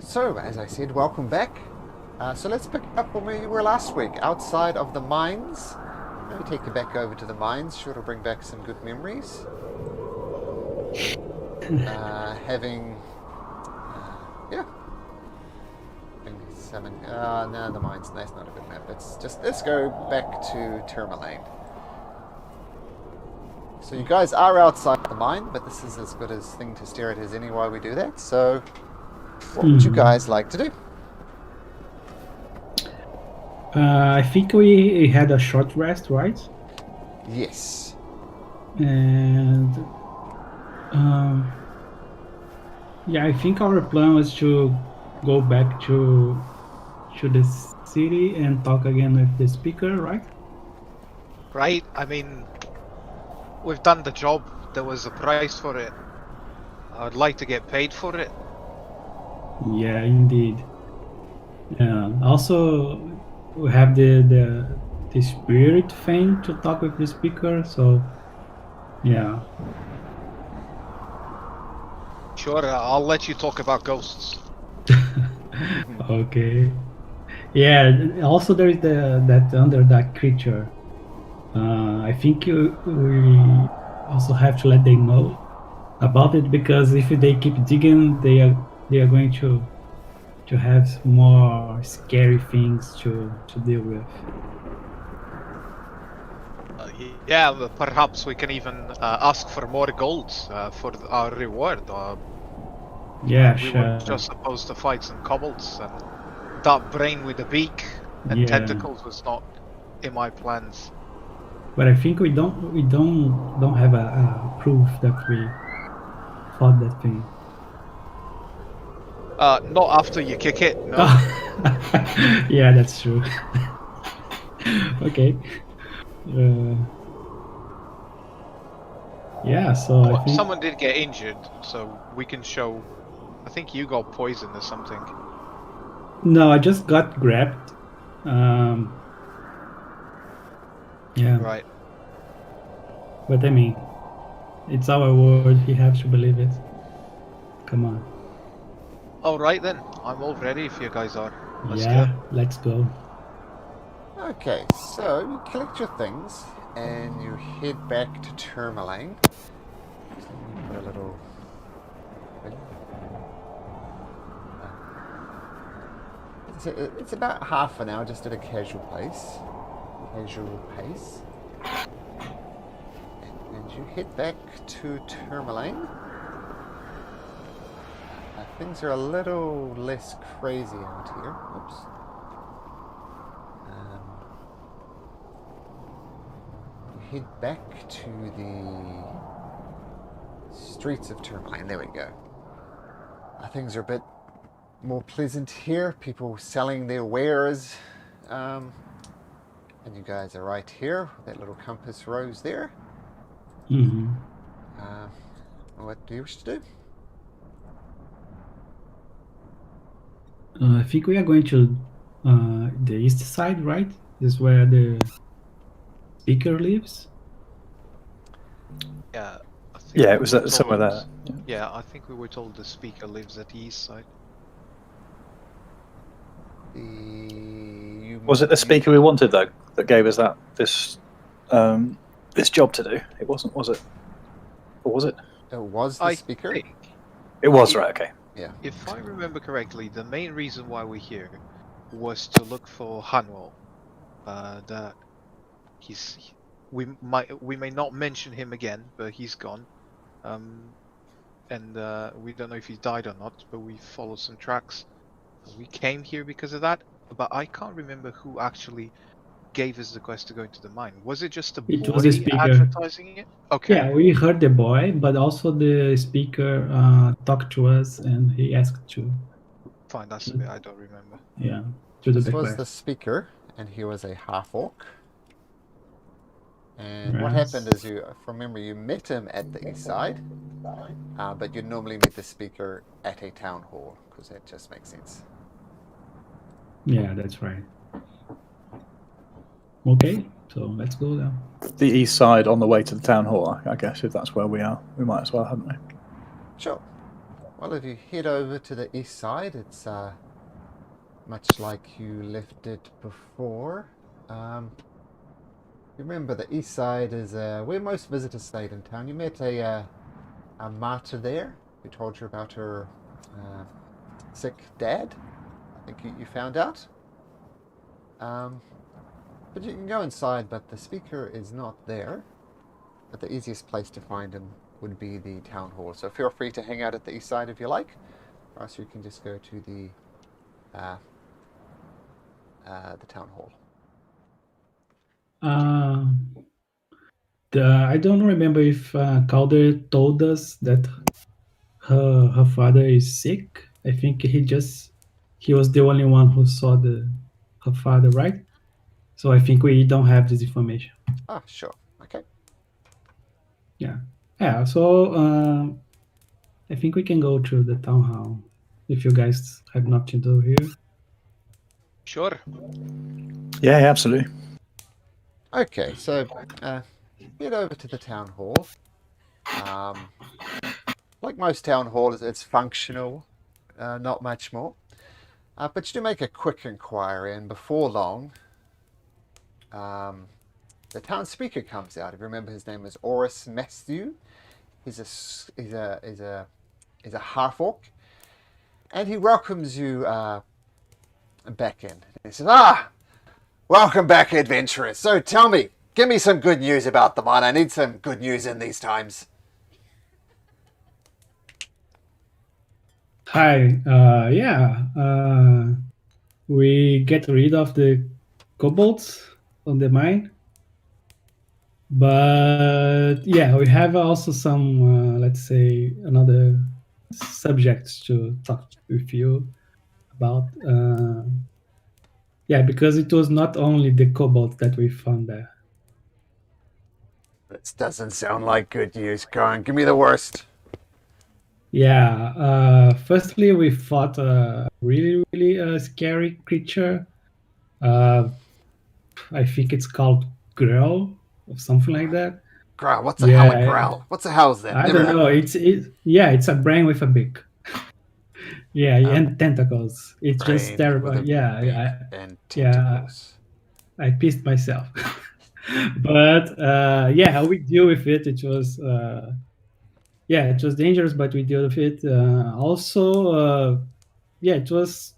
So, as I said, welcome back. So let's pick up where we were last week, outside of the mines. Let me take you back over to the mines. Sure to bring back some good memories. Yeah. No, the mines. That's not a good map. Let's go back to Tourmaline. So you guys are outside the mine, but this is as good a thing to stare at as any while we do that. So, what would you guys like to do? I think we had a short rest, right? Yes. And yeah, I think our plan was to go back to the city and talk again with the speaker, right? Right? I mean, we've done the job. There was a price for it. I'd like to get paid for it. Yeah, indeed. Also, we have the spirit thing to talk with the speaker, so yeah. Sure, I'll let you talk about ghosts. Okay. Yeah. Also, there is that underdark creature. I think we also have to let them know about it, because if they keep digging, they are going to have more scary things to deal with. Yeah, perhaps we can even ask for more gold for our reward. Yeah, we sure. were just supposed to fight some kobolds, and that brain with a beak and tentacles was not in my plans. But I think we don't have a proof that we fought that thing. Not after you kick it, no. Yeah, that's true. Okay. Yeah, so I think someone did get injured, so we can show. I think you got poisoned or something. no, I just got grabbed. Yeah. Right. But I mean, it's our word. You have to believe it. Come on. All right then. I'm all ready if you guys are. Let's go. Okay, so you collect your things and you head back to Tourmaline. So you put a little. It's about half an hour, just at a casual pace. And you head back to Tourmaline. Things are a little less crazy out here. Oops. You head back to the streets of Tourmaline. There we go. Things are a bit more pleasant here. People selling their wares. And you guys are right here. That little compass rose there. Mm-hmm. What do you wish to do? I think we are going to the east side, right? This is where the speaker lives. Yeah. Yeah, it was somewhere there. Yeah, I think we were told the speaker lives at the east side. Was it the speaker we wanted though that gave us this job to do? It wasn't, was it? Or was it? It was the speaker. It was, right? Okay. Yeah. If I remember correctly, the main reason why we're here was to look for Hanwell. That we may not mention him again, but he's gone. And we don't know if he died or not, but we followed some tracks. We came here because of that, but I can't remember who actually gave us the quest to go into the mine. Was it just a boy advertising it? Okay. Yeah, we heard the boy, but also the speaker talked to us and he asked to. Fine, that's the bit I don't remember. Yeah. This was the speaker, and he was a half-orc. And what happened is, from memory, you met him at the east side, but you normally meet the speaker at a town hall, because that just makes sense. Yeah, that's right. Okay, so let's go now. The east side on the way to the town hall, I guess, if that's where we are. We might as well, hadn't we? Sure. Well, if you head over to the east side, it's much like you left it before. You remember the east side is where most visitors stayed in town. You met a martyr there who told you about her sick dad. I think you found out. But you can go inside, but the speaker is not there. But the easiest place to find him would be the town hall. So feel free to hang out at the east side if you like, or else you can just go to the town hall. I don't remember if Calder told us that her father is sick. I think he was the only one who saw her father, right? So I think we don't have this information. Ah, sure. Okay. Yeah. So I think we can go to the town hall if you guys have nothing to do here. Sure. Yeah, absolutely. Okay, so head over to the town hall. Like most town halls, it's functional, not much more. But you do make a quick inquiry, and before long, the town speaker comes out. If you remember, his name is Oris Matthew. He's a half orc, and he welcomes you back in. He says, welcome back, adventurers. So tell me, give me some good news about the mine. I need some good news in these times. Hi. We get rid of the kobolds on the mine. But yeah, we have also some, let's say, another subjects to talk with you about. Because it was not only the cobalt that we found there. This doesn't sound like good news. Go on, give me the worst. Yeah. Firstly, we fought a really, really scary creature. I think it's called Growl or something like that. Growl? What's the hell a growl? What the hell is that? I don't know. It's a brain with a beak. And tentacles. It's Brain just terrible. with a beak and tentacles. I pissed myself. But how we deal with it. It was it was dangerous, but we deal with it. It was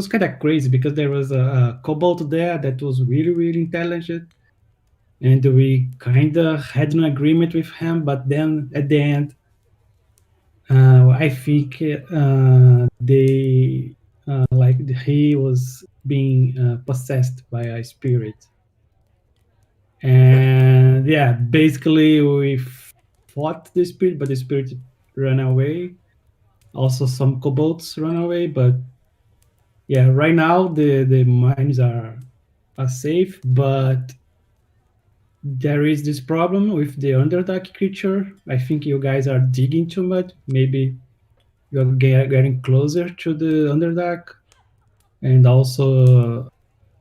kind of crazy because there was a kobold there that was really, really intelligent, and we kind of had an agreement with him. But then at the end, I think he was being possessed by a spirit, and basically we fought the spirit, but the spirit ran away. Also, some kobolds ran away, but right now the mines are safe, but there is this problem with the Underdark creature. I think you guys are digging too much. Maybe you're getting closer to the Underdark. And also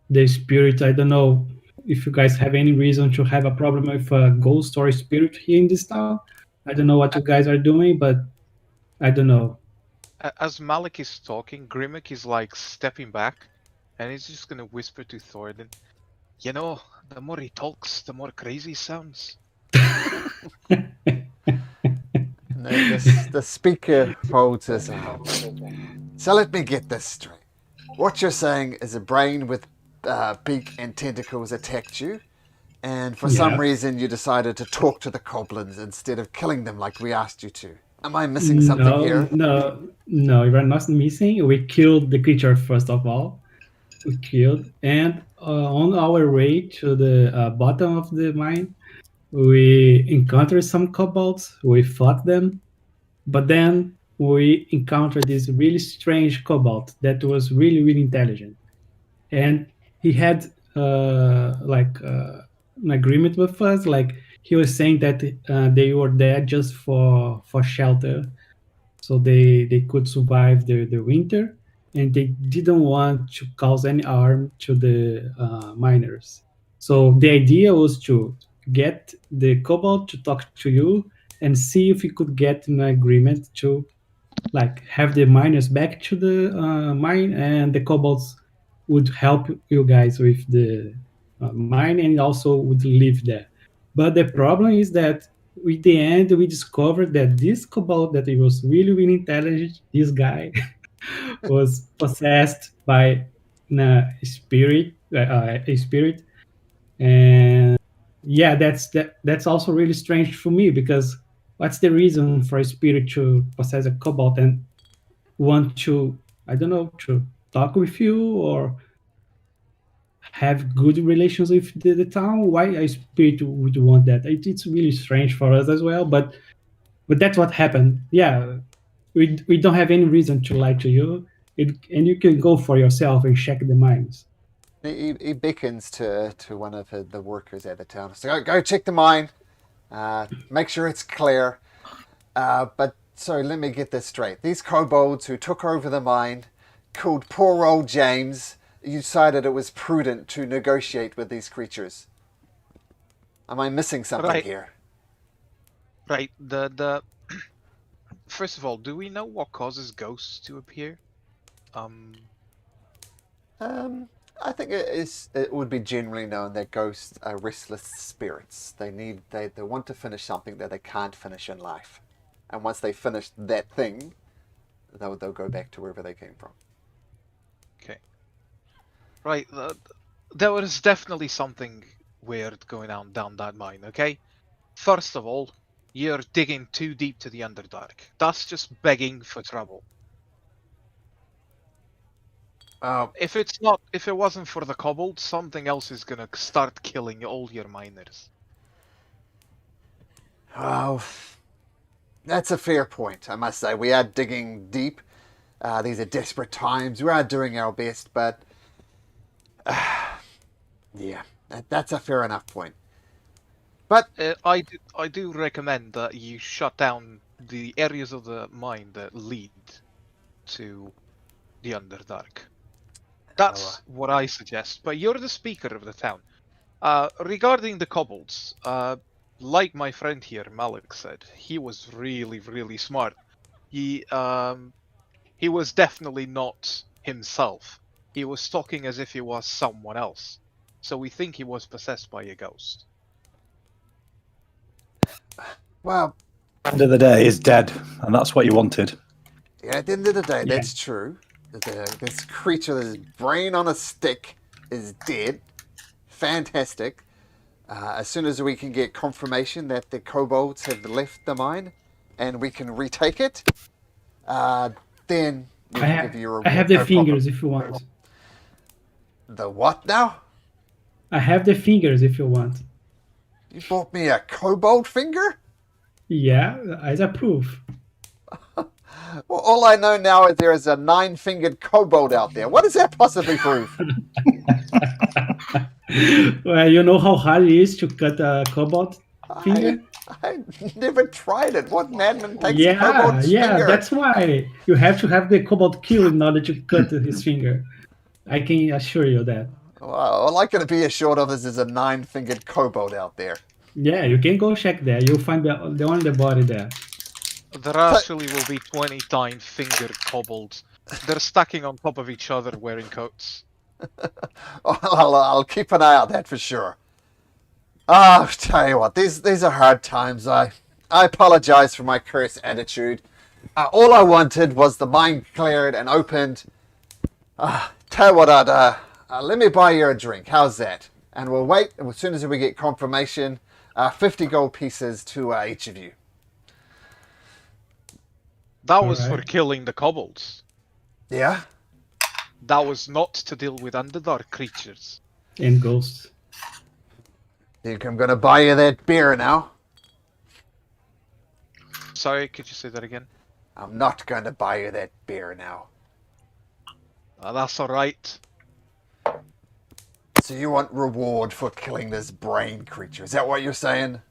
the spirit, I don't know if you guys have any reason to have a problem with a ghost or a spirit here in this town. I don't know what you guys are doing, but I don't know. As Malik is talking, Grimmick is like stepping back, and he's just gonna whisper to Thorin, "You know, the more he talks, the more crazy he sounds." The speaker folds his arms. So let me get this straight. What you're saying is a brain with beak and tentacles attacked you, and for some reason you decided to talk to the goblins instead of killing them like we asked you to. Am I missing something here? No, you're not missing. We killed the creature first of all. And on our way to the bottom of the mine, we encountered some kobolds. We fought them, but then we encountered this really strange kobold that was really, really intelligent, and he had an agreement with us. Like, he was saying that they were there just for shelter, so they could survive the winter, and they didn't want to cause any harm to the miners. So the idea was to get the kobold to talk to you and see if we could get an agreement to like have the miners back to the mine, and the kobolds would help you guys with the mine, and also would live there. But the problem is that with the end we discovered that this kobold that he was really really intelligent, this guy was possessed by a spirit, and yeah, that's also really strange for me, because what's the reason for a spirit to possess a kobold and want to, I don't know, to talk with you or have good relations with the town? Why a spirit would want that? It's really strange for us as well, but that's what happened. Yeah, we don't have any reason to lie to you. And you can go for yourself and check the mines. He beckons to one of the workers at the town. So go check the mine. Make sure it's clear. But so let me get this straight. These kobolds who took over the mine killed poor old James. You decided it was prudent to negotiate with these creatures. Am I missing something Right. here? Right. The first of all, do we know what causes ghosts to appear? I think it would be generally known that ghosts are restless spirits. They want to finish something that they can't finish in life. And once they finish that thing, they'll go back to wherever they came from. Okay. Right. There was definitely something weird going on down that mine. Okay. First of all, you're digging too deep to the Underdark. That's just begging for trouble. If it wasn't for the kobolds, something else is gonna start killing all your miners. Oh, that's a fair point, I must say. We are digging deep. These are desperate times. We are doing our best, but yeah, that's a fair enough point. But I do recommend that you shut down the areas of the mine that lead to the Underdark. That's what I suggest. But you're the speaker of the town. Regarding the kobolds, like my friend here, Malik said, he was really, really smart. He was definitely not himself. He was talking as if he was someone else. So we think he was possessed by a ghost. well, End of the day, is dead, and that's what you wanted. yeah, at the end of the day, Yeah. that's true. This creature, this brain on a stick, is dead. Fantastic. As soon as we can get confirmation that the kobolds have left the mine and we can retake it, then we can give you a reward. I have the No fingers problem. if you want. The what now? I have the fingers if you want. You bought me a kobold finger? Yeah, as a proof. Well, all I know now is there is a 9-fingered kobold out there. What does that possibly prove? Well, you know how hard it is to cut a kobold finger? I never tried it. What madman takes a Yeah, kobold's finger? that's why you have to have the kobold killed in order to cut his finger. I can assure you that. Well, all I can be assured of is there's a 9-fingered kobold out there. Yeah, you can go check there. You'll find the only the body there. There actually will be 20 9-fingered kobolds. They're stacking on top of each other wearing coats. I'll keep an eye out that for sure. I'll tell you what, these are hard times. I apologize for my cursed attitude. All I wanted was the mine cleared and opened. Tell you what, let me buy you a drink. How's that? And we'll wait. As soon as we get confirmation, 50 gold pieces to each of you. That was for Alright. killing the kobolds. Yeah? That was not to deal with Underdark creatures. And ghosts. Think I'm gonna buy you that beer now? Sorry, could you say that again? I'm not gonna buy you that beer now. That's alright. So you want reward for killing this brain creature? Is that what you're saying?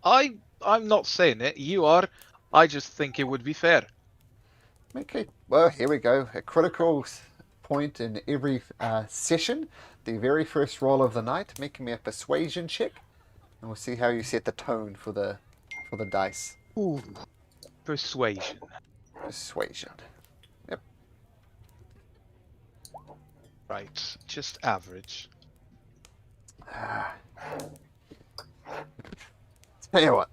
I'm not saying it, you are. I just think it would be fair. Okay, well, here we go. A critical point in every session. The very first roll of the night. Make me a persuasion check. And we'll see how you set the tone for the dice. Ooh. Persuasion. Persuasion. Yep. Right, just average. Tell you what,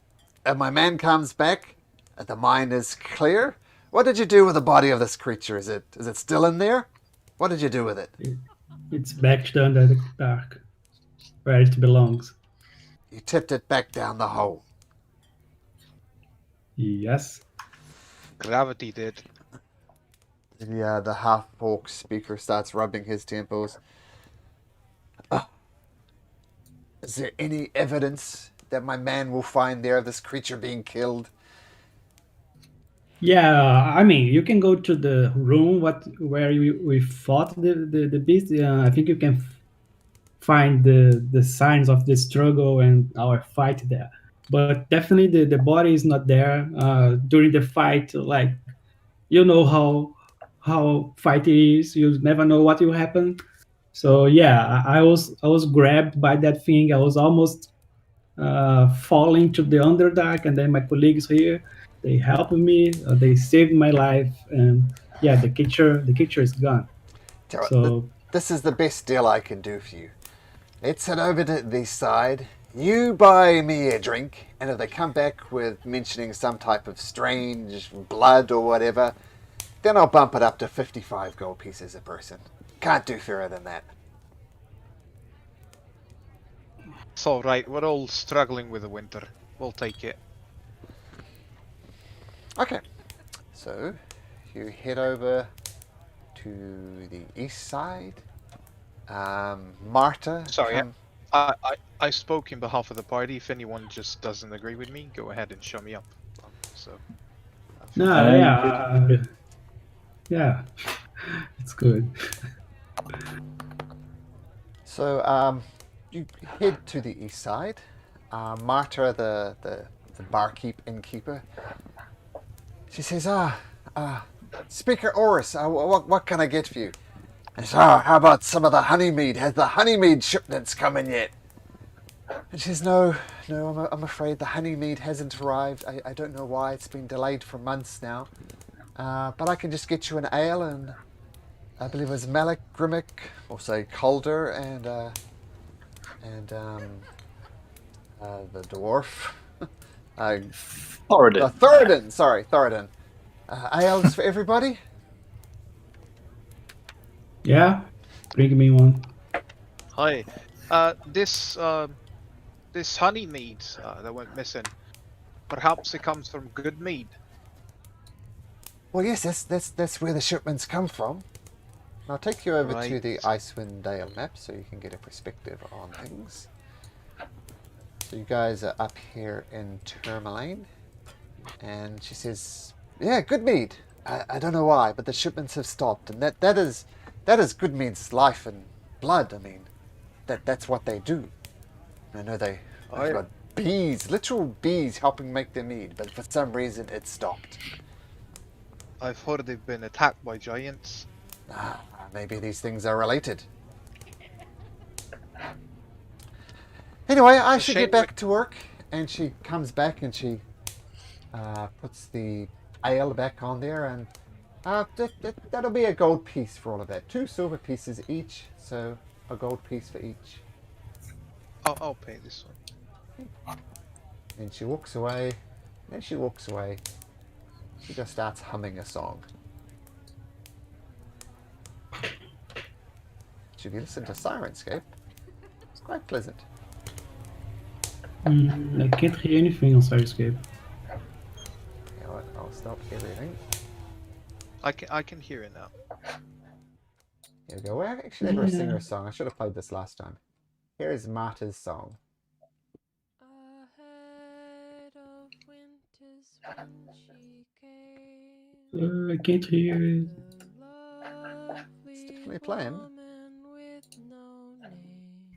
if my man comes back, and the mind is clear, what did you do with the body of this creature? Is it still in there? What did you do with it? It's back to under the dark, where it belongs. You tipped it back down the hole. Yes. Gravity did. The half-orc speaker starts rubbing his temples. Is there any evidence that my man will find there of this creature being killed? Yeah, I mean, you can go to the room where we fought the beast. I think you can find the signs of the struggle and our fight there. But definitely the body is not there. During the fight, like you know how fight is. You never know what will happen. So yeah, I was grabbed by that thing. I was almost falling to the underdark, and then my colleagues here, they helped me. They saved my life, and yeah, the creature is gone. Tell you what, So this is the best deal I can do for you. Let's head over to the side. You buy me a drink, and if they come back with mentioning some type of strange blood or whatever, then I'll bump it up to 55 gold pieces a person. Can't do fairer than that. It's alright, we're all struggling with the winter. We'll take it. Okay, so you head over to the east side. Marta. Sorry, I spoke in behalf of the party. If anyone just doesn't agree with me, go ahead and show me up. So. no, yeah, it's good. So you head to the east side. Marta, the barkeep innkeeper, she says, Speaker Oris, what can I get for you? And she says, how about some of the honeymead? Has the honeymead shipments come in yet? And she says, no, I'm afraid the honeymead hasn't arrived. I don't know why. It's been delayed for months now. But I can just get you an ale, and I believe it was Malik, Grimmick, or say Calder, and the dwarf. Thoradin. Thoradin, sorry, Thoradin. Ales for everybody? Yeah, bring me one. Hi. This honey mead that went missing. Perhaps it comes from good mead. Well, yes, that's where the shipments come from. I'll take you over to Right. the Icewind Dale map so you can get a perspective on things. So you guys are up here in Tourmaline, and she says, "Yeah, good mead. I don't know why, but the shipments have stopped, and that is Goodmead's life and blood. I mean, that's what they do. I know they've got bees, literal bees, helping make their mead, but for some reason it stopped. I've heard they've been attacked by giants. Maybe these things are related. Anyway, I should get back to work." And she comes back and she puts the ale back on there, and that'll be a gold piece for all of that. 2 silver pieces each, so a gold piece for each. I'll pay this one. And she walks away, and she walks away. She just starts humming a song. Should you listen to Sirenscape? It's quite pleasant. I can't hear anything on Sirenscape. You know what? I'll stop everything. I can hear it now. Here we go. We actually never sing her song. I should have played this last time. Here is Marta's song. Ahead of winters when she came, I can't hear it. It's definitely playing.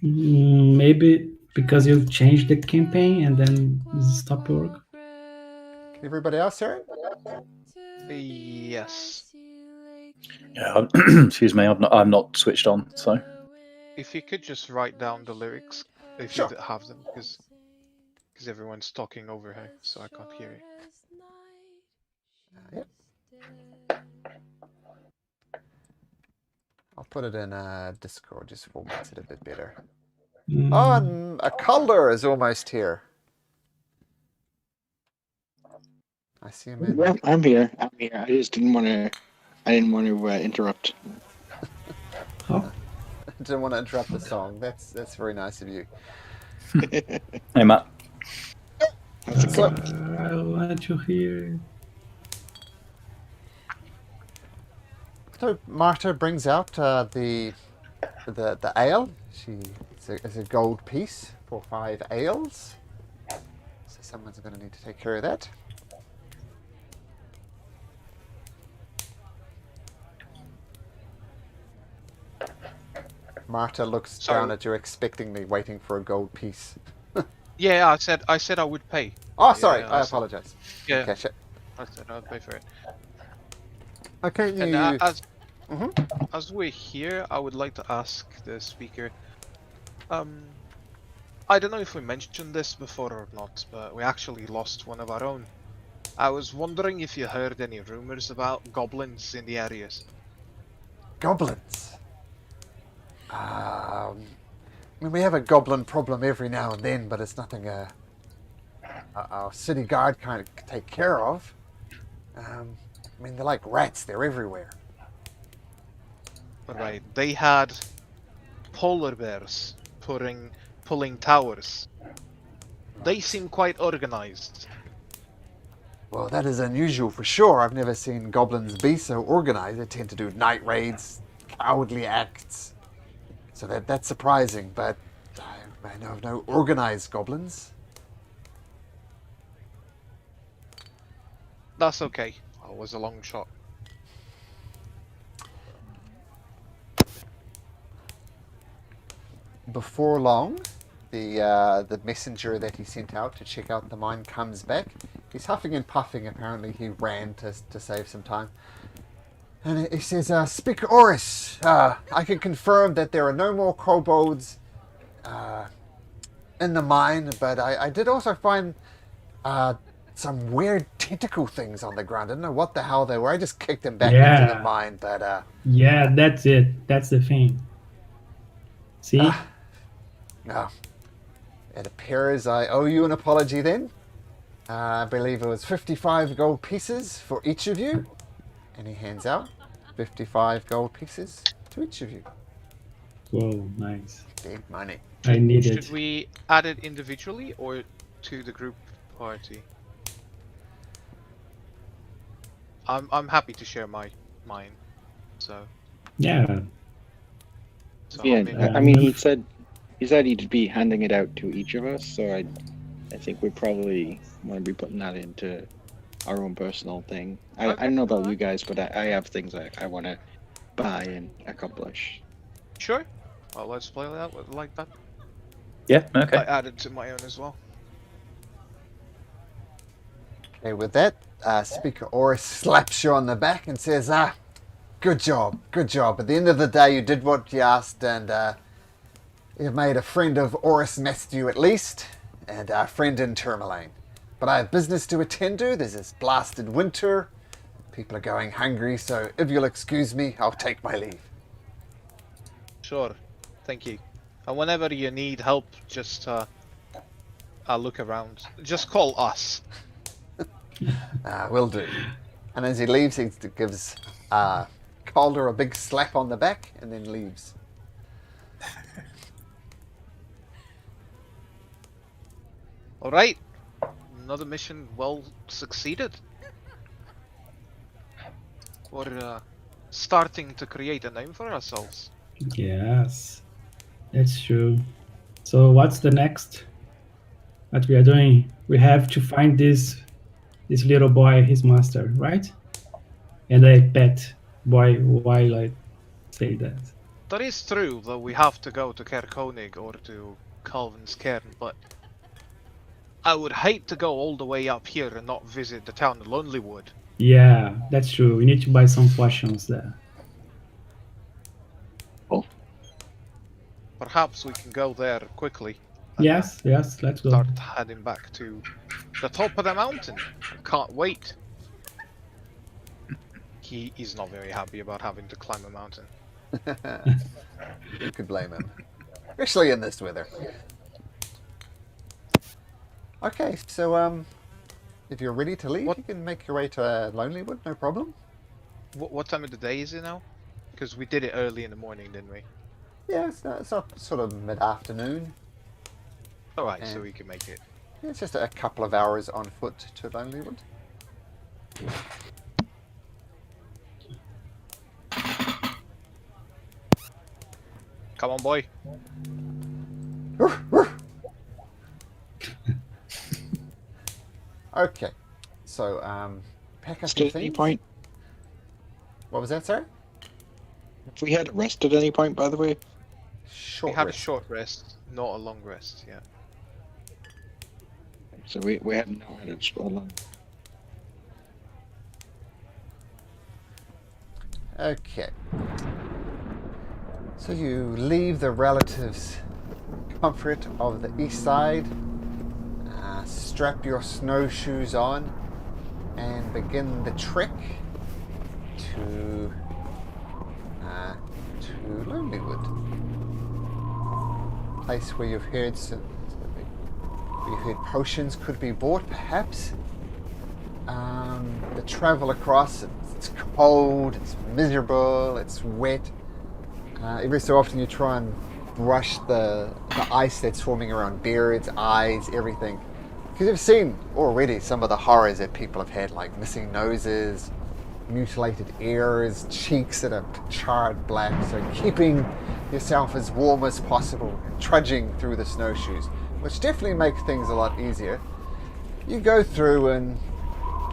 Maybe because you changed the campaign and then it stopped work. Can everybody else hear it? Yes. Yeah, excuse me, I've not switched on, so. If you could just write down the lyrics, if Sure. you have them, because everyone's talking over her, so I can't hear it. Yep. put it in Discord, just formats it a bit better. Mm, Oh, and a Calder is almost here. I see him in. Yeah, I'm here. I'm here. I just didn't want to. I didn't want to interrupt. oh, Didn't want to interrupt the song. That's very nice of you. Hey, Matt. How's it So, going? I want to hear. so Marta brings out the ale. It's a gold piece for 5 ales. So someone's going to need to take care of that. Marta looks Sorry. down at you expectingly, waiting for a gold piece. Yeah, I said I would pay. Oh, sorry. Yeah, I I said- apologize. Yeah, Catch it. I said I'd pay for it. Okay, And you. as we're here, I would like to ask the speaker. I don't know if we mentioned this before or not, but we actually lost one of our own. I was wondering if you heard any rumors about goblins in the areas. Goblins. I mean, we have a goblin problem every now and then, but it's nothing our city guard kind of take care of. I mean, they're like rats. They're everywhere. Right, they had polar bears pulling towers. They seem quite organized. Well, that is unusual for sure. I've never seen goblins be so organized. They tend to do night raids, cowardly acts. So that's surprising, but I know of no organized goblins. That's okay. It was a long shot. Before long, the messenger that he sent out to check out the mine comes back. He's huffing and puffing. Apparently, he ran to save some time. And he says, Speaker Oris, I can confirm that there are no more kobolds in the mine, but I did also find some weird tentacle things on the ground. I don't know what the hell they were. I just kicked them back into the Yeah. mine, but... Yeah, that's it. That's the thing. See? No. It appears I owe you an apology then. I believe it was 55 gold pieces for each of you. And he hands out 55 gold pieces to each of you. Whoa, nice. Big money. I need Should it. we add it individually or to the group party? I'm happy to share mine. So Yeah. Yeah, I I mean, he said he'd be handing it out to each of us, so I think we probably want to be putting that into our own personal thing. I don't know about you guys, but I have things I want to buy and accomplish. sure. Well, let's play that like that. Yeah, okay. I added to my own as well. Okay, with that, Speaker Oris slaps you on the back and says, good job, good job. At the end of the day, you did what you asked, and you've made a friend of Oris Mesthew at least, and a friend in Tourmaline. But I have business to attend to. There's this blasted winter. People are going hungry, so if you'll excuse me, I'll take my leave. Sure. Thank you. And whenever you need help, just look around. Just call us. Will do. And as he leaves, he gives Calder a big slap on the back and then leaves. All right. Another mission well succeeded. We're starting to create a name for ourselves. Yes. That's true. So what's the next? What we are doing? We have to find this little boy, his master, right? And I pet boy while I say that. That is true, though we have to go to Kerkonig or to Calvin's Cairn, but I would hate to go all the way up here and not visit the town of Lonelywood. Yeah, that's true. We need to buy some potions there. Perhaps we can go there quickly. and Yes, let's go. Start heading back to the top of the mountain. Can't wait. He is not very happy about having to climb a mountain. Who could blame him? Especially in this weather. Okay, so if you're ready to leave, What- you can make your way to Lonelywood, no problem. What time of the day is it now? Because we did it early in the morning, didn't we? Yeah, it's not sort of mid-afternoon. Alright, so And- we can make it. Yeah, it's just a couple of hours on foot to Lonelywood. Come on, boy. Okay, so pack up your At any things. point? What was that, sir? If we had a rest at any point, by the way. Short We had rest. a short rest, not a long rest. Yeah. So we haven't now had it so long. Okay. So you leave the relatives' comfort of the east side, strap your snowshoes on, and begin the trek to Lonelywood, place where you've heard potions could be bought, perhaps. The travel across, it's cold, it's miserable, it's wet. Every so often you try and brush the ice that's forming around beards, eyes, everything. Because you've seen already some of the horrors that people have had, like missing noses, mutilated ears, cheeks that are charred black. So keeping yourself as warm as possible and trudging through the snowshoes, which definitely make things a lot easier. You go through and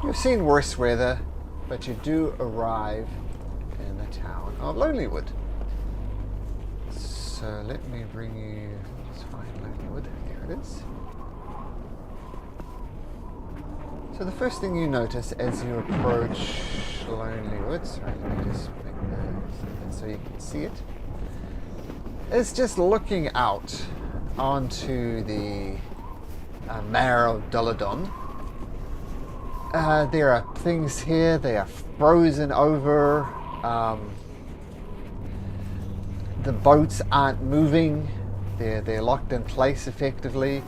you've seen worse weather, but you do arrive in the town of Lonelywood. So let me bring you, let's find Lonelywood, there it is. So the first thing you notice as you approach Lonelywood, sorry, let me just make the so you can see it, is just looking out onto the Mare of Duladon. There are things here, they are frozen over. The boats aren't moving, they're locked in place effectively.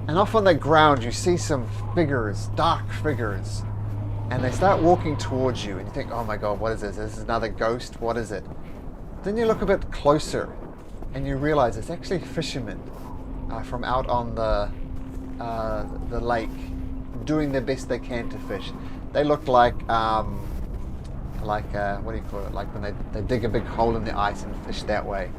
And off on the ground you see some figures, dark figures, and they start walking towards you and you think, oh my god, what is this? This is another ghost, what is it? Then you look a bit closer and you realize it's actually fishermen from out on the lake, doing their best they can to fish. They look like what do you call it? Like when they dig a big hole in the ice and fish that way.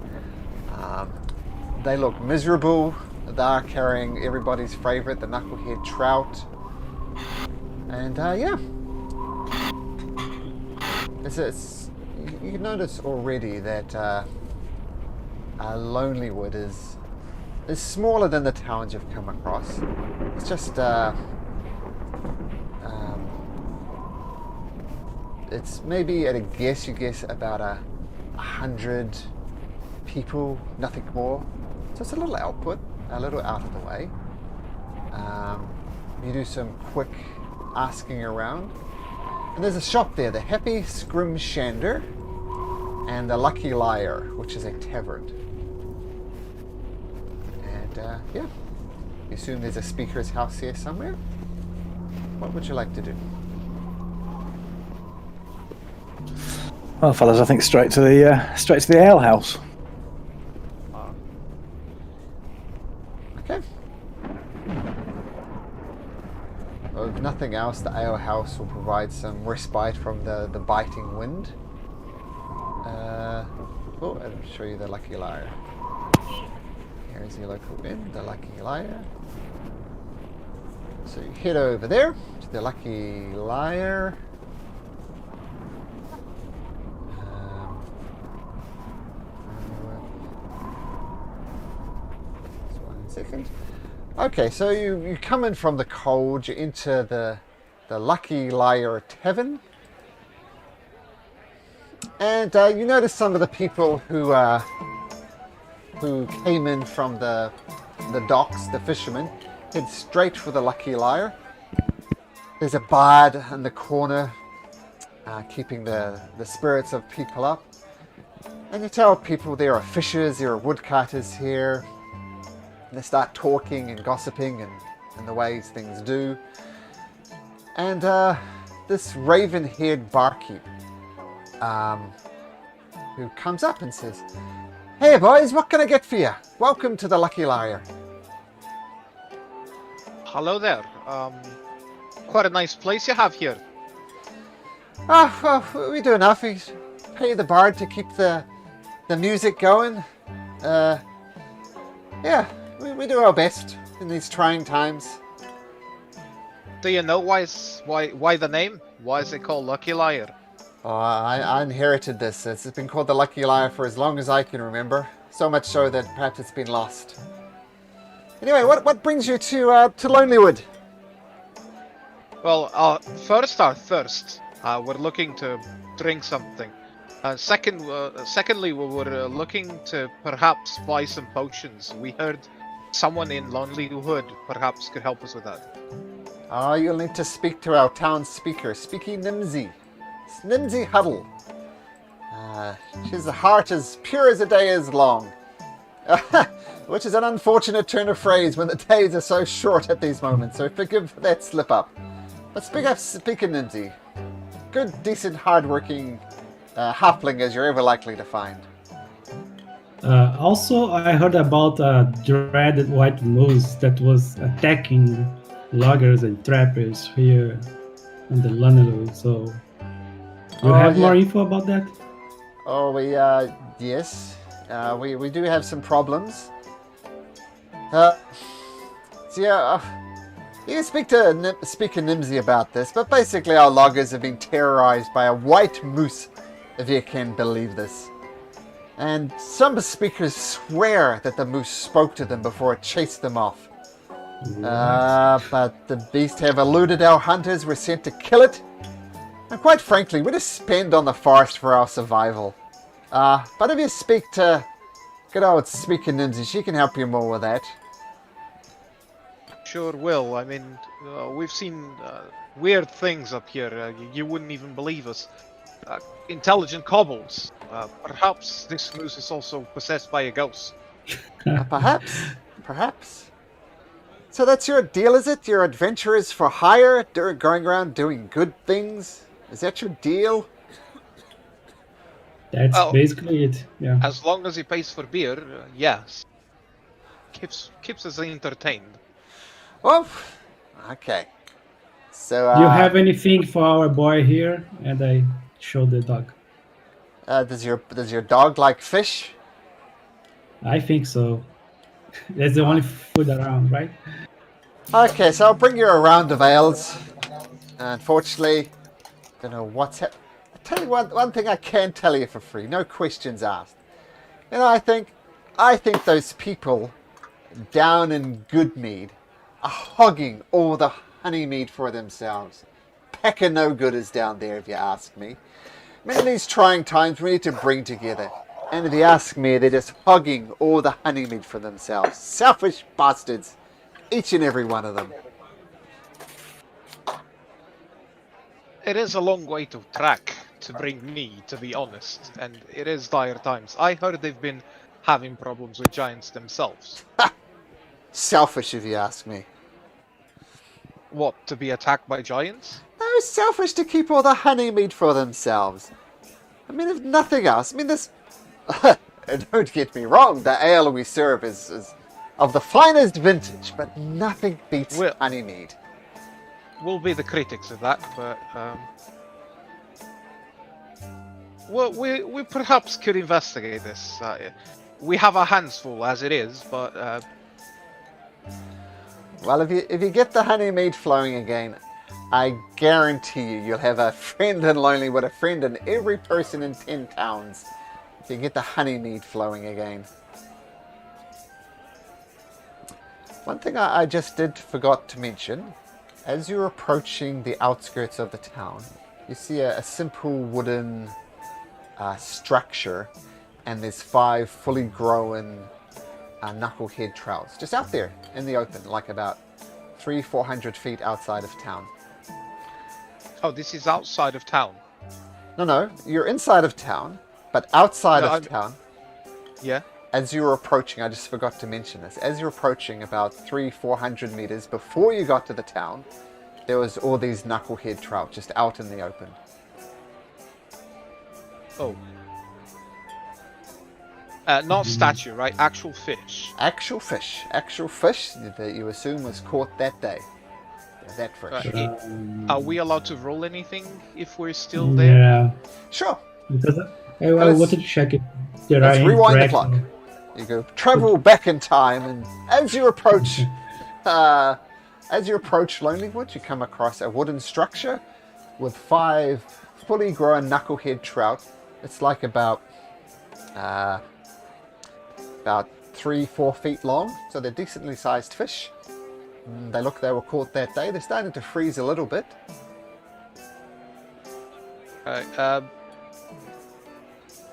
They look miserable. They're carrying everybody's favorite, the knucklehead trout. And yeah, you notice already that Lonelywood is smaller than the towns you've come across. It's just it's maybe at a guess, you guess about 100 people, nothing more. So it's a little output, a little out of the way. You do some quick asking around, and there's a shop there, the Happy Scrimshander and the Lucky Liar, which is a tavern. And yeah, you assume there's a speaker's house here somewhere. What would you like to do? Well, fellas, I think straight to the ale house. Okay. Well, if nothing else, the ale house will provide some respite from the biting wind. Oh, I'll show you the Lucky Liar. Here's your local inn, the Lucky Liar. So you head over there to the Lucky Liar. Just 1 second. Okay, so you come in from the cold, you enter the Lucky Liar Tavern. And you notice some of the people who came in from the docks, the fishermen, head straight for the Lucky Liar. There's a bard in the corner keeping the spirits of people up. And you tell people there are fishers, there are woodcutters here. And they start talking and gossiping and the ways things do. And this raven-haired barkeep who comes up and says, "Hey boys, what can I get for you? Welcome to the Lucky Liar." Hello there. Quite a nice place you have here. Well, we do enough. We pay the bard to keep the music going. Yeah, we do our best in these trying times. Do you know why the name? Why is it called Lucky Liar? Oh, I inherited this. It's been called the Lucky Liar for as long as I can remember. So much so that perhaps it's been lost. Anyway, what brings you to Lonelywood? Well, first our thirst. We're looking to drink something. Secondly, we were looking to perhaps buy some potions. We heard someone in Lonelywood perhaps could help us with that. Oh, you'll need to speak to our town speaker, Speaky Nimsy. It's Nimsy Huddle. She's a heart as pure as a day is long. Which is an unfortunate turn of phrase when the days are so short at these moments, so forgive that slip up. But speak of Nimsy. Good, decent, hard-working halfling as you're ever likely to find. Also, I heard about a dreaded white moose that was attacking loggers and trappers here on the Lonelywood. So, you have more info about that? Oh, yes. We do have some problems. You can speak to Nimsy about this, but basically our loggers have been terrorized by a white moose, if you can believe this. And some speakers swear that the moose spoke to them before it chased them off. But the beast have eluded our hunters, we're sent to kill it. And quite frankly, we just spend on the forest for our survival. But if you speak to good old Speaker Nimsy, she can help you more with that. Sure will. I mean, we've seen weird things up here. You wouldn't even believe us. Intelligent kobolds. Perhaps this moose is also possessed by a ghost. Perhaps. So that's your deal, is it? Your adventurers for hire, going around doing good things? Is that your deal? That's basically it, yeah. As long as he pays for beer, yes. Keeps us entertained. Oh, okay. So, do you have anything for our boy here? And I showed the dog. Does your dog like fish? I think so. That's the only food around, right? Okay, so I'll bring you a round of ales. Unfortunately, don't know what's happening. I'll tell you one thing I can tell you for free, no questions asked. You know, I think those people down in Goodmead are hogging all the honeymead for themselves. Pack of no-gooders down there, if you ask me. I mean, in these trying times, we need to bring together. And if you ask me, they're just hogging all the honeymead for themselves. Selfish bastards. Each and every one of them. It is a long way to track to bring me, to be honest. And it is dire times. I heard they've been having problems with giants themselves. Selfish, if you ask me. What, to be attacked by giants? No, selfish to keep all the honeymead for themselves. I mean, if nothing else, I mean, this... Don't get me wrong, the ale we serve is of the finest vintage, but nothing beats honeymead. We'll be the critics of that, but... Well, we perhaps could investigate this. We have our hands full as it is, but... Well, if you get the honeymead flowing again, I guarantee you'll have a friend in Lonelywood, a friend in every person in 10 towns. If you get the honeymead flowing again. One thing I just forgot to mention, as you're approaching the outskirts of the town, you see a simple wooden structure, and there's 5 fully grown knucklehead trowels just out there in the open, like about 300-400 feet outside of town. Oh, this is outside of town. No, you're inside of town, but outside No, of town, Yeah. as you were approaching, I just forgot to mention this, as you're approaching about 300-400 meters before you got to the town, there was all these knucklehead trout just out in the open. Oh. Not statue, right? Actual fish. Actual fish that you assume was caught that day. That fresh. Are we allowed to roll anything if we're still there? Yeah. Sure. Because I Let's- wanted to check if there Let's are any rewind the tracks. clock. You go travel back in time, and as you approach Lonelywood, you come across a wooden structure with 5 fully grown knucklehead trout. It's like about 3-4 feet long, so they're decently sized fish. They were caught that day. They're starting to freeze a little bit. I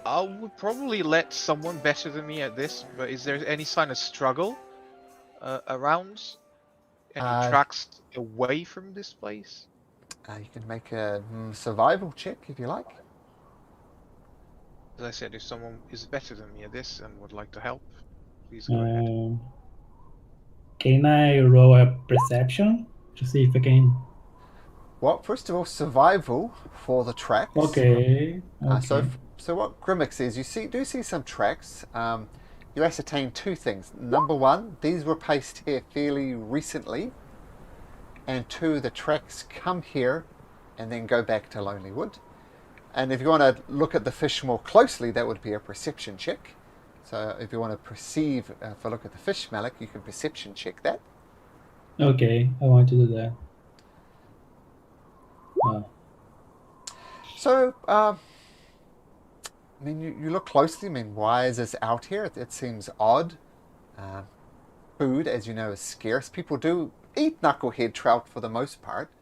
would probably let someone better than me at this, but is there any sign of struggle around? Any tracks away from this place? You can make a survival check if you like. As I said, if someone is better than me at this and would like to help, please go ahead. Can I roll a perception to see if I can? Well, first of all, survival for the tracks. Okay. So what Grimmick says, you do see some tracks. You ascertain 2 things. Number 1, these were placed here fairly recently. And 2, the tracks come here and then go back to Lonelywood. And if you want to look at the fish more closely, that would be a perception check. So if you want to perceive, if I look at the fish, Malik, you can perception check that. Okay, I want to do that. So, I mean, you look closely. I mean, why is this out here? It seems odd. Food, as you know, is scarce. People do eat knucklehead trout for the most part,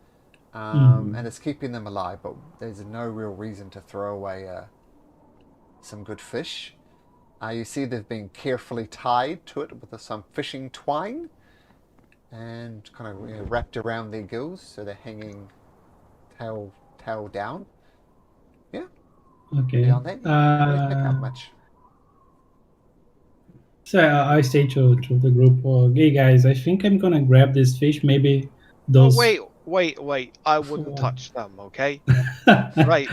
and it's keeping them alive. But there's no real reason to throw away some good fish. You see they've been carefully tied to it with some fishing twine and kind of wrapped around their gills, so they're hanging tail down. Yeah. Okay. Beyond that, you don't really pick up much. So I say to the group, hey guys, I think I'm gonna grab this fish. Maybe those. Oh, wait! I wouldn't touch them, okay? Right.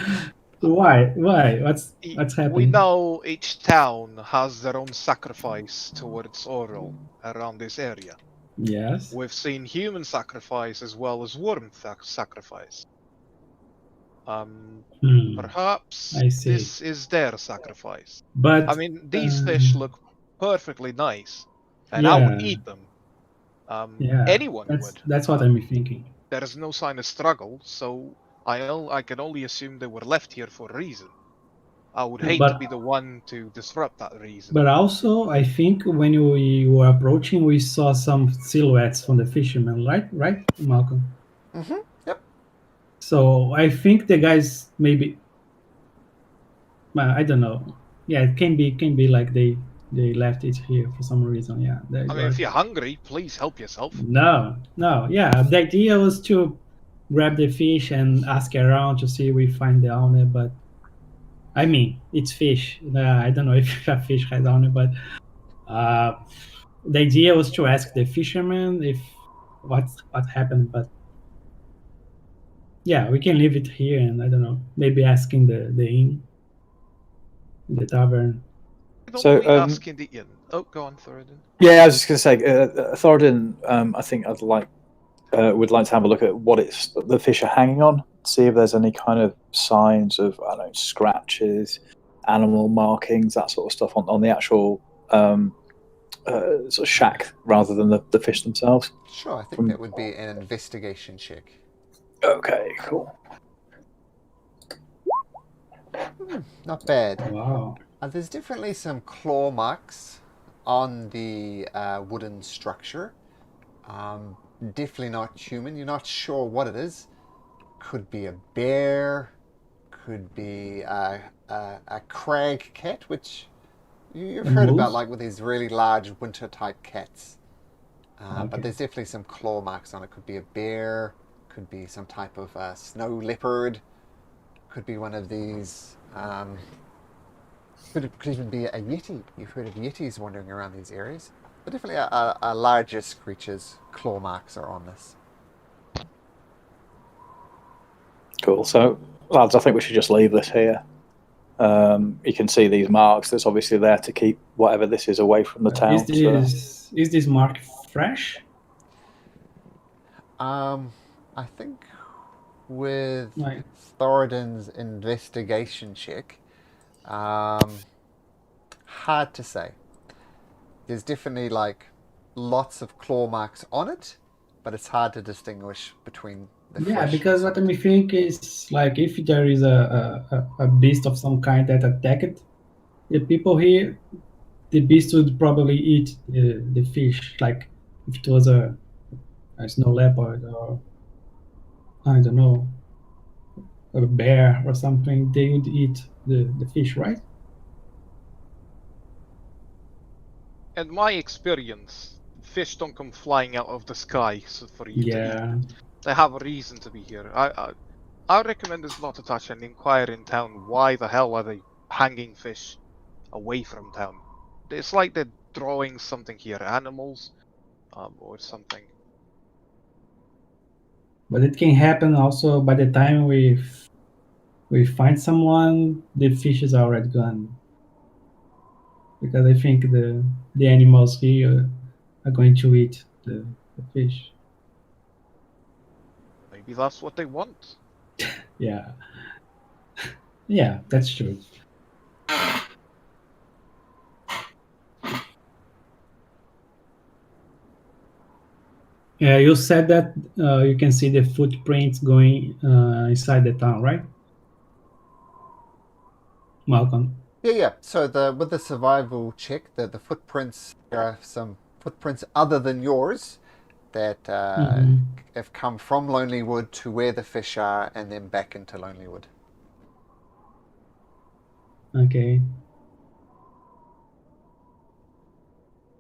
Why? What's happening? We know each town has their own sacrifice towards Oral around this area. Yes. We've seen human sacrifice as well as worm sacrifice. Perhaps I see. this is their sacrifice. But I mean, these fish look perfectly nice, and I would eat them. Anyone would. That's what I'm thinking. There is no sign of struggle, so I can only assume they were left here for a reason. I would hate to be the one to disrupt that reason. But also, I think when we were approaching, we saw some silhouettes from the fishermen, right, Malcolm? Mm-hmm. Yep. So I think the guys maybe, I don't know. Yeah, it can be like they left it here for some reason. Yeah. I mean, if you're hungry, please help yourself. No. Yeah, the idea was to grab the fish and ask around to see if we find the owner, but I mean, it's fish. I don't know if a fish has owner, but the idea was to ask the fisherman if what happened, but yeah, we can leave it here, and I don't know, maybe asking the inn, the tavern. So asking the inn. Oh, go on, Thoradin. Yeah, I was just going to say, Thoradin, I think would like to have a look at what the fish are hanging on, see if there's any kind of signs of, I don't know, scratches, animal markings, that sort of stuff on the actual sort of shack rather than the fish themselves. Sure, I think that would be an investigation check. Okay, cool. Not bad. Wow. There's definitely some claw marks on the wooden structure. Definitely not human. You're not sure what it is. Could be a bear. Could be a crag cat, which you've heard about, like with these really large winter type cats. But there's definitely some claw marks on it. Could be a bear. Could be some type of snow leopard. Could be one of these. Could even be a yeti. You've heard of yetis wandering around these areas. But definitely a largest creature's claw marks are on this. Cool. So, lads, I think we should just leave this here. You can see these marks. That's obviously there to keep whatever this is away from the town. Is this mark fresh? I think with Like, Thoradin's investigation check, hard to say. There's definitely like lots of claw marks on it, but it's hard to distinguish between the yeah, flesh. because what I think is like if there is a beast of some kind that attacked the people here, the beast would probably eat the fish. Like if it was a snow leopard or I don't know, a bear or something, they would eat the fish, right? In my experience, fish don't come flying out of the sky for you to eat. Yeah. They have a reason to be here. I recommend us not to touch and inquire in town why the hell are they hanging fish away from town. It's like they're drawing something here, animals, or something. But it can happen also by the time we find someone, the fish is already gone. Because I think the animals here are going to eat the fish. Maybe that's what they want. Yeah. Yeah, that's true. Yeah, you said that you can see the footprints going inside the town, right? Malcolm. Yeah. So with the survival check, the footprints, there are some footprints other than yours that have come from Lonely Wood to where the fish are and then back into Lonely Wood. Okay.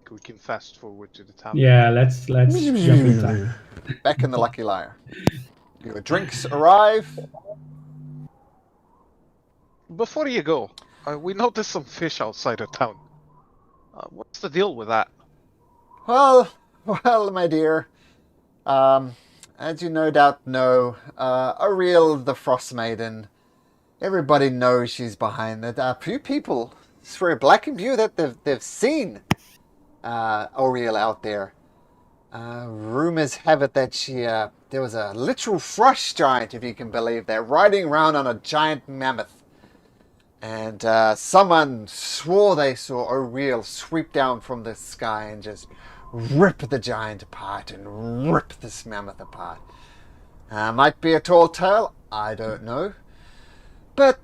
We can fast forward to the town. Yeah, let's jump in time. Back in the Lucky Liar. Your drinks arrive. Before you go, we noticed some fish outside of town. What's the deal with that? Well, my dear. As you no doubt know, Ariel the Frostmaiden, everybody knows she's behind it. A few people swear black and blue that they've seen Ariel out there. Rumors have it that there was a literal frost giant, if you can believe that, riding around on a giant mammoth. And someone swore they saw Ariel sweep down from the sky and just rip the giant apart and rip this mammoth apart. Might be a tall tale, I don't know. But,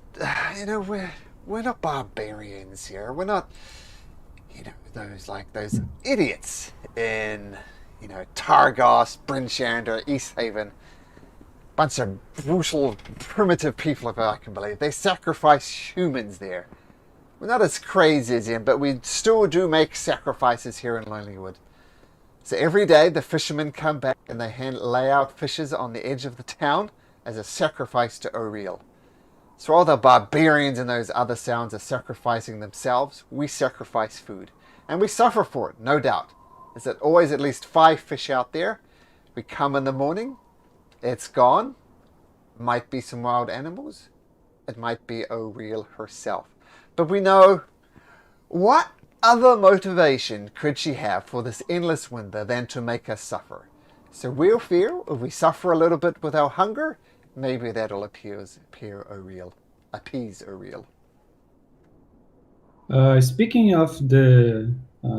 we're not barbarians here. We're not, those idiots in, Targos, Brynshand, or Easthaven. Bunch of brutal, primitive people, if I can believe. They sacrifice humans there. We're not as crazy as him, but we still do make sacrifices here in Lonelywood. So every day the fishermen come back and they lay out fishes on the edge of the town as a sacrifice to Oriel. So all the barbarians and those other sounds are sacrificing themselves. We sacrifice food. And we suffer for it, no doubt. There's always at least 5 fish out there. We come in the morning. It's gone. Might be some wild animals. It might be Oriel herself. But we know, what other motivation could she have for this endless winter than to make us suffer? So we'll feel if we suffer a little bit with our hunger, maybe that'll appease Oriel. Speaking of the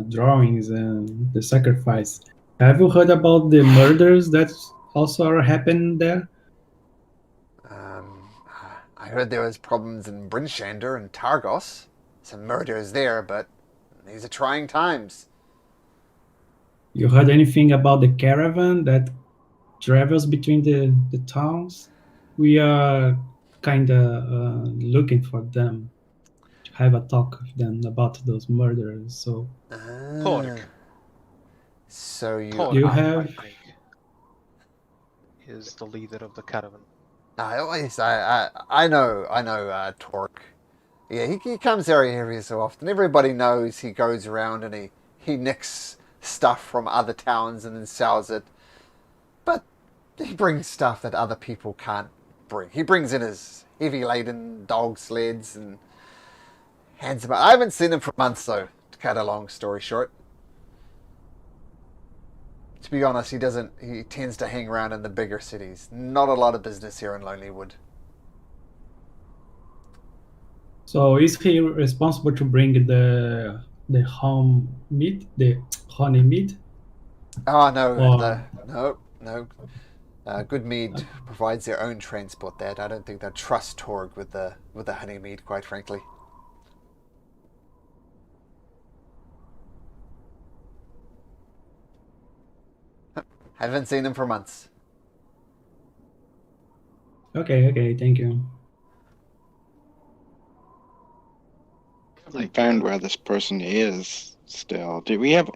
drawings and the sacrifice, have you heard about the murders that also are happening there? I heard there was problems in Brynshander and Targos. Some murders there, but these are trying times. You heard anything about the caravan that travels between the towns? We are kind of looking for them, to have a talk with them about those murders. So, Pork. So Pork, You I have- think, is the leader of the caravan. I know, Torque. Yeah, he comes there every so often. Everybody knows he goes around and he nicks stuff from other towns and then sells it. But he brings stuff that other people can't bring. He brings in his heavy laden dog sleds and hands them out. I haven't seen him for months though, to cut a long story short. To be honest, he tends to hang around in the bigger cities. Not a lot of business here in Lonelywood. So is he responsible to bring the home meat, the honey meat? Oh no, Or no. Good Mead provides their own transport. That I don't think they trust Torg with the honey mead, quite frankly. Haven't seen him for months. okay, thank you. I found where this person is still. Do we have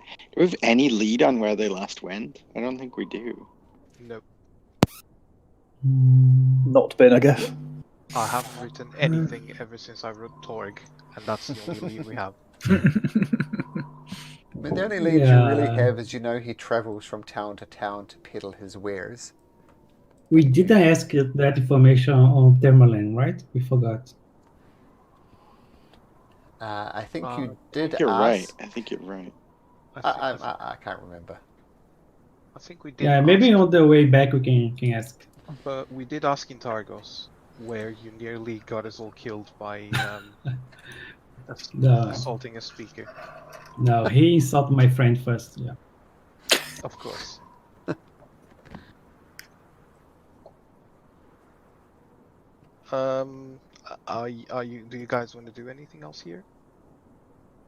any lead on where they last went? I don't think we do. Nope. Not been, I guess. I haven't written anything ever since I wrote Torg, and that's the only lead we have. I mean, the only lead you really have is he travels from town to town to peddle his wares. We didn't ask that information on Thermalane, right? We forgot. I think you did You're ask. right. I think you're right. I can't remember. I think we did. Yeah, maybe on the way back we can ask. But we did ask in Targos, where you nearly got us all killed by assaulting a speaker. No, he insulted my friend first. Yeah. Of course. Do you guys want to do anything else here?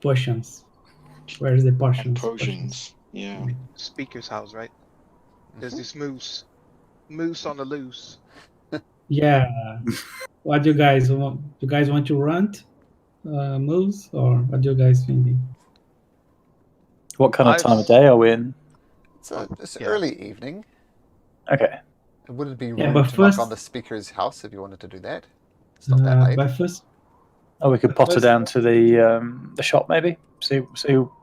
Potions. Where's the And potions? potions. Yeah. Speaker's house, right? There's this moose on the loose. Yeah. What do you guys want? You guys want to run moves, or what do you guys thinking? What kind of time of day are we in? It's early evening. Okay. Would it be rude but to first- knock on the speaker's house if you wanted to do that? It's not that late. But first, Oh, we could potter down to the shop maybe. See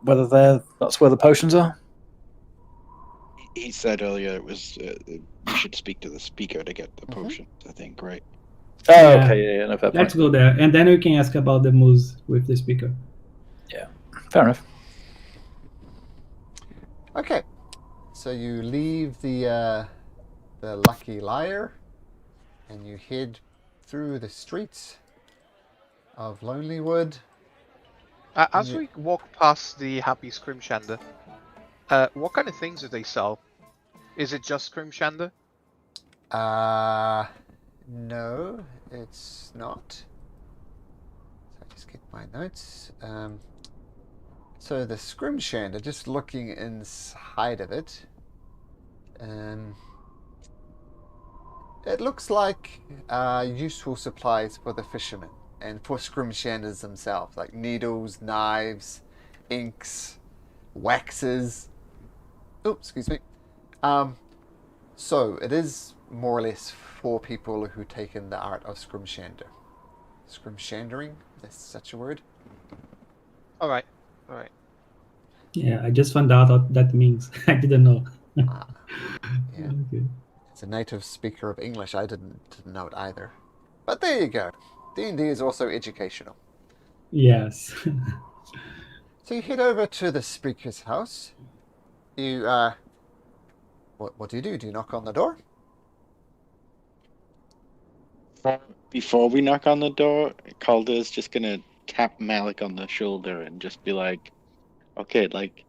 whether that's where the potions are. He said earlier it was we should speak to the speaker to get the potions. I think, right? Oh, Yeah. okay, yeah, no, fair let's point. go there, and then we can ask about the moves with the speaker. Fair enough. Okay, so you leave the Lucky Liar, and you head through the streets of Lonelywood. As we walk past the Happy Scrimshander, what kind of things do they sell? Is it just Scrimshander? No, it's not. So I just get my notes. So the Scrimshander, just looking inside of it, it looks like useful supplies for the fishermen and for Scrimshanders themselves, like needles, knives, inks, waxes. Oops, excuse me. So it is more or less for people who take in the art of Scrimshander. Scrimshandering, if that's such a word. Alright. Yeah, I just found out what that means. I didn't know. Yeah. Okay. As a native speaker of English, I didn't know it either. But there you go. D&D is also educational. Yes. So you head over to the speaker's house. You, what do you do? Do you knock on the door? Before we knock on the door, Calder's just gonna tap Malik on the shoulder and just be like, "Okay, like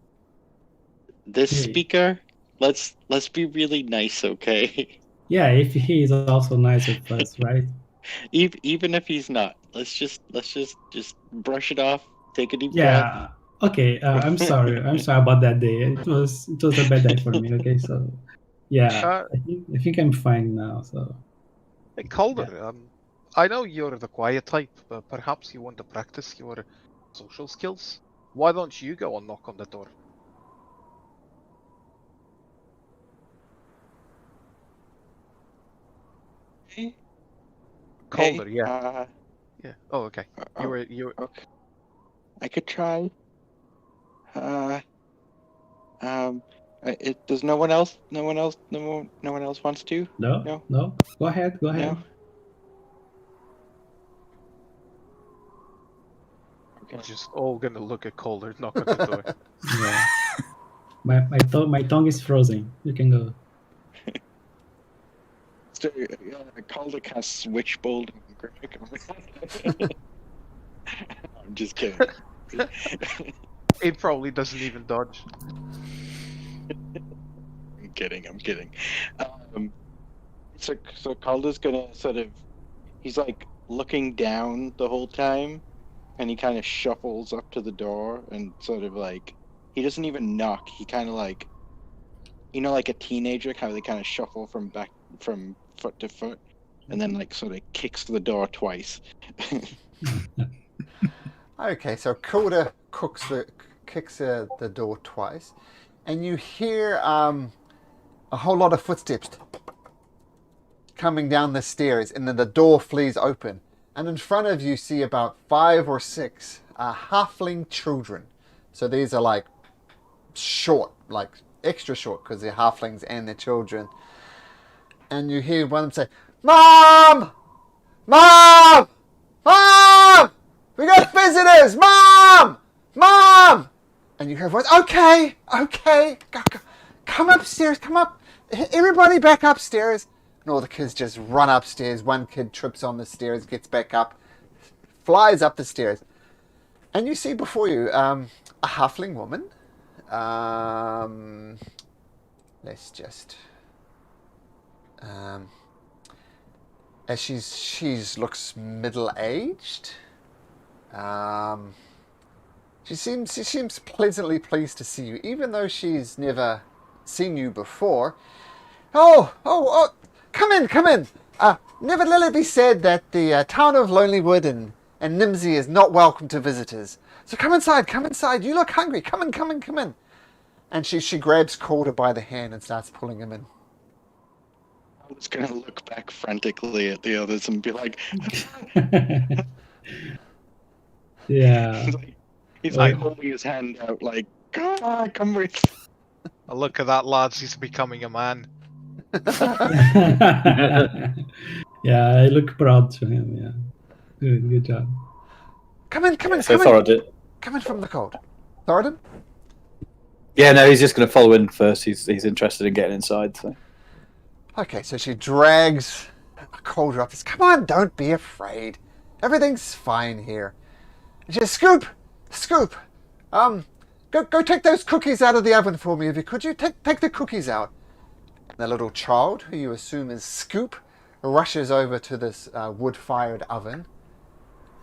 this Hey. speaker, let's be really nice, okay? Yeah, if he is also nice with us, right? Even if he's not, let's just brush it off, take a deep breath." Yeah. Okay. I'm sorry. I'm sorry about that day. It was a bad day for me. Okay, so yeah, I think I'm fine now. So Hey, Calder, I know you're the quiet type, but perhaps you want to practice your social skills? Why don't you go and knock on the door? colder, Hey, yeah. Yeah. Oh, okay. You were. okay. I could try. Uh, does no one else? No one else? No one else wants to? No, No, no. Go ahead. Go ahead. no. Okay. We're just all gonna look at Calder, knock on the door. Yeah. My tongue is frozen. You can go. So, Calder casts Witchbolt on Greg. I'm just kidding. It probably doesn't even dodge. I'm kidding. I'm kidding. So Calder's gonna sort of. He's like looking down the whole time, and he kind of shuffles up to the door and sort of like. He doesn't even knock. He kind of like. Like a teenager, how they kind of shuffle from foot to foot, and then like sort of kicks the door twice. Okay, so Coda kicks the door twice, and you hear a whole lot of footsteps coming down the stairs, and then the door flees open, and in front of you see about 5 or 6 halfling children. So these are like short, like extra short, because they're halflings and they're children. And you hear one of them say, "Mom! Mom! Mom! We got visitors! Mom! Mom!" And you hear a voice, "Okay, come upstairs, come up. Everybody back upstairs." And all the kids just run upstairs. One kid trips on the stairs, gets back up, flies up the stairs. And you see before you a halfling woman. Let's just... as she's looks middle-aged. She seems pleasantly pleased to see you, even though she's never seen you before. Oh! Come in. Never let it be said that the town of Lonelywood and Nimsy is not welcome to visitors. So come inside. You look hungry. Come in. And she grabs Calder by the hand and starts pulling him in. I was gonna look back frantically at the others and be like, Yeah. he's like holding his hand out, like, come with. Oh, look at that, lads. He's becoming a man. Yeah, I look proud to him. Yeah, good job. Come in. So Thoradin. Come in from the cold. Thoradin? Yeah, no, he's just going to follow in first. He's interested in getting inside. So. Okay, so she drags Calder up. Says, "Come on, don't be afraid. Everything's fine here." And she says, Scoop. Go take those cookies out of the oven for me, if you could. You take the cookies out. And the little child, who you assume is Scoop, rushes over to this wood-fired oven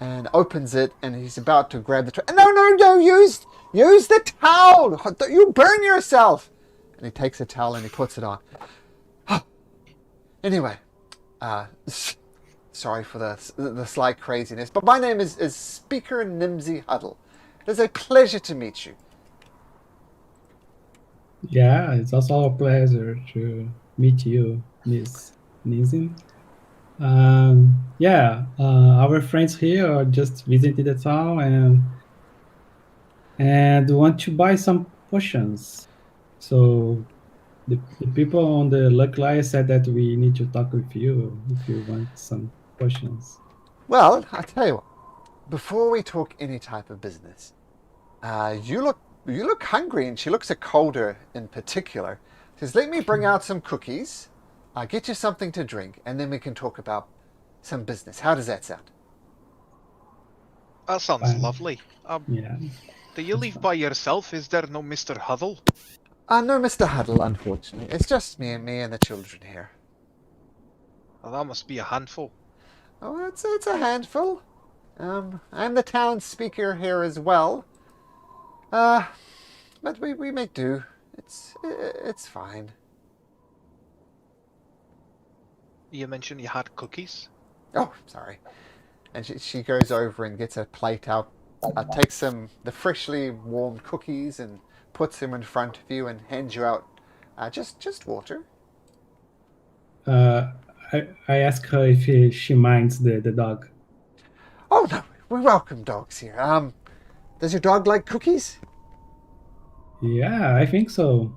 and opens it, and he's about to grab the tray. No, use the towel. You burn yourself. And he takes a towel and he puts it on. Anyway, sorry for the slight craziness, but my name is Speaker Nimsy Huddle. It is a pleasure to meet you. Yeah, it's also a pleasure to meet you, Miss Nisin. Our friends here are just visiting the town and want to buy some potions. So the people on the luck line said that we need to talk with you if you want some potions. Well, I tell you what. Before we talk any type of business, you look hungry, and she looks at Calder in particular. She says, "Let me bring out some cookies. Get you something to drink, and then we can talk about some business." How does that sound? That sounds Fine. lovely. Yeah. Do you live by yourself? Is there no Mr. Huddle? No, Mr. Huddle, unfortunately. It's just me and the children here. Oh, that must be a handful. Oh, it's a handful. I'm the town speaker here as well. But we make do. It's fine. You mentioned you had cookies? Oh, sorry. And she goes over and gets a plate out, takes the freshly warmed cookies and puts them in front of you and hands you out just water. I asked her if she minds the dog. Oh no, we welcome dogs here. Does your dog like cookies? Yeah, I think so.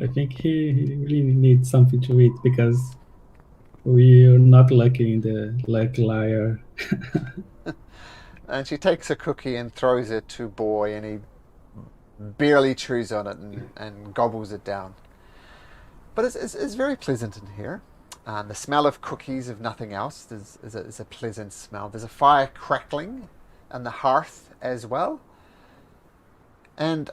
I think he really needs something to eat because we're not lucky in the luck liar. And she takes a cookie and throws it to Boy, and he barely chews on it and gobbles it down. But it's very pleasant in here. The smell of cookies, if nothing else, is a pleasant smell. There's a fire crackling on the hearth as well. And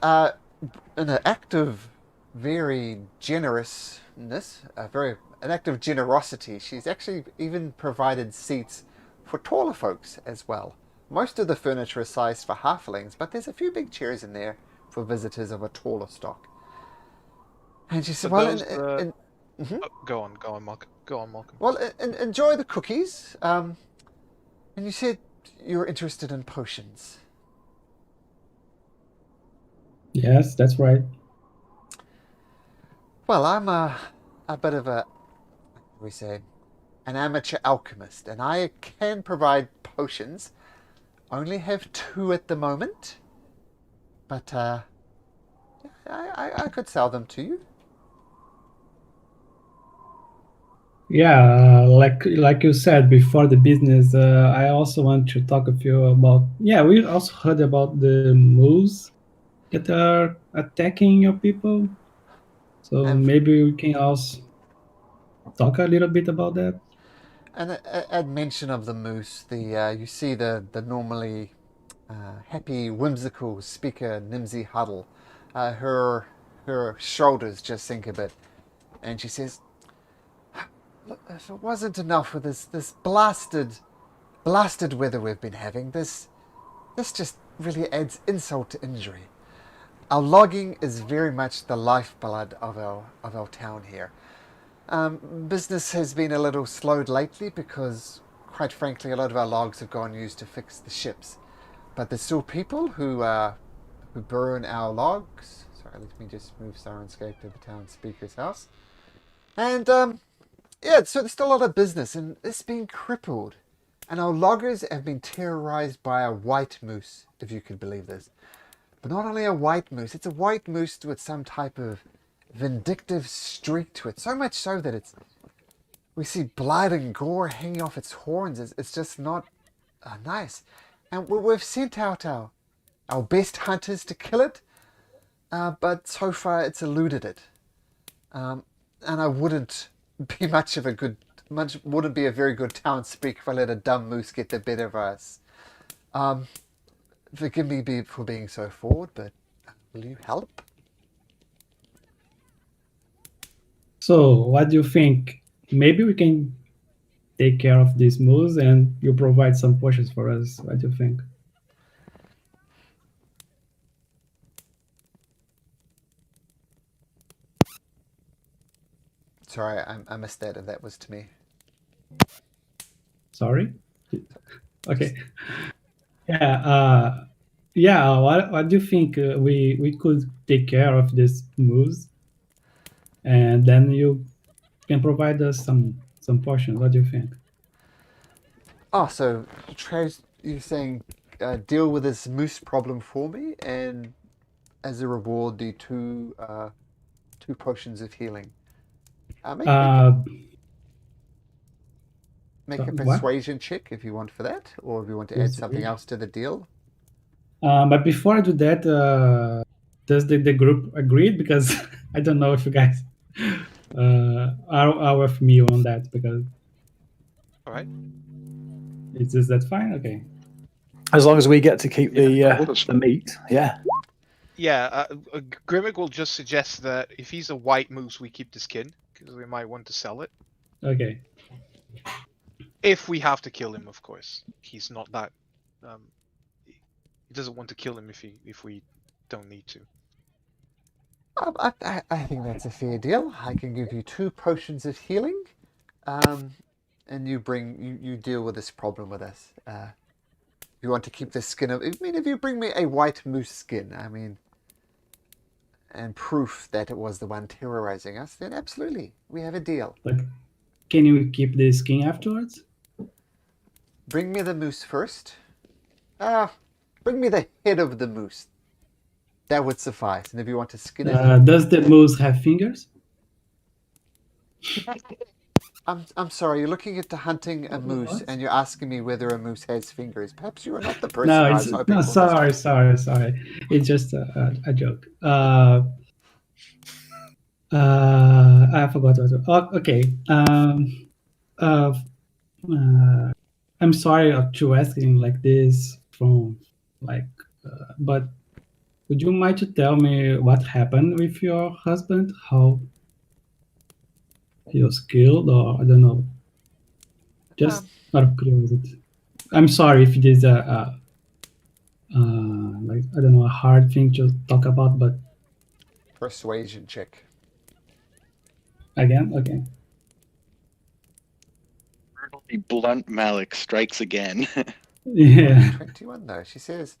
in an act of very generousness, an act of generosity, she's actually even provided seats for taller folks as well. Most of the furniture is sized for halflings, but there's a few big chairs in there for visitors of a taller stock. And she said, For "Well, those, go on, Malcolm. Go on, Malcolm. well, enjoy the cookies." And you said you're interested in potions. Yes, that's right. Well, I'm a bit of a, what do we say, an amateur alchemist, and I can provide potions. Only have 2 at the moment, but I could sell them to you. Yeah, like you said before the business, I also want to talk with you about. Yeah, we also heard about the moose that are attacking your people. So And maybe we can also talk a little bit about that. and at mention of the moose, the you see the normally happy, whimsical speaker Nimsy Huddle. Her shoulders just sink a bit, and she says, "Look, if it wasn't enough with this blasted weather we've been having, this just really adds insult to injury. Our logging is very much the lifeblood of our town here. Business has been a little slowed lately because, quite frankly, a lot of our logs have gone used to fix the ships. But there's still people who burn our logs. Sorry, let me just move Sirenscape to the town speaker's house. And yeah, so there's still a lot of business, and it's been crippled. And our loggers have been terrorized by a white moose, if you could believe this. But not only a white moose, it's a white moose with some type of vindictive streak to it. So much so that we see blood and gore hanging off its horns. It's just not nice. And we've sent out our best hunters to kill it, but so far it's eluded it. And I wouldn't be wouldn't be a very good town speaker if I let a dumb moose get the better of us. Forgive me for being so forward, but will you help? So what do you think? Maybe we can take care of this moose and you provide some potions for us. What do you think? Sorry, I missed that if that was to me. Sorry? Okay. Yeah. Yeah. What do you think? We could take care of this moose, and then you can provide us some portions. What do you think? Oh, so you're saying deal with this moose problem for me, and as a reward, do 2 potions of healing. Make Uh, a what? persuasion check if you want for that, or if you want to add something else to the deal. But before I do that, does the group agree? Because I don't know if you guys are with me on that. Because All right. is that fine? Okay. As long as we get to keep Yeah, the meat, yeah. Yeah, Grimmick will just suggest that if he's a white moose, we keep the skin because we might want to sell it. Okay. If we have to kill him, of course. He's not that. He doesn't want to kill him if we don't need to. I think that's a fair deal. I can give you 2 potions of healing, and you deal with this problem with us. If you want to keep the skin of, if you bring me a white moose skin, and proof that it was the one terrorizing us, then absolutely, we have a deal. can you keep the skin afterwards? Bring me the moose first. Bring me the head of the moose. That would suffice. And if you want to skin it, Does the moose have fingers? I'm sorry. You're looking into hunting a moose, What? and you're asking me whether a moose has fingers. Perhaps you are not the person No, I it's was hoping no. for this. Sorry. It's just a joke. I forgot what. Okay. Uh, I'm sorry to asking like this from like, but would you mind to tell me what happened with your husband? How he was killed, or I don't know. Just out of curiosity. I'm sorry if it is a like I don't know, a hard thing to talk about, but Persuasion check. again, okay. Brutally blunt Malik strikes again. Yeah. 21 though. She says,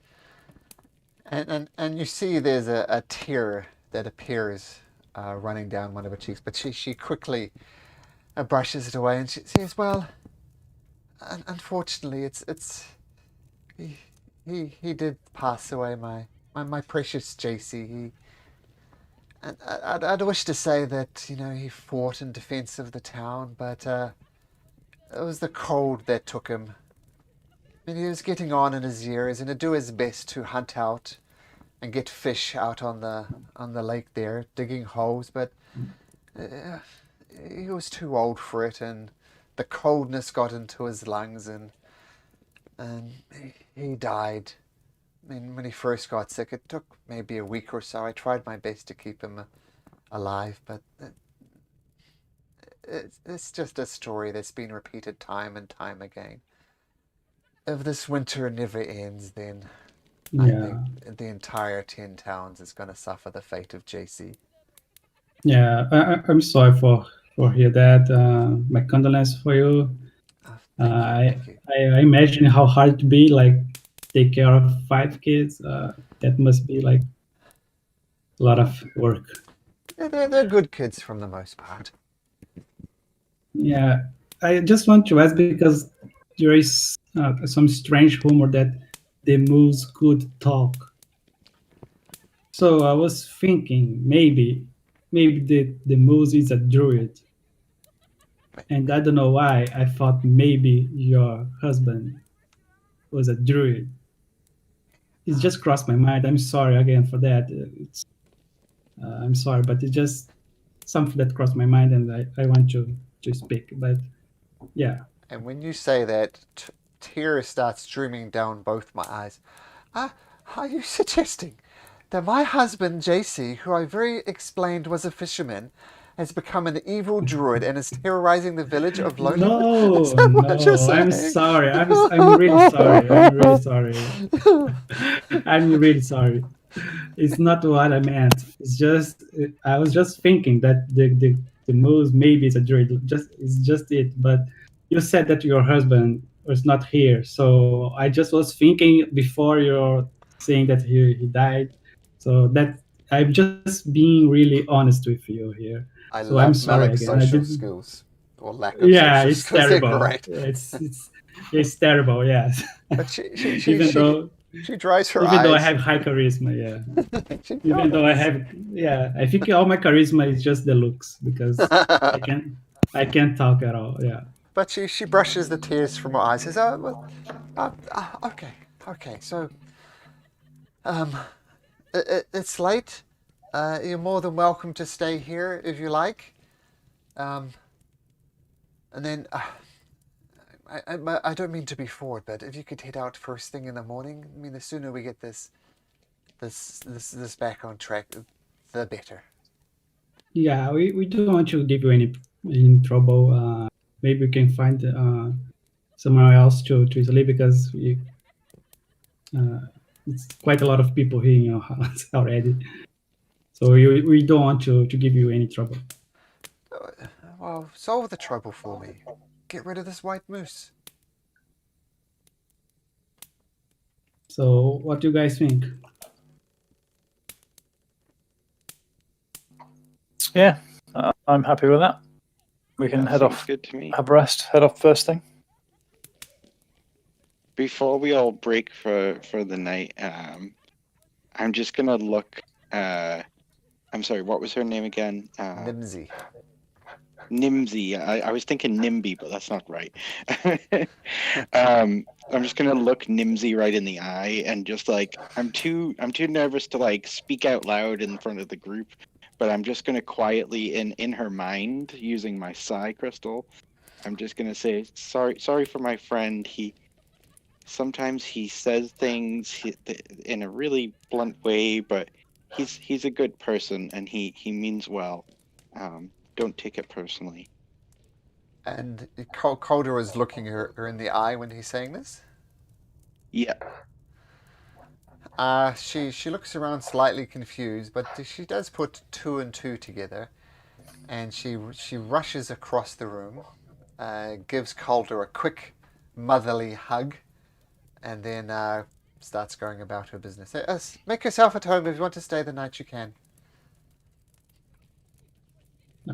and you see there's a tear that appears running down one of her cheeks, but she quickly brushes it away, and she says, "Well, unfortunately, it's he did pass away, my precious JC. And I'd wish to say that he fought in defense of the town, but it was the cold that took him. I mean, he was getting on in his years, and he'd do his best to hunt out and get fish out on the lake there, digging holes, but he was too old for it, and the coldness got into his lungs, and he died. I mean, when he first got sick, it took maybe a week or so. I tried my best to keep him alive, but it's just a story that's been repeated time and time again. If this winter never ends, then I think the entire 10 towns is going to suffer the fate of JC. Yeah, I'm sorry for hear that. My condolences for you. Thank you. I imagine how hard it be like take care of 5 kids. That must be like a lot of work. Yeah, they're good kids from the most part. Yeah, I just want to ask because there is some strange rumor that the moose could talk. So I was thinking maybe the moose is a druid. And I don't know why I thought maybe your husband was a druid. It just crossed my mind. I'm sorry again for that. I'm sorry, but it's just something that crossed my mind, and I want to speak. But yeah, And when you say that, tears start streaming down both my eyes. Are you suggesting that my husband, JC, who I very explained was a fisherman, has become an evil druid and is terrorizing the village of Lowland? no, Is that what you're saying? I'm sorry. I'm really sorry. I'm really sorry. I'm really sorry. It's not what I meant. It's just I was just thinking that the moose maybe is a druid. It's just it. But you said that your husband was not here, so I just was thinking before you're saying that he died. So that I'm just being really honest with you here. I So I'm love sorry Malik's again. I social didn't. skills. Or lack of Yeah, social it's skills. They're terrible. great. It's terrible. Yes. But she dries her Even though I eyes. have high charisma, yeah. She Even though I does. have, yeah, I think all my charisma is just the looks because I can't talk at all. Yeah. But she brushes the tears from her eyes. Says, "Oh, well, okay. So, it's late. You're more than welcome to stay here if you like. And then, I don't mean to be forward, but if you could head out first thing in the morning. I mean, the sooner we get this back on track, the better." Yeah, we don't want to give you any trouble. Maybe we can find somewhere else to sleep because it's quite a lot of people here in your house already. So we don't want to give you any trouble. Well, solve the trouble for me. Get rid of this white moose. So what do you guys think? Yeah, I'm happy with that. We can That head sounds off. good to me. Have a rest. Head off first thing. Before we all break for the night, I'm just gonna look. I'm sorry. What was her name again? Nimsy. Nimsy. I was thinking Nimby, but that's not right. I'm just gonna look Nimsy right in the eye and just like I'm too nervous to like speak out loud in front of the group, but I'm just gonna quietly in her mind using my psi crystal. I'm just gonna say sorry for my friend. Sometimes he says things in a really blunt way, but he's a good person and he means well. Don't take it personally. And Calder is looking her in the eye when he's saying this. Yeah. She looks around slightly confused, but she does put two and two together, and she rushes across the room, gives Calder a quick motherly hug, and then starts going about her business. Make yourself at home. If you want to stay the night, you can.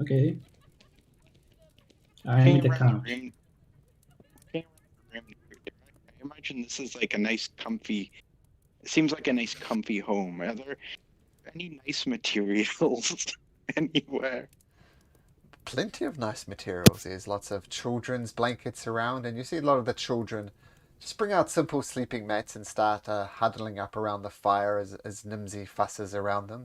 Okay. I am in the couch. I imagine this is like a nice, comfy. It seems like a nice, comfy home. Are there any nice materials anywhere? Plenty of nice materials. There's lots of children's blankets around, and you see a lot of the children just bring out simple sleeping mats and start huddling up around the fire as Nimsy fusses around them.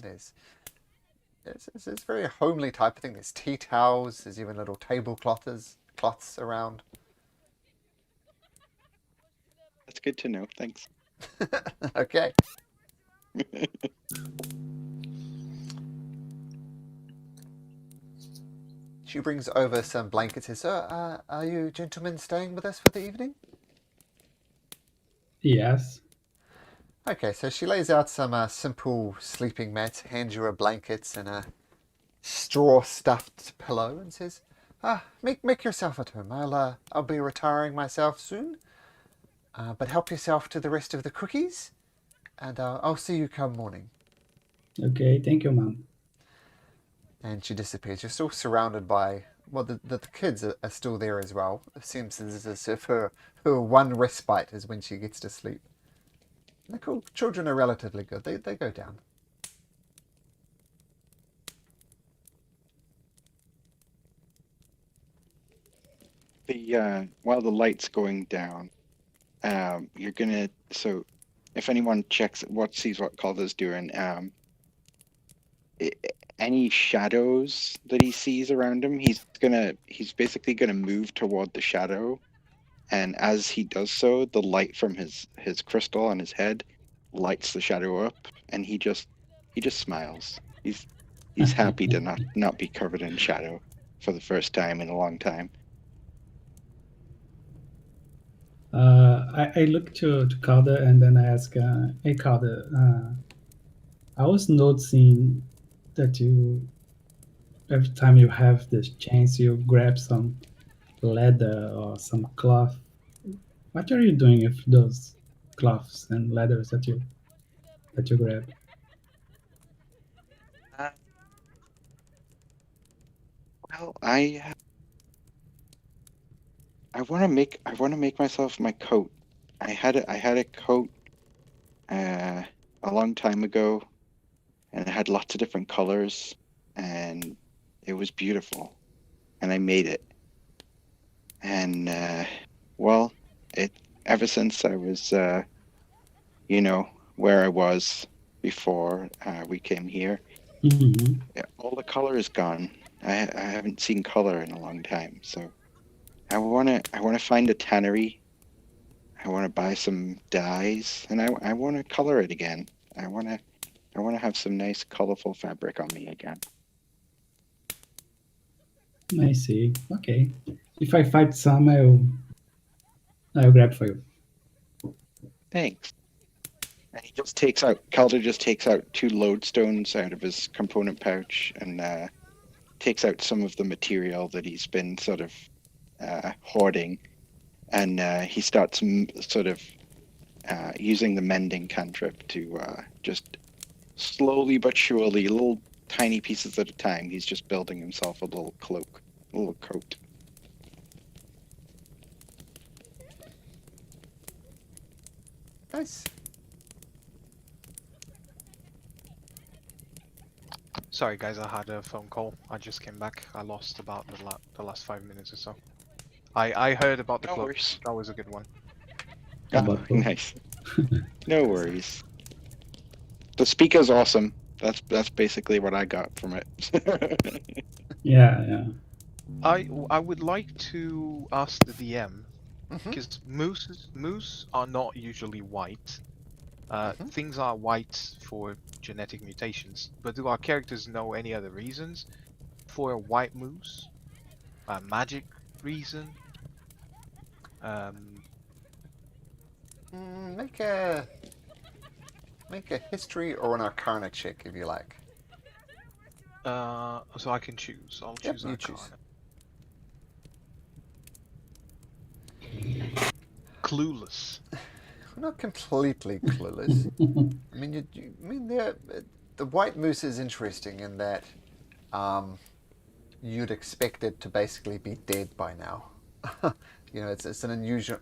It's a very homely type of thing. There's tea towels. There's even little cloths around. That's good to know. Thanks. Okay. She brings over some blankets. Says, are you gentlemen staying with us for the evening? Yes. Okay, so she lays out some simple sleeping mats, hands you a blankets and a straw stuffed pillow, and says, make yourself at home. I'll be retiring myself soon, but help yourself to the rest of the cookies, and I'll see you come morning. Okay, thank you, Mom. And she disappears. You're still surrounded by, well, the kids are still there as well. It seems as if her one respite is when she gets to sleep. And the cool children are relatively good. They go down. While the light's going down, you're gonna if anyone sees what Calder's doing, any shadows that he sees around him, he's basically gonna move toward the shadow, and as he does so, the light from his crystal on his head lights the shadow up, and he just smiles. He's happy to not be covered in shadow for the first time in a long time. I look to Calder and then I ask, hey Calder, I was noticing that you, every time you have this chance, you grab some leather or some cloth. What are you doing with those cloths and leathers that you grab? Well, I want to make myself my coat. I had a coat a long time ago, and it had lots of different colors, and it was beautiful, and I made it. And well, it ever since I was where I was before we came here, Mm-hmm. all the color is gone. I haven't seen color in a long time, so I wanna find a tannery. I want to buy some dyes, and I want to color it again. I want to have some nice colorful fabric on me again. I see. Okay. If I find some, I'll grab for you. Thanks. And Calder just takes out 2 lodestones out of his component pouch and takes out some of the material that he's been sort of hoarding, and he starts sort of using the mending cantrip to just slowly but surely, little tiny pieces at a time, he's just building himself a little cloak. little coat. Nice. Sorry, guys, I had a phone call. I just came back. I lost about the last 5 minutes or so. I heard about the No club. worries. That was a good one. Oh, About both. nice. No worries. The speaker's awesome. That's basically what I got from it. Yeah. I would like to ask the DM Mm-hmm. because moose are not usually white. Mhm. Things are white for genetic mutations, but do our characters know any other reasons for a white moose? A magic reason? Um, Make a history or an arcana check if you like. so I can choose. I'll Yep, choose you Arcana. choose. Clueless. Not completely clueless. I mean, the white moose is interesting in that you'd expect it to basically be dead by now. It's an unusual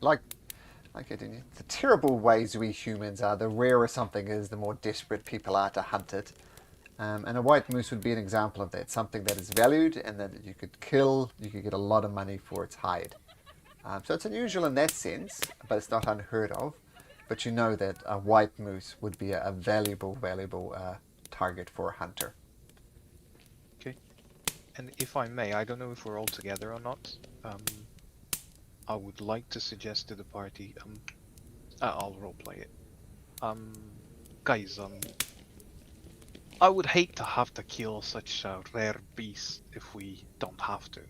the terrible ways we humans are. The rarer something is, the more desperate people are to hunt it. And a white moose would be an example of that. Something that is valued and that you could kill. You could get a lot of money for its hide. So it's unusual in that sense, but it's not unheard of. But you know that a white moose would be a valuable target for a hunter. Okay. And if I may, I don't know if we're all together or not. I would like to suggest to the party. I'll roleplay it. Guys. I would hate to have to kill such a rare beast if we don't have to.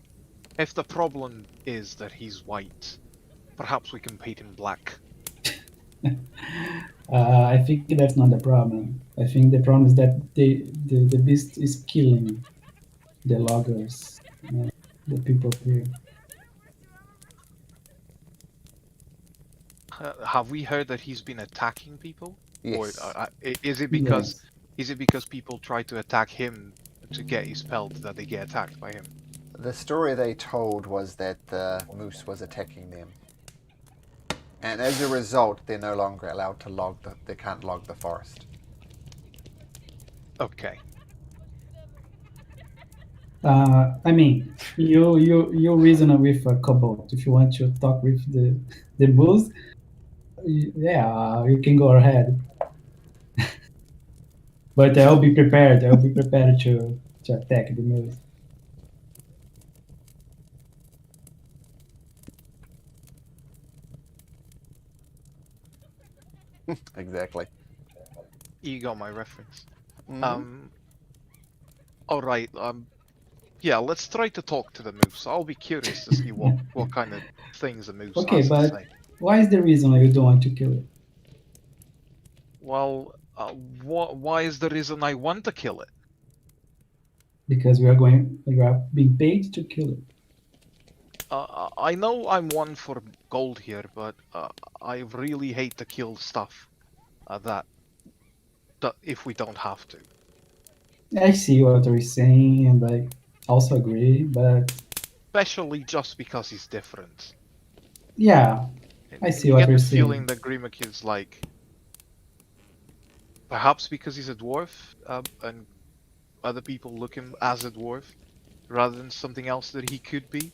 If the problem is that he's white, perhaps we can paint him black. I think that's not the problem. I think the problem is that the beast is killing the loggers, the people here. Have we heard that he's been attacking people? Yes. Or is it because Yes. is it because people try to attack him to get his pelt that they get attacked by him? The story they told was that the moose was attacking them. And as a result, they're no longer allowed to they can't log the forest. Okay. I mean, you reason with a kobold. If you want to talk with the moose, yeah, you can go ahead. But I'll be prepared. I'll be prepared to attack the moose. Exactly. You got my reference. Mm-hmm. All right. Yeah. Let's try to talk to the moose. I'll be curious to see what kind of things the moose Okay, has to but say. why is the reason why you don't want to kill it? Well, why is the reason I want to kill it? Because we are being paid to kill it. I know I'm one for gold here, but I really hate to kill stuff that if we don't have to. I see what you're saying, and I also agree. But Especially just because he's different. yeah, I see what You you're get the saying. feeling that Grimac is like, perhaps because he's a dwarf, and other people look him as a dwarf, rather than something else that he could be.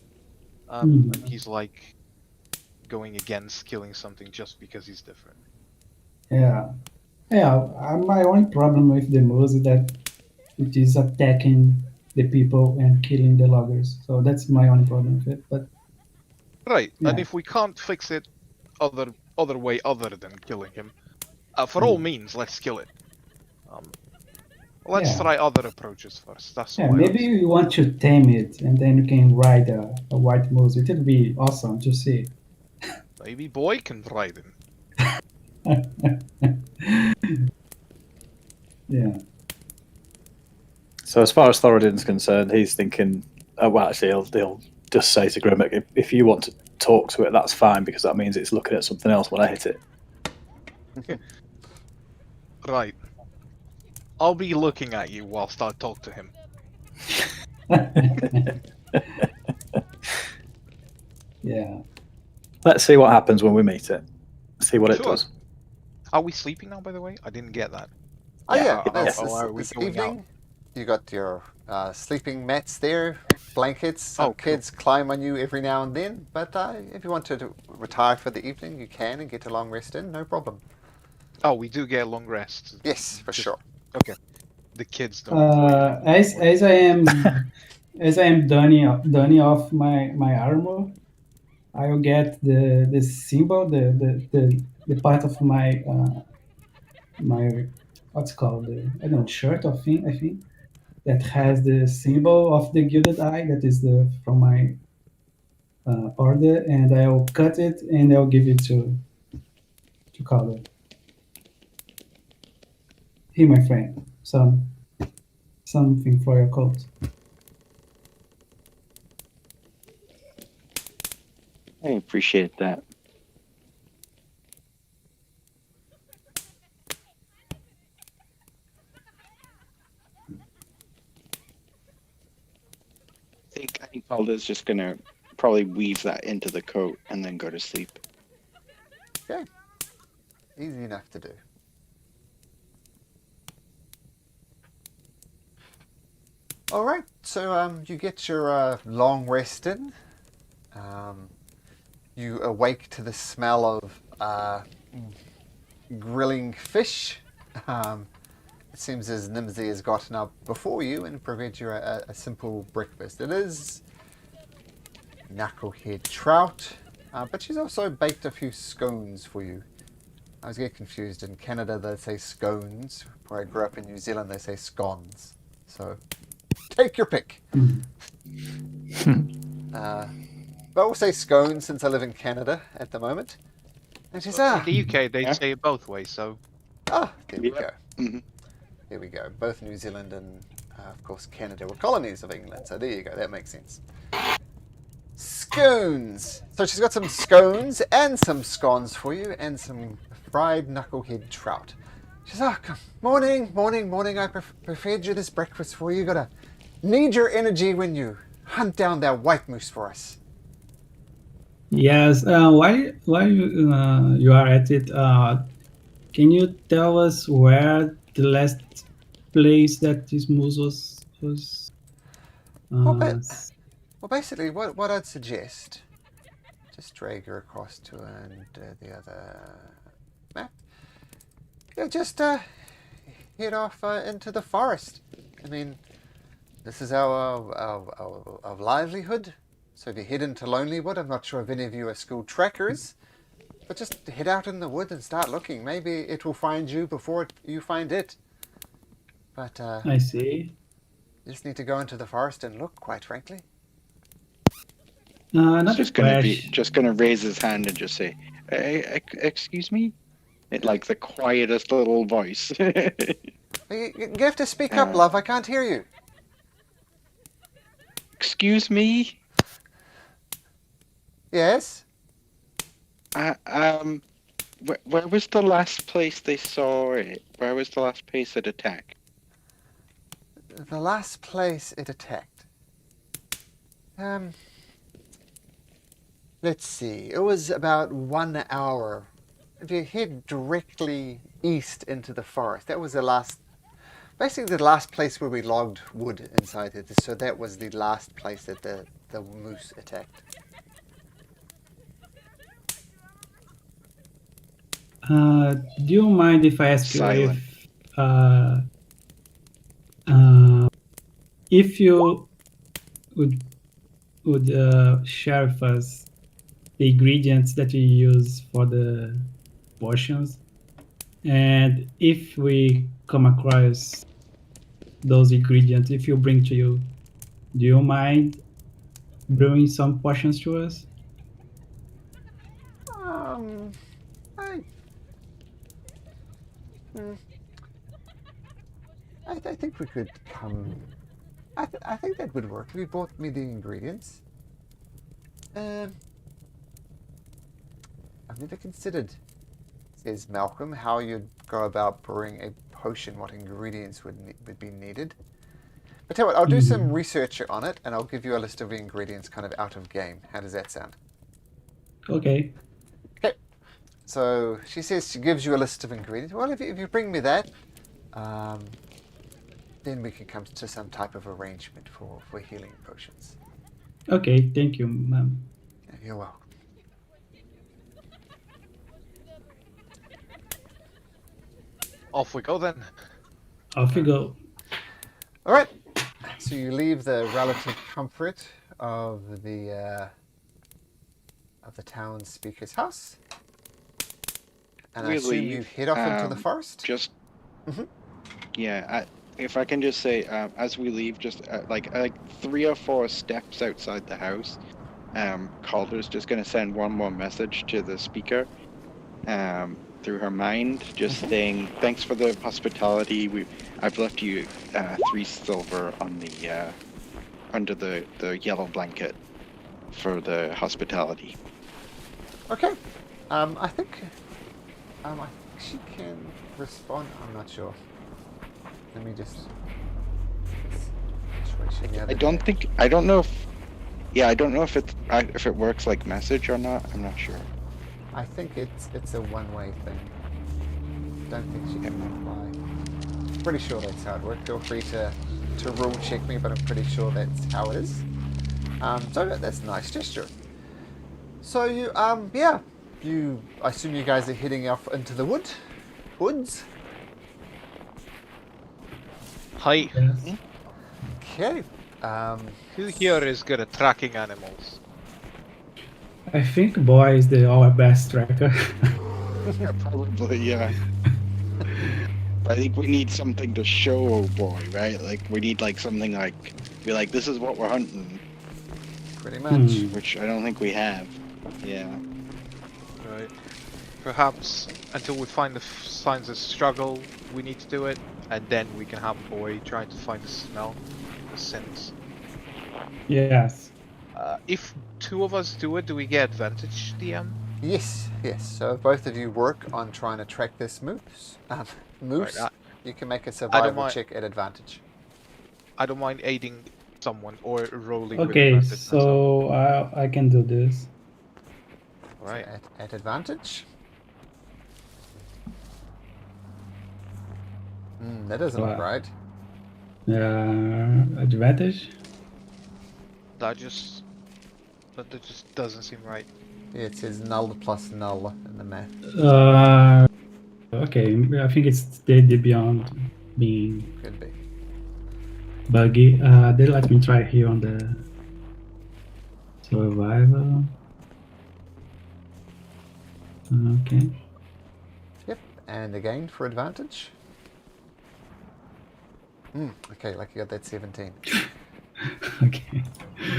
And he's like going against killing something just because he's different. Yeah. My only problem with the moose is that it is attacking the people and killing the loggers. So that's my only problem with it. But Right, yeah. and if we can't fix it other way other than killing him, for all means, let's kill it. Let's try other approaches first. That's all. Maybe you want to tame it, and then you can ride a white moose. It would be awesome to see. Maybe boy can ride him. Yeah. So as far as Thoradin's concerned, he's thinking, well, actually, he'll just say to Grimmick, if you want to talk to it, that's fine, because that means it's looking at something else when I hit it. Right. I'll be looking at you whilst I talk to him. Yeah. Let's see what happens when we meet it. See what it Sure. does. Are we sleeping now, by the way? I didn't get that. Oh Yeah, yeah, yes. Are we this going out? evening you got your sleeping mats there, blankets. Some Oh, cool. kids climb on you every now and then, but if you want to retire for the evening, you can and get a long rest in, no problem. Oh, we do get a long rest. Yes, for Just- sure. Okay. The kids don't. Really As I am done off my armor, I will get the symbol, the part of my my what's called I don't know, shirt or thing, I think, that has the symbol of the gilded eye, that is the from my order, and I'll cut it and I'll give it to Calder. Here, my friend, something for your coat. I appreciate that. I think Calder's just gonna probably weave that into the coat and then go to sleep. Okay, easy enough to do. All right, so you get your long rest in. You awake to the smell of grilling fish. It seems as Nimsy has gotten up before you and prepared you a simple breakfast. It is knucklehead trout, but she's also baked a few scones for you. I was getting confused. In Canada, they say scones. Where I grew up in New Zealand, they say scones. So, take your pick. But I will say scones since I live in Canada at the moment. And she's, In the UK, they Yeah. say it both ways. So there we go. Mhm. There we go. Both New Zealand and, of course, Canada were colonies of England. So there you go. That makes sense. Scones. So she's got some scones and some scones for you and some fried knucklehead trout. She's, morning. I prepared you this breakfast for you. Gotta need your energy when you hunt down that white moose for us. Yes. While you are at it, can you tell us where the last place that this moose was? Well, basically, what I'd suggest, just drag her across to the other map. Yeah, just head off into the forest. I mean, this is our livelihood. So if you head into Lonelywood, I'm not sure if any of you are school trackers, but just head out in the wood and start looking. Maybe it will find you before you find it. But I see. you just need to go into the forest and look, quite frankly. He's Not just gonna raise his hand and just say, "Excuse me," in like the quietest little voice. You have to speak up, love. I can't hear you. Excuse me. Yes? Where was the last place they saw it? Where was the last place it attacked? The last place it attacked. Let's see. It was about 1 hour. If you head directly east into the forest, that was basically the last place where we logged wood inside it. So that was the last place that the moose attacked. Do you mind if I ask Silent. you if you would share with us the ingredients that you use for the potions, and if we come across those ingredients, if you bring to you, do you mind brewing some potions to us? I think we could come. I think that would work. If you brought me the ingredients. I've never considered, says Malcolm, how you'd go about brewing a potion, what ingredients would be needed. But tell you what, I'll do some research on it, and I'll give you a list of ingredients kind of out of game. How does that sound? Okay. So she says she gives you a list of ingredients. Well, if you bring me that, then we can come to some type of arrangement for healing potions. Okay, thank you, ma'am. You're welcome. Off we go then. Off you go. All right. So you leave the relative comfort of the town speaker's house, and I We assume you leave, head off into the forest. Just Mhm. yeah. If I can just say, as we leave, just like 3 or 4 steps outside the house, Calder's just gonna send one more message to the speaker, through her mind, just saying thanks for the hospitality. I've left you 3 silver on the under the yellow blanket for the hospitality. Okay. I think she can respond. I'm not sure. Let me just. I don't know if. Yeah, I don't know if it works like message or not. I'm not sure. I think it's a one-way thing. Don't think she can reply. Pretty sure that's how it works. Feel free to rule check me, but I'm pretty sure that's how it is. So that's a nice gesture. So you I assume you guys are heading off into the woods. Hi. Yes. Okay. Who here is good at tracking animals? I think boy is our best tracker. Yeah, probably, yeah. I think we need something to show, oh boy, right? Like we need like something like be like, this is what we're hunting, Pretty much. which I don't think we have. Yeah. Right. Perhaps until we find the signs of struggle, we need to do it, and then we can have boy trying to find the smell, the scents. Yes. If 2 of us do it, do we get advantage, DM? Yes. So both of you work on trying to track this moose. Moose. Right, You can make a survival mind- check at advantage. I don't mind aiding someone or rolling with Okay, advantage myself. so I can do this. Right. So at advantage. That doesn't look Wow. right. Advantage. That just doesn't seem right. Yeah, it says null plus null in the math. Okay, I think it's the beyond being Could be. buggy. They let me try here on the survival. Okay. Yep. And again for advantage. Okay, like you got that 17. Okay.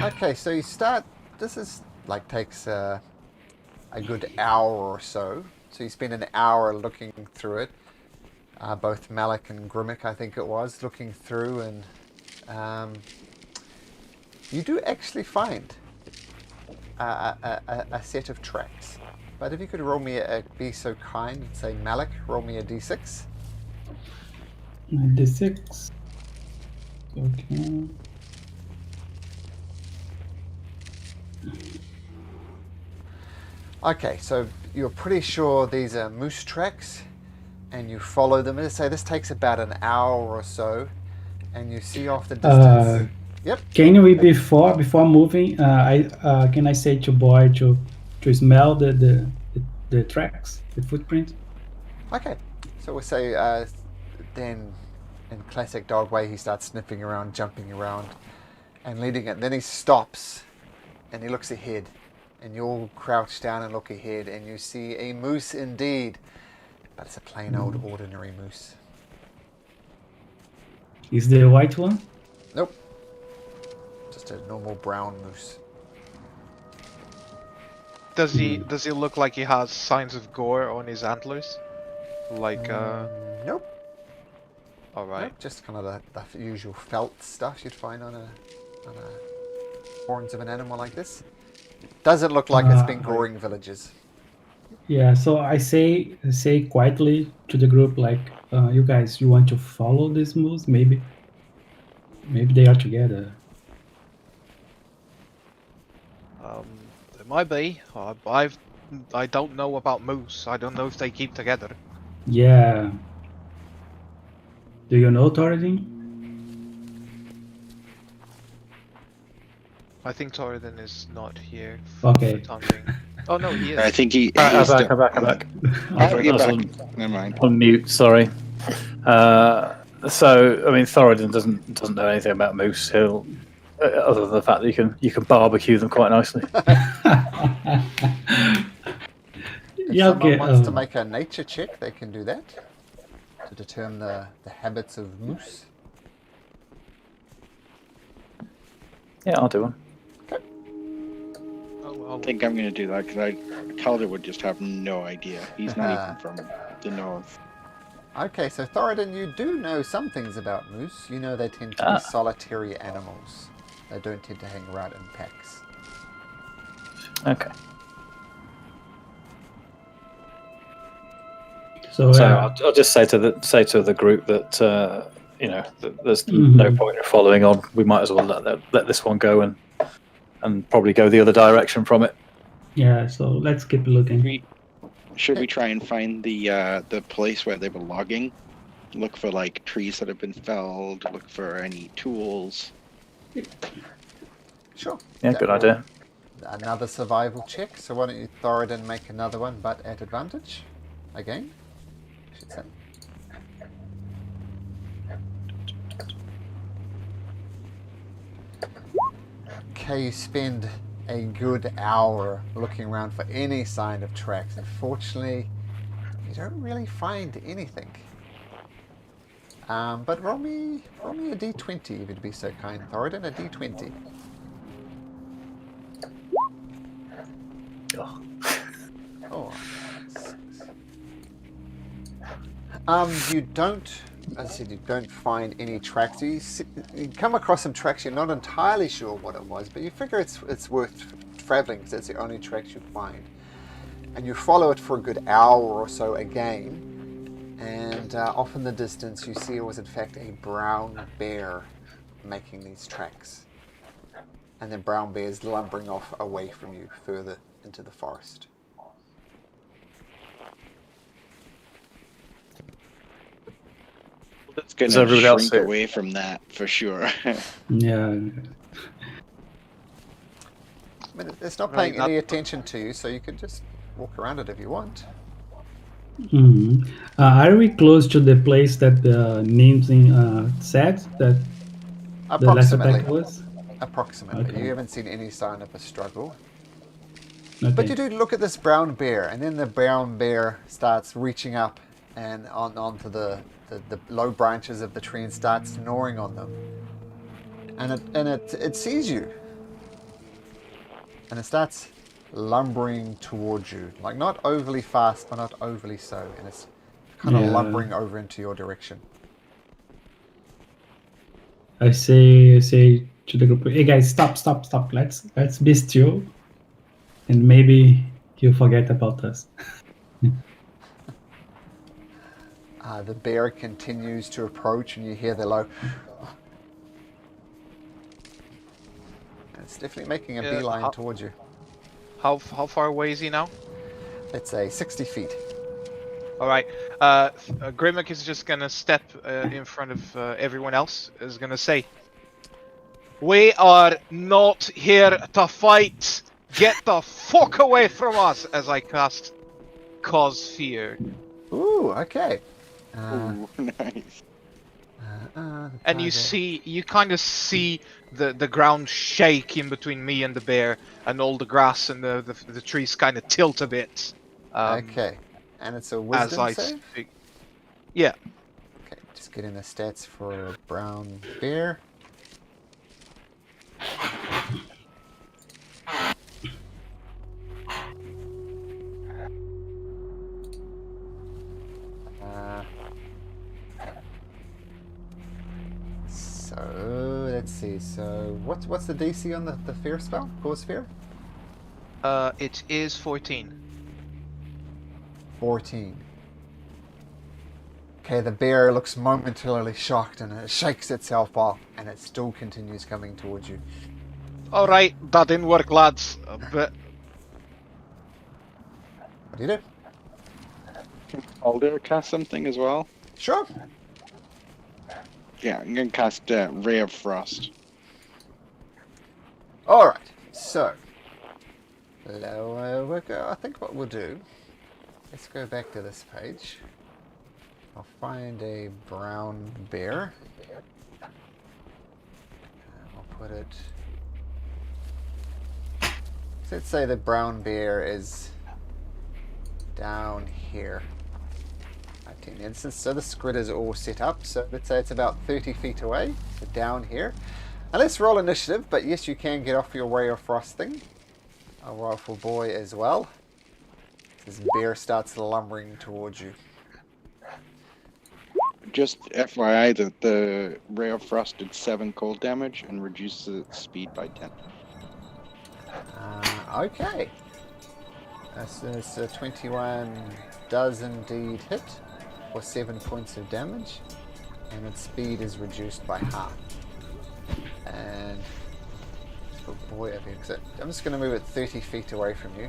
Okay, so you start. This is like takes a good hour or so. So you spend an hour looking through it. Both Malik and Grimmick, I think it was, looking through, and you do actually find a set of tracks. But if you could roll me be so kind and say, Malik, roll me a d6. 96. Okay. Okay, so you're pretty sure these are moose tracks, and you follow them. Let's say this takes about an hour or so, and you see off the distance. Yep. Can we before moving? Can I say to boy to smell the tracks, the footprint? Okay, so we'll say then in classic dog way, he starts sniffing around, jumping around, and leading it. Then he stops, and he looks ahead, and you all crouch down and look ahead, and you see a moose indeed, but it's a plain old ordinary moose. Is the white one? Nope, just a normal brown moose. Does he look like he has signs of gore on his antlers? Like Nope. all right. Nope, just kind of the usual felt stuff you'd find on a horns of an animal like this. Doesn't look like it's been goring villages. Yeah, so I say quietly to the group, like, you guys, you want to follow these moves? Maybe they are together. The might be. I don't know about moose. I don't know if they keep together. Yeah. Do you know Thoradin? I think Torridon is not here Okay. for the time being. Oh no, he is. I think he's I'm still. back. Oh, you're I was back. Never mind. on mute. Sorry. So I mean, Thoradin doesn't know anything about moose. He'll other than the fact that you can barbecue them quite nicely. If Yeah, someone okay. wants to make a nature check, they can do that to determine the habits of moose. Yeah, I'll do one. I think I'm going to do that because Calder would just have no idea. He's not even from the north. Okay, so Thoradin, you do know some things about moose. You know they tend to be solitary animals. They don't tend to hang around in packs. Okay. So I'll just say to the group that that there's no point in following on. We might as well let this one go and probably go the other direction from it. yeah, so let's keep looking. Should we try and find the place where they were logging? Look for like trees that have been felled. Look for any tools. Sure. Yeah, That good will- idea. Another survival check. So why don't you, Thoradin, make another one, but at advantage? Again? I should say. Okay, you spend a good hour looking around for any sign of tracks. Unfortunately, you don't really find anything. But roll me a d20 if you'd be so kind, Thoradin, a d20. Oh. Oh. You don't, as I said, you don't find any tracks. You come across some tracks. You're not entirely sure what it was, but you figure it's worth traveling because it's the only tracks you find. And you follow it for a good hour or so again, and off in the distance you see it was in fact a brown bear making these tracks. And then brown bears lumbering off away from you further into the forest. It's going Does to everybody else shrink see it? away from that for sure. Yeah. I mean, it's not Right, paying any attention to you, so you can just walk around it if you want. Are we close to the place that the Nimsin said that the last Approximately. attack was? Approximately. Okay. You haven't seen any sign of a struggle. Okay. But you do look at this brown bear, and then the brown bear starts reaching up and onto the low branches of the tree and starts gnawing on them. And it sees you. And it starts lumbering towards you. Like not overly fast, but not overly so. And it's kind of Yeah. lumbering over into your direction. I say to the group, hey guys, stop. Let's be still, and maybe he'll forget about us. The bear continues to approach, and you hear the low. And it's definitely making a Yeah, beeline towards you. How far away is he now? It's a 60 feet. All right. Grimmick is just gonna step in front of everyone else. Is gonna say, "We are not here to fight. Get the fuck away from us!" As I cast Cause Fear. Ooh, okay. Ooh, nice. And you kind of see the ground shake in between me and the bear, and all the grass and the trees kind of tilt a bit. Okay. And it's a As wisdom I save? speak. Yeah. Okay, just getting the stats for brown bear. So let's see. So what's the DC on the fear spell? Cause fear? It is 14. 14. Okay, the bear looks momentarily shocked and it shakes itself off, and it still continues coming towards you. All right, that didn't work, lads. But What do you do? Alder cast something as well. Sure. Yeah, I'm gonna cast Ray of Frost. Alright, so we'll go. I think what we'll do, let's go back to this page. I'll find a brown bear. And I'll put it. So let's say the brown bear is down here. 19 inches. So the grid is all set up. So let's say it's about 30 feet away. So down here. And let's roll initiative, but yes, you can get off your Ray of Frost thing. A rifle boy as well. This bear starts lumbering towards you. Just FYI, that the Ray of Frost did 7 cold damage and reduces its speed by 10. Okay. So 21 does indeed hit for 7 points of damage, and its speed is reduced by half. And let's put boy up here, because I'm just going to move it 30 feet away from you.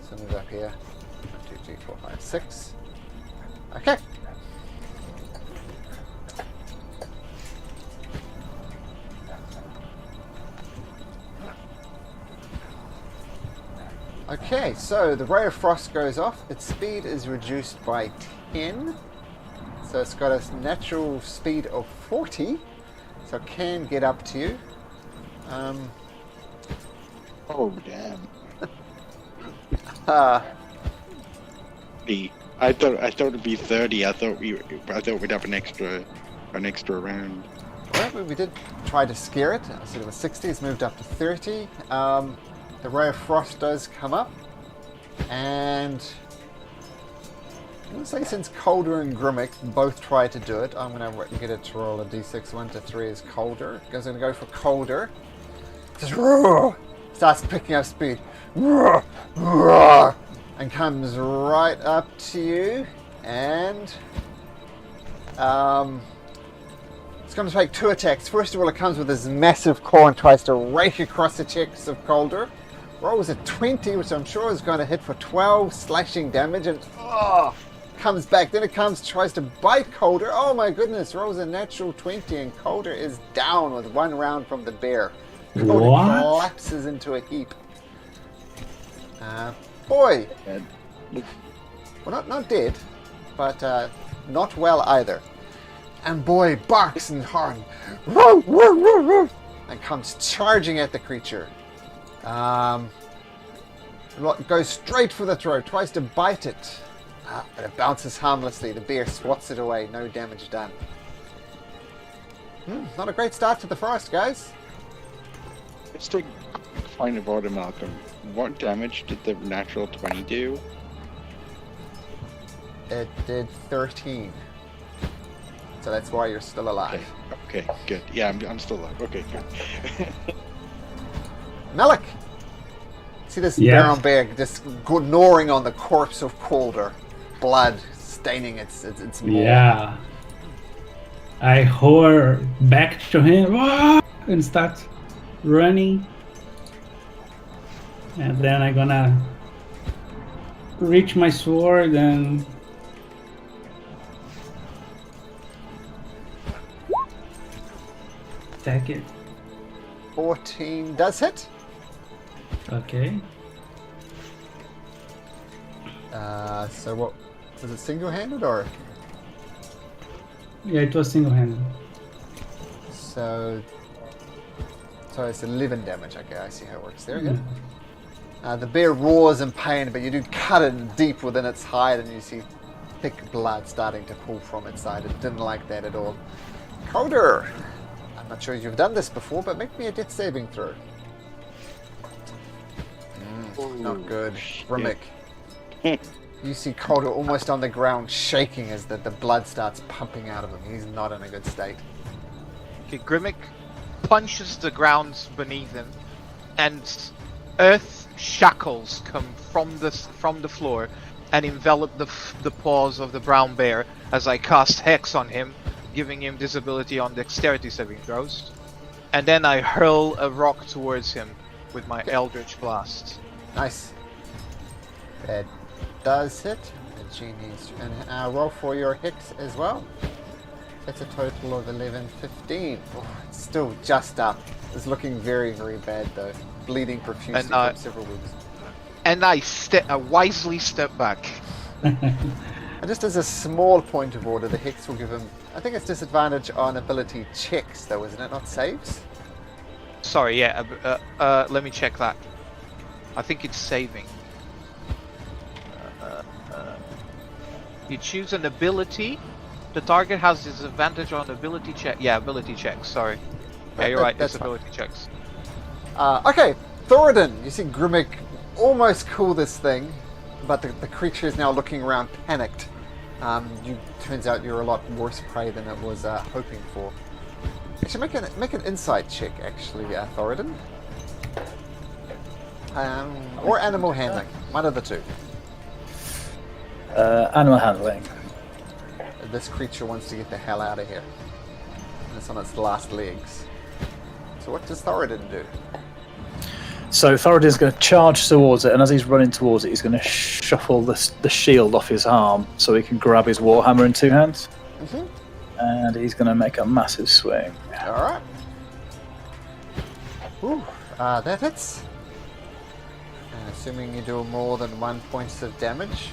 So move up here. 1, 2, 3, 4, 5, 6. Okay. Okay, so the Ray of Frost goes off. Its speed is reduced by 10. So it's got a natural speed of 40. So it can get up to you. Oh damn! Uh, I thought it'd be 30. I thought we'd have an extra round. well, we did try to scare it. I said it was 60. It's moved up to 30. The Ray of Frost does come up, and I'm going to say since Colder and Grimmick both try to do it, I'm going to get it to roll a d6. 1 to 3 is Colder. Goes going to go for Colder. Just roar, starts picking up speed, roar, roar, and comes right up to you, and it's going to take 2 attacks. First of all, it comes with this massive claw and tries to rake across the chest of Colder. Rolls a 20, which I'm sure is going to hit for 12 slashing damage, and comes back. Then it tries to bite Colder. Oh my goodness, rolls a natural 20, and Colder is down with 1 round from the bear. Colder collapses into a heap. Boy, well, not dead, but not well either. And boy barks and horns, and comes charging at the creature. Goes straight for the throat, tries to bite it, but it bounces harmlessly. The bear swats it away, no damage done. Not a great start to the forest, guys. Let's take point of order, Malcolm. What damage did the natural 20 do? It did 13. So that's why you're still alive. Okay, good. Yeah, I'm still alive. Okay, good. Malik! See this brown bear just gnawing on the corpse of Calder. Blood staining its maw. Yeah. I hover back to him and start running. And then I'm gonna reach my sword and attack it. 14 does hit. Okay. So what was it, single-handed or? Yeah, it was single-handed. So it's 11 damage. Okay, I see how it works. There we go. The bear roars in pain, but you do cut it deep within its hide, and you see thick blood starting to pool from its side. It didn't like that at all. Calder, I'm not sure you've done this before, but make me a death saving throw. Not good. Rimick. You see Calder almost on the ground shaking as the blood starts pumping out of him. He's not in a good state. Okay, Grimmick punches the ground beneath him, and earth shackles come from the floor and envelop the paws of the brown bear as I cast Hex on him, giving him disability on dexterity saving throws. And then I hurl a rock towards him with my Eldritch Blast. Nice. Bad. does hit. The genies. And roll for your Hex as well. That's a total of 11, 15. Oh, it's still just up. It's looking very, very bad though. Bleeding profusely from several wounds. And I wisely step back. And just as a small point of order, the Hex will give him, I think it's disadvantage on ability checks though, isn't it? Not saves? Sorry, yeah. Let me check that. I think it's saving. You choose an ability. The target has disadvantage on ability check. Yeah, ability checks. Sorry. Yeah, you're right. It's ability checks. Okay, Thoradin. You see Grimmick almost cool this thing, but the creature is now looking around panicked. Turns out you're a lot worse prey than it was hoping for. Actually, make an insight check, actually, Thoradin. Or animal handling. One of the two. Animal handling. This creature wants to get the hell out of here. And it's on its last legs. So what does Thoradin do? So Thoradin's going to charge towards it, and as he's running towards it, he's going to shuffle the shield off his arm so he can grab his warhammer in two hands. Mm-hmm. And he's going to make a massive swing. Alright. Ooh, that hits. And assuming you do more than 1 point of damage,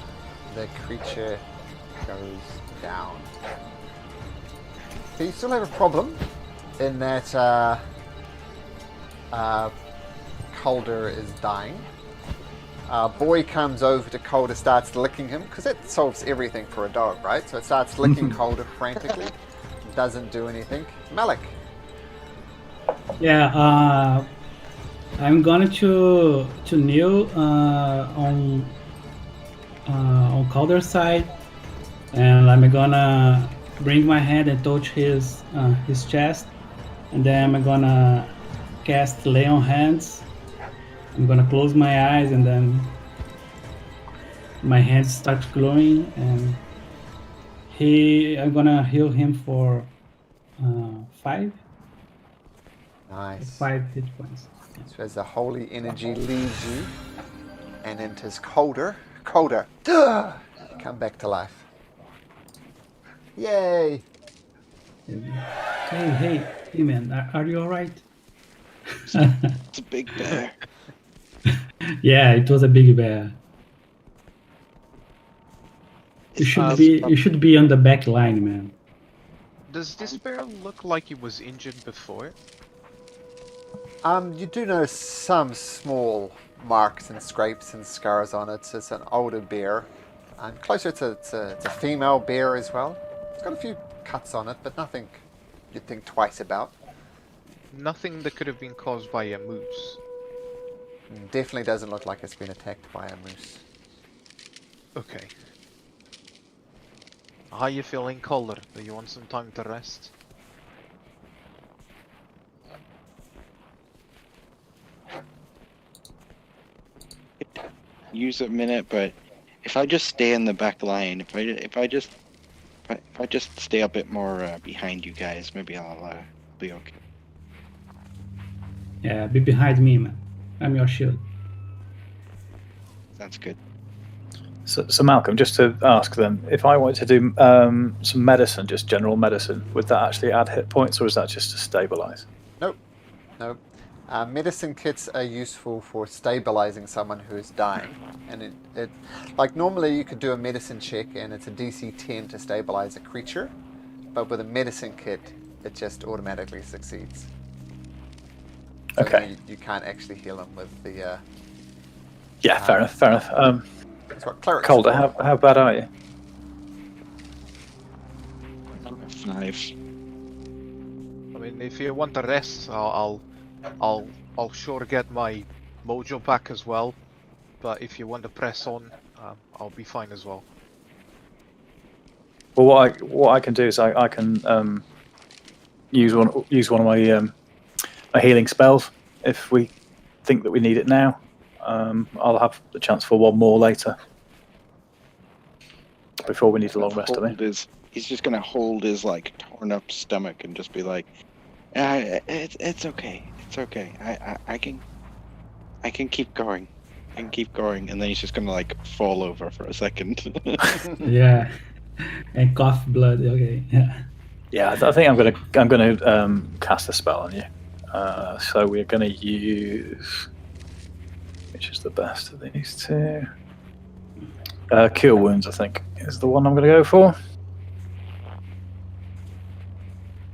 the creature goes down. So you still have a problem in that Calder is dying. Boy comes over to Calder, starts licking him, because it solves everything for a dog, right? So it starts licking Calder frantically. Doesn't do anything. Malik. Yeah, I'm going to kneel on Calder's side, and I'm gonna bring my hand and touch his chest, and then I'm gonna cast Lay on Hands. I'm gonna close my eyes, and then my hands start glowing, and I'm gonna heal him for 5. Nice. 5 hit points. So as the holy energy leaves you and enters Calder, come back to life. Yay! Hey man, are you alright? It's a big bear. Yeah, it was a big bear. You should be on the back line, man. Does this bear look like he was injured before? You do notice some small marks and scrapes and scars on it. It's an older bear. Closer to it's a female bear as well. It's got a few cuts on it, but nothing you'd think twice about. Nothing that could have been caused by a moose. Definitely doesn't look like it's been attacked by a moose. Okay. How you feeling, Calder? Do you want some time to rest? Use a minute, but if I just stay in the back line, if I just stay a bit more behind you guys, maybe I'll be okay. Yeah, be behind me, man. I'm your shield. That's good. So Malcolm, just to ask then, if I wanted to do some medicine, just general medicine, would that actually add hit points, or is that just to stabilize? Nope. Medicine kits are useful for stabilizing someone who is dying, and it like normally you could do a medicine check and it's a DC 10 to stabilize a creature, but with a medicine kit it just automatically succeeds. So Okay. you can't actually heal them with the. Yeah, fair enough. That's what clerics. Calder, how bad are you? 5. I mean, if you want to rest, I'll sure get my mojo back as well. But if you want to press on, I'll be fine as well. Well, what I can do is I can use one of my my healing spells if we think that we need it now. I'll have the chance for one more later before we need a long rest. I think He's just gonna hold his like torn up stomach and just be like, "It's okay. It's okay. I can keep going. and keep going, and then he's just gonna like fall over for a second. Yeah, and cough blood. Okay, yeah. Yeah, I think I'm gonna cast a spell on you. So we're gonna use, which is the best of these two? Cure Wounds, I think, is the one I'm gonna go for.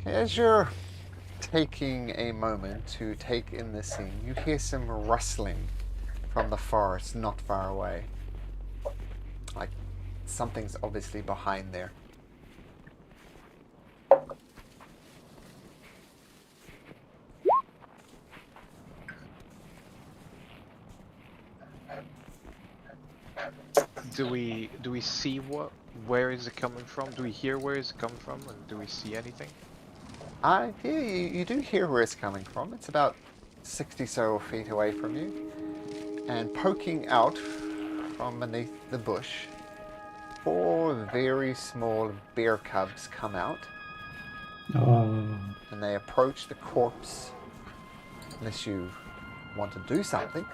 As you're taking a moment to take in the scene, you hear some rustling from the forest not far away. Like something's obviously behind there. Do we see where is it coming from? Do we hear where is it coming from, and do we see anything? You do hear where it's coming from. It's about 60 so feet away from you. And poking out from beneath the bush, 4 very small bear cubs come out. Oh, And they approach the corpse, unless you want to do something.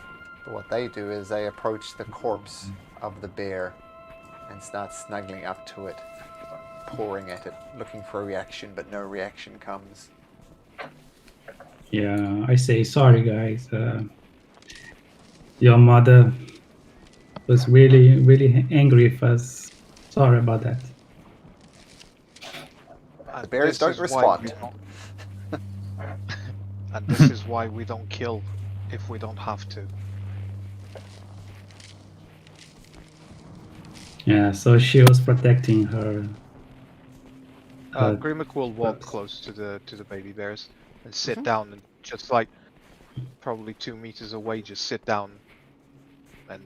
But what they do is they approach the corpse of the bear and start snuggling up to it, pawing at it, looking for a reaction, but no reaction comes. yeah. I say sorry, guys. Your mother was really angry with us. Sorry about that. The bears don't respond. And this is why we don't kill if we don't have to. Yeah, so she was protecting her. Grimmick will walk close to the baby bears and sit Mhm. down, and just like probably 2 meters away, just sit down and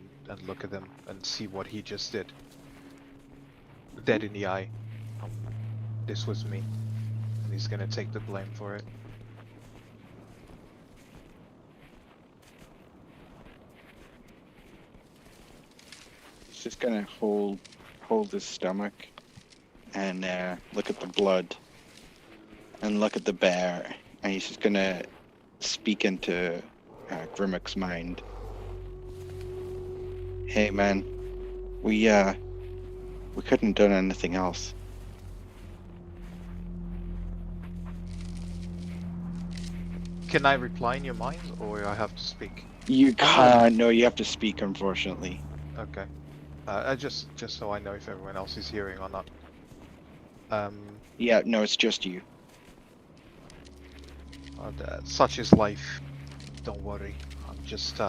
look at them and see what he just did. Dead in the eye. This was me, and he's gonna take the blame for it. He's just gonna hold his stomach and look at the blood and look at the bear, and he's just gonna speak into Grimmick's mind. Hey man, we couldn't have done anything else. Can I reply in your mind, or I have to speak? You can't. No, you have to speak, unfortunately. Okay. Just so I know if everyone else is hearing or not. Yeah, no, it's just you. Such is life. Don't worry. I'm just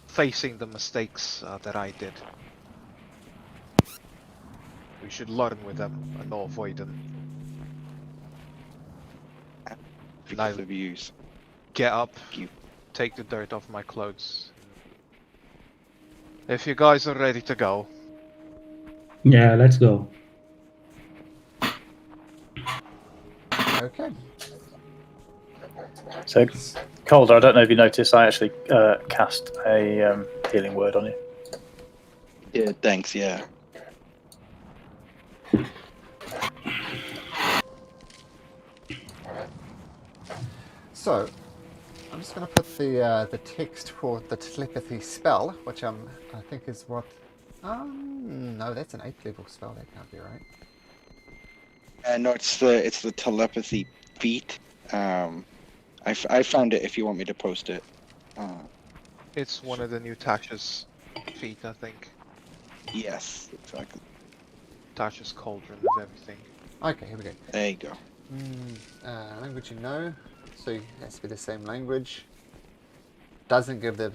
facing the mistakes that I did. We should learn with them and not avoid them. Because of you. Get up, You. take the dirt off my clothes. If you guys are ready to go. Yeah, let's go. Okay. So, Calder, I don't know if you noticed, I actually cast a healing word on you. Yeah, thanks. Yeah. So, I'm just going to put the text for the telepathy spell, which I think is what... no, that's an 8th level spell. That can't be right. No, it's the telepathy feat. I found it. If you want me to post it. It's one of the new Tasha's feet, I think. Yes, exactly. Tasha's cauldron of everything. Okay, here we go. There you go. Language you know, so it has to be the same language. Doesn't give them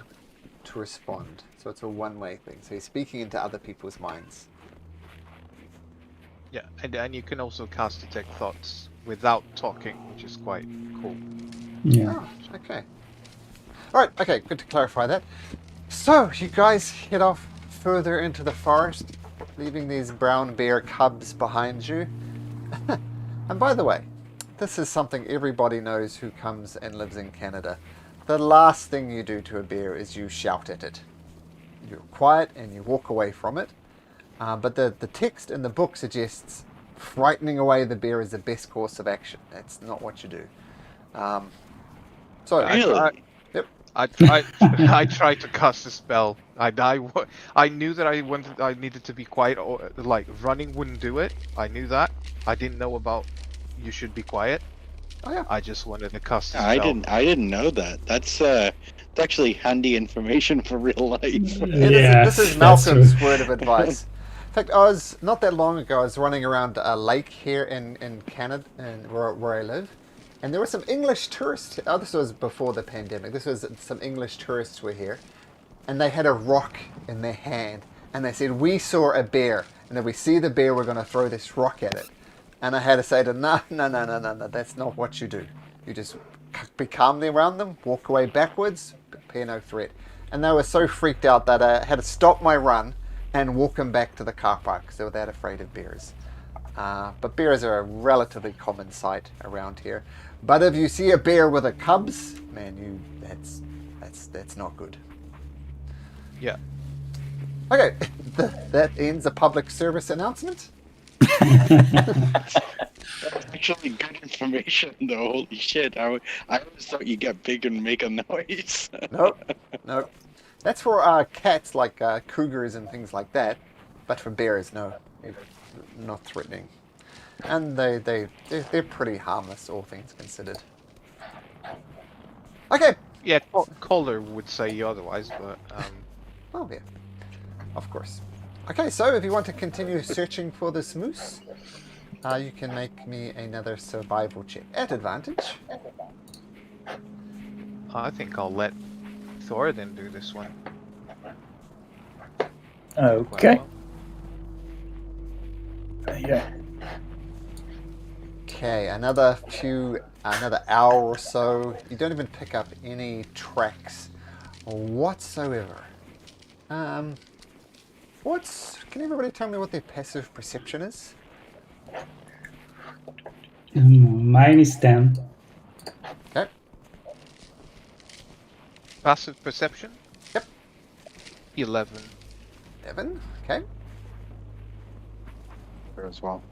to respond, so it's a one-way thing. So you're speaking into other people's minds. Yeah, and you can also cast detect thoughts without talking, which is quite cool. Yeah. Oh, okay. Alright, okay, good to clarify that. So, you guys head off further into the forest, leaving these brown bear cubs behind you. And by the way, this is something everybody knows who comes and lives in Canada. The last thing you do to a bear is you shout at it. You're quiet and you walk away from it. But the text in the book suggests frightening away the bear is the best course of action. That's not what you do. Really? Yep. I tried to cast a spell. I knew that I needed to be quiet, or like running wouldn't do it. I knew that. I didn't know about you should be quiet. Oh yeah. I just wanted to cast a I spell. didn't know that. That's actually handy information for real life. This is Malcolm's word of advice. In fact, not that long ago, I was running around a lake here in Canada, and where I live, and there were some English tourists. Oh, this was before the pandemic. This was some English tourists were here, and they had a rock in their hand, and they said, "We saw a bear, and if we see the bear, we're going to throw this rock at it." And I had to say to them, no, that's not what you do. You just be calmly around them, walk away backwards, prepare no threat. And they were so freaked out that I had to stop my run and walk them back to the car park because they were that afraid of bears. But bears are a relatively common sight around here. But if you see a bear with a cubs, man, that's not good. Yeah. Okay, that ends a public service announcement. That's actually good information, though. Holy shit! I always thought you get big and make a noise. Nope. That's for cats like cougars and things like that. But for bears, no, not threatening. And they're pretty harmless, all things considered. Okay. Yeah, Calder would say otherwise, but Oh yeah, of course. Okay, so if you want to continue searching for this moose, you can make me another survival check at advantage. I think I'll let Thoradin do this one. Okay. Well, Yeah. Okay, another hour or so. You don't even pick up any tracks whatsoever. Can everybody tell me what their passive perception is? Mine is 10. Okay. passive perception? Yep. 11. 11. Okay. There as well.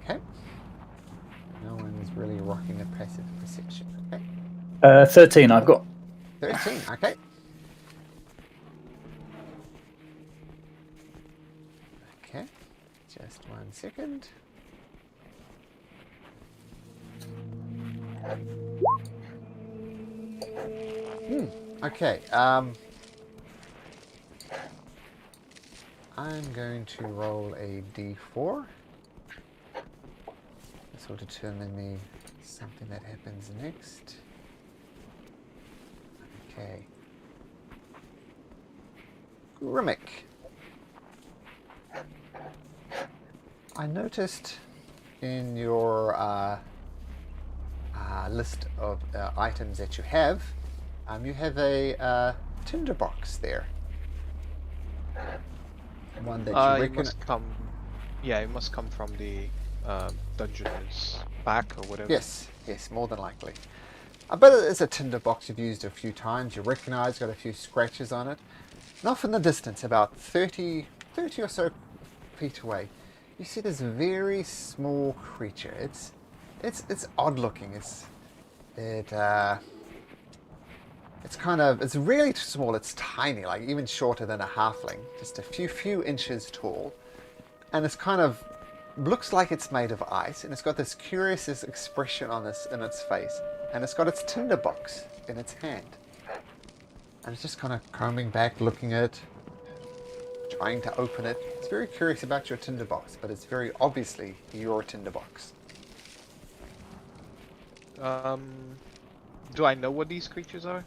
Okay. No one's really rocking a passive perception. Okay. 13 I've got. 13. Okay. Okay. Just 1 second. Okay. I'm going to roll a d4. This will determine me something that happens next. Okay. Rimic. I noticed in your list of items that you have a tinderbox there. One that you It must come. Yeah, it must come from the dungeoner's back or whatever. Yes, more than likely. But it's a tinderbox you've used a few times. You recognise, got a few scratches on it. And off in the distance, about 30 or so feet away, you see this very small creature. It's odd looking. It's really small. It's tiny, like even shorter than a halfling, just a few inches tall, and it's kind of looks like it's made of ice, and it's got this curious expression in its face, and it's got its tinderbox in its hand, and it's just kind of combing back, looking at it, trying to open it. It's very curious about your tinderbox, but it's very obviously your tinderbox. Do I know what these creatures are?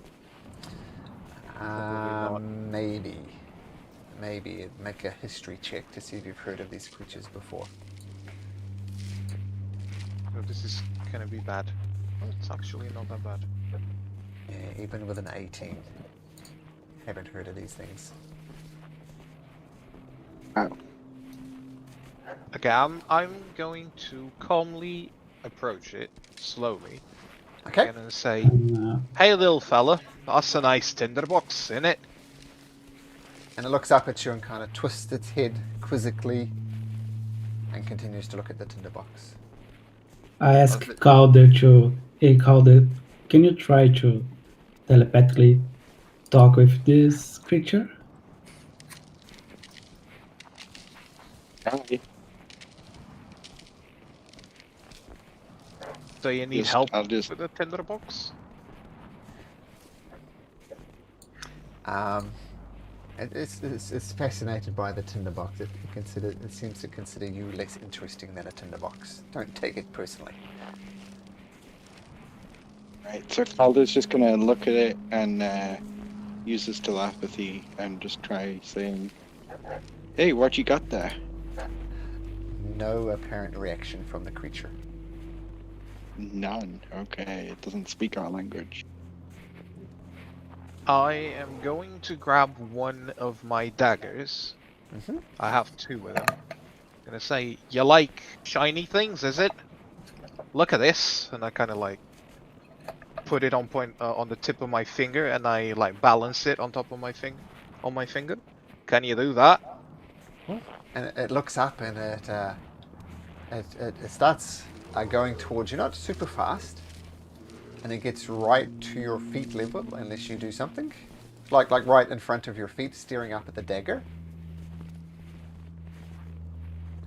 Maybe make a history check to see if you've heard of these creatures before. Oh, this is gonna be bad. Oh, it's actually not that bad. Yeah, even with an 18, haven't heard of these things. Wow. Okay, I'm going to calmly approach it slowly. Okay. And then say, "Hey, little fella, that's a nice tinderbox, innit?" And it looks up at you and kind of twists its head quizzically and continues to look at the tinderbox. I ask Calder to, hey Calder, can you try to telepathically talk with this creature? Alright. So you need help I'll just with the tinderbox? It's fascinated by the tinderbox. It seems to consider you less interesting than a tinderbox. Don't take it personally. right. So Calder's just gonna look at it and use his telepathy and just try saying, "Hey, what you got there?" No apparent reaction from the creature. None. Okay, it doesn't speak our language. I am going to grab one of my daggers. Mm-hmm. I have 2 of them. Gonna say, you like shiny things, is it? Look at this, and I kind of like put it on on the tip of my finger, and I like balance it on top of my finger. Can you do that? And it looks up and it starts going towards you, not super fast, and it gets right to your feet level unless you do something, like right in front of your feet, staring up at the dagger.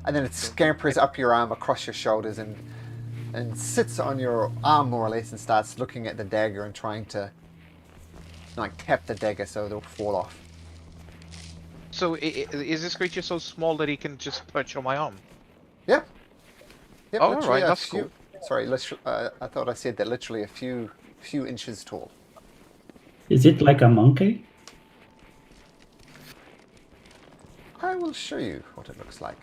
And then it scampers up your arm across your shoulders and sits on your arm more or less and starts looking at the dagger and trying to like tap the dagger so it'll fall off. So is this creature so small that he can just perch on my arm? Yep. Yep. Oh, Literally alright, a that's few. cool. Sorry, I thought I said that literally a few inches tall. Is it like a monkey? I will show you what it looks like.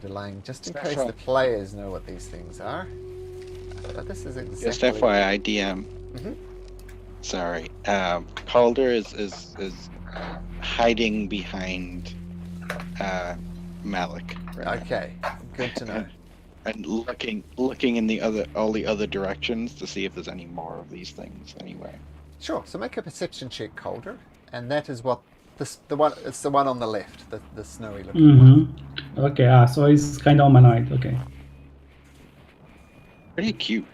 Delaying just in case the players know what these things are. But this is exactly. Just FYI, DM. Mhm. Sorry. Calder is hiding behind Malik. Right Okay, good to know. now. And looking in all the other directions to see if there's any more of these things anywhere. Sure. So make a perception check, Calder, and that is what it's the one on the left, the snowy looking one. Okay, so it's kind of humanoid. Okay. Pretty cute.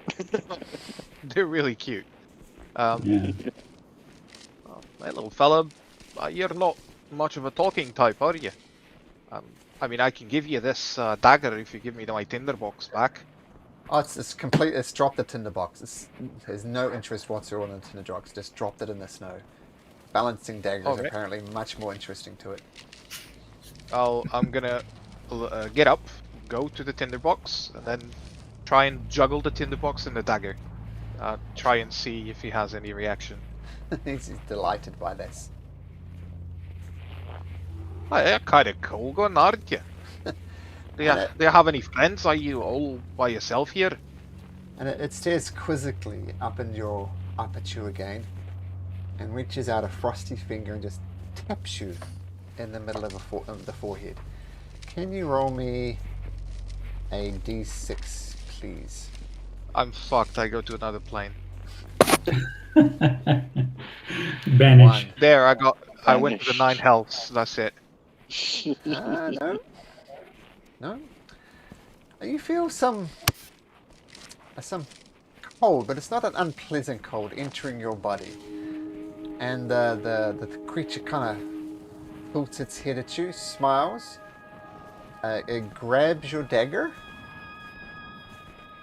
They're really cute. Yeah. Hey, little fella, you're not much of a talking type, are you? I mean, I can give you this dagger if you give me my tinderbox back. Oh, it's complete. It's dropped the tinderbox. There's no interest whatsoever in the tinderbox. Just dropped it in the snow. Balancing dagger is Okay. apparently much more interesting to it. I'm gonna get up, go to the tinderbox, and then try and juggle the tinderbox and the dagger. Try and see if he has any reaction. He's delighted by this. Oh, you're kind of cool, going, aren't you? Do you have any friends? Are you all by yourself here? And it stares quizzically up at you again, and reaches out a frosty finger and just taps you in the middle of the forehead. Can you roll me a d6, please? I'm fucked. I go to another plane. Banish. One. There, I went to the Vanished. 9 healths. That's it. No. You feel some cold, but it's not an unpleasant cold entering your body. And the creature kind of tilts its head at you, smiles. It grabs your dagger,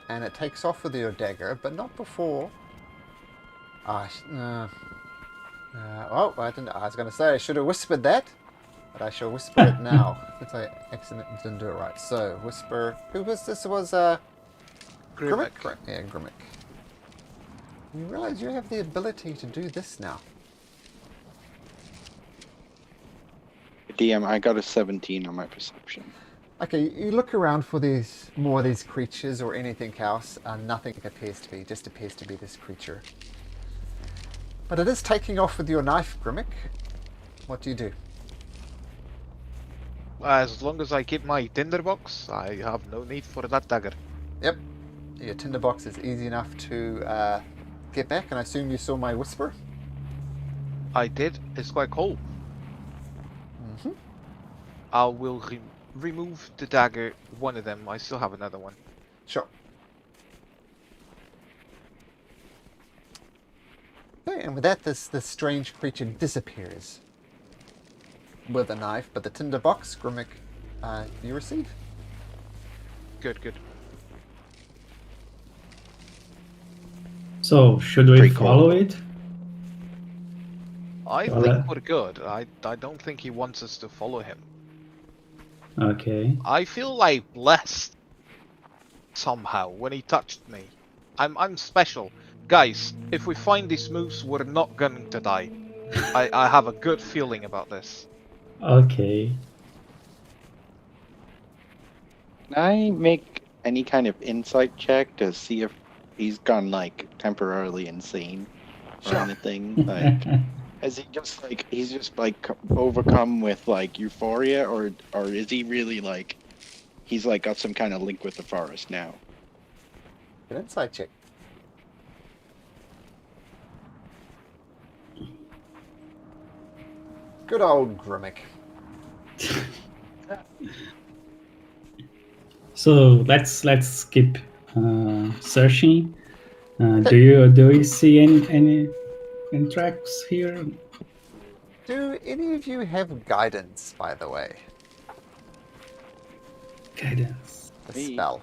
and it takes off with your dagger, but not before. I was going to say I should have whispered that, but I shall whisper it now. Since I accidentally didn't do it right. So whisper. Who was this? Was Grimmick? Yeah, Grimmick. You realize you have the ability to do this now. DM, I got a 17 on my perception. Okay, you look around for more of these creatures or anything else. Nothing appears to be. Just appears to be this creature. But it is taking off with your knife, Grimmick. What do you do? As long as I keep my tinderbox, I have no need for that dagger. Yep. Your tinderbox is easy enough to get back, and I assume you saw my whisper? I did. It's quite cold. Mm-hmm. I will remove the dagger, one of them. I still have another one. Sure. and with that, this strange creature disappears with a knife. But the tinderbox, Grimmick, you receive. Good, good. So, should we Pretty cool. follow it? I Well, think we're good. I don't think he wants us to follow him. Okay. I feel like blessed somehow when he touched me. I'm special. Guys, if we find this moose, we're not going to die. I have a good feeling about this. Okay. Can I make any kind of insight check to see if he's gone like temporarily insane or Sure. anything? Like, is he just like he's just like overcome with like euphoria, or is he really like he's like got some kind of link with the forest now? An insight check. Good old Grimmick. So let's skip searching. Do you see any tracks here? Do any of you have guidance, by the way? Guidance. The Me. spell.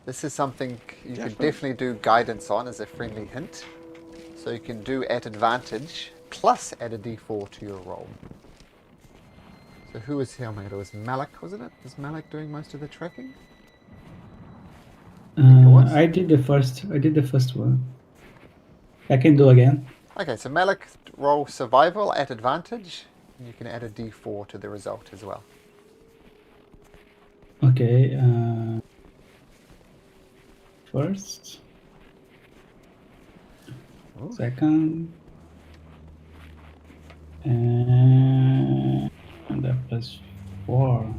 This is something you can Definitely. definitely do guidance on as a friendly hint. So you can do at advantage, plus add a d4 to your roll. So who was here? It was Malik, wasn't it? Was Malik doing most of the tracking? was? I did the first one. I can do again. Okay, so Malik, roll survival at advantage. And you can add a d4 to the result as well. Okay. First. Ooh. Second. And that +4.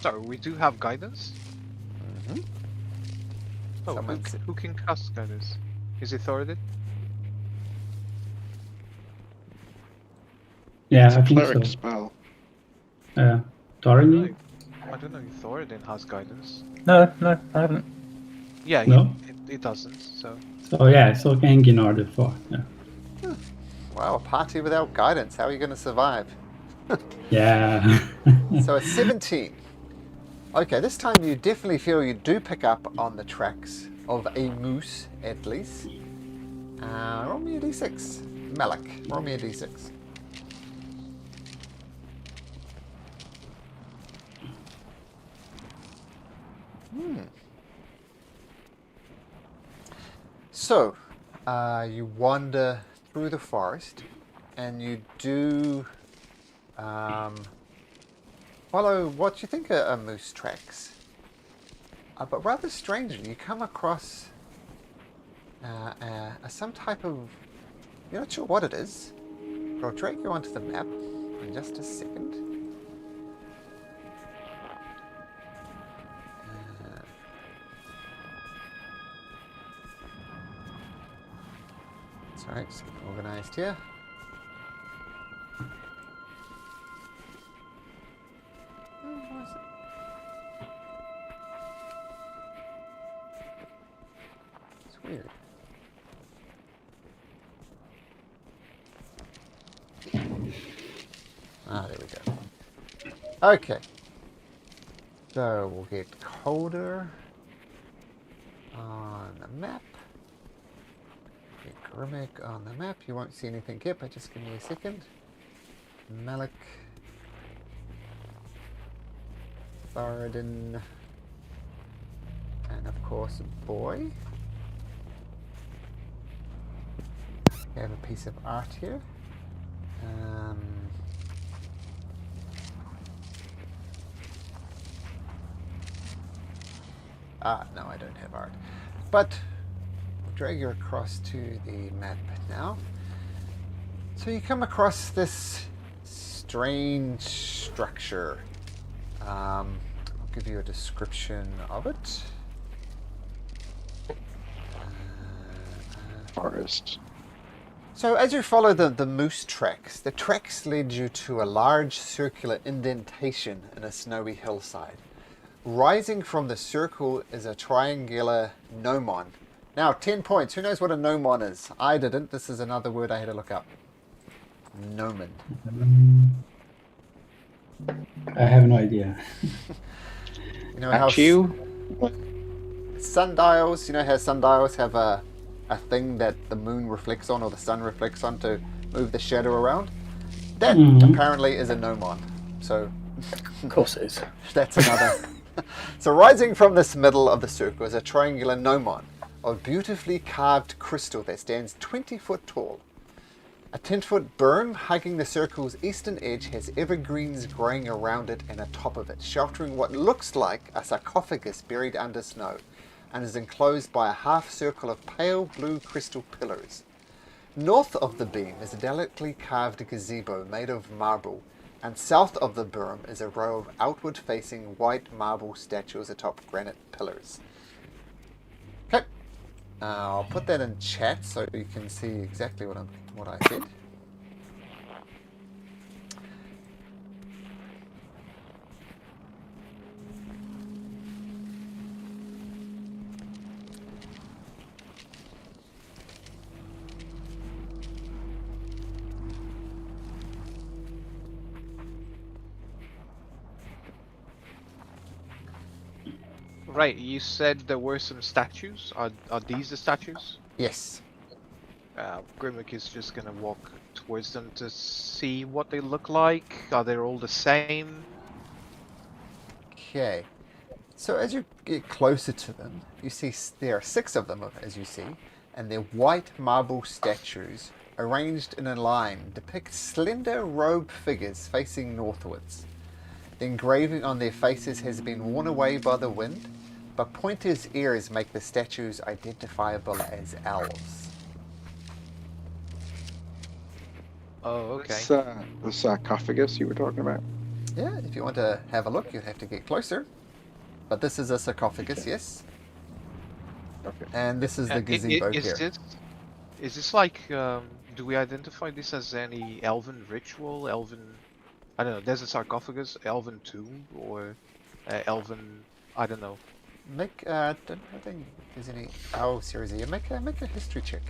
Sorry, we do have guidance? Mhm. Oh, Someone's- who can cast guidance? Is it Thoradin? Yeah, It's I a think cleric so. spell. Thorin? I don't know if Thoradin has guidance. No, I haven't. Yeah, No? it doesn't, so... So yeah, so I can ignore the 4. Yeah. Wow, a party without guidance. How are you going to survive? Yeah. So a 17. Okay, this time you definitely feel you do pick up on the tracks of a moose, at least. Roll me a d6. Malik, roll me a d6. So, you wander through the forest, and you do follow what you think are moose tracks. But rather strangely, you come across some type of... You're not sure what it is. But I'll drag you onto the map in just a second. Sorry, just getting organised here. Where is it? It's weird. There we go. Okay. So we'll get colder on the map. Get Grimmick on the map. You won't see anything yet, but just give me a second. Malik. Thoradin. And of course, boy. We have a piece of art here. No, I don't have art. But I'll drag you across to the map now. So you come across this strange structure. I'll give you a description of it. Forest. So as you follow the moose tracks, the tracks led you to a large circular indentation in a snowy hillside. Rising from the circle is a triangular gnomon. Now, 10 points. Who knows what a gnomon is? I didn't. This is another word I had to look up. Gnomon. I have no idea. You know how sundials, you know how sundials have a thing that the moon reflects on or the sun reflects on to move the shadow around? That apparently is a gnomon. So, Of course it is. that's another. So rising from this middle of the circle is a triangular gnomon of beautifully carved crystal that stands 20 foot tall. A 10-foot berm hugging the circle's eastern edge has evergreens growing around it and atop of it, sheltering what looks like a sarcophagus buried under snow, and is enclosed by a half circle of pale blue crystal pillars. North of the beam is a delicately carved gazebo made of marble, and south of the berm is a row of outward-facing white marble statues atop granite pillars. Okay, I'll put that in chat so you can see exactly what I said. Right, you said there were some statues. Are these the statues? Yes. Grimmick is just gonna walk towards them to see what they look like. Are they all the same? Okay. So as you get closer to them, you see there are 6 of them, as you see, and they're white marble statues arranged in a line depict slender robed figures facing northwards. The engraving on their faces has been worn away by the wind, but pointers' ears make the statues identifiable as elves. Oh, okay. It's the sarcophagus you were talking about. Yeah, if you want to have a look, you'd have to get closer. But this is a sarcophagus, yes. Okay. And this is the gazebo here. Is this like, do we identify this as any elven ritual, I don't know, there's a sarcophagus, elven tomb, or elven, I don't know. I don't think there's any. Oh, seriously, make a history check.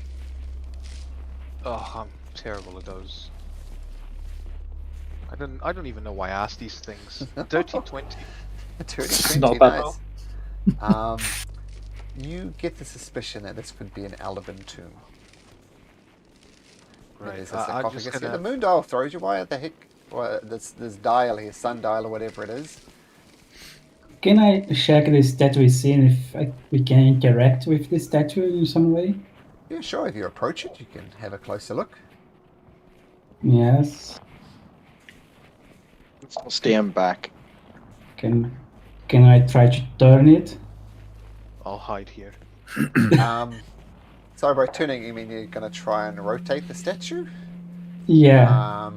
Oh, I'm terrible at those. I don't even know why I ask these things. 1320. Not bad. Nice. You get the suspicion that this could be an elven tomb. Right. There's a I'm sarcophagus just here. gonna... The moon dial throws you. Why the heck? Well, this dial here, sundial or whatever it is. Can I check the statue we see and if we can interact with the statue in some way? Yeah, sure. If you approach it, you can have a closer look. Yes. I'll stand back. Can I try to turn it? I'll hide here. Sorry, by turning, you mean you're going to try and rotate the statue? Yeah.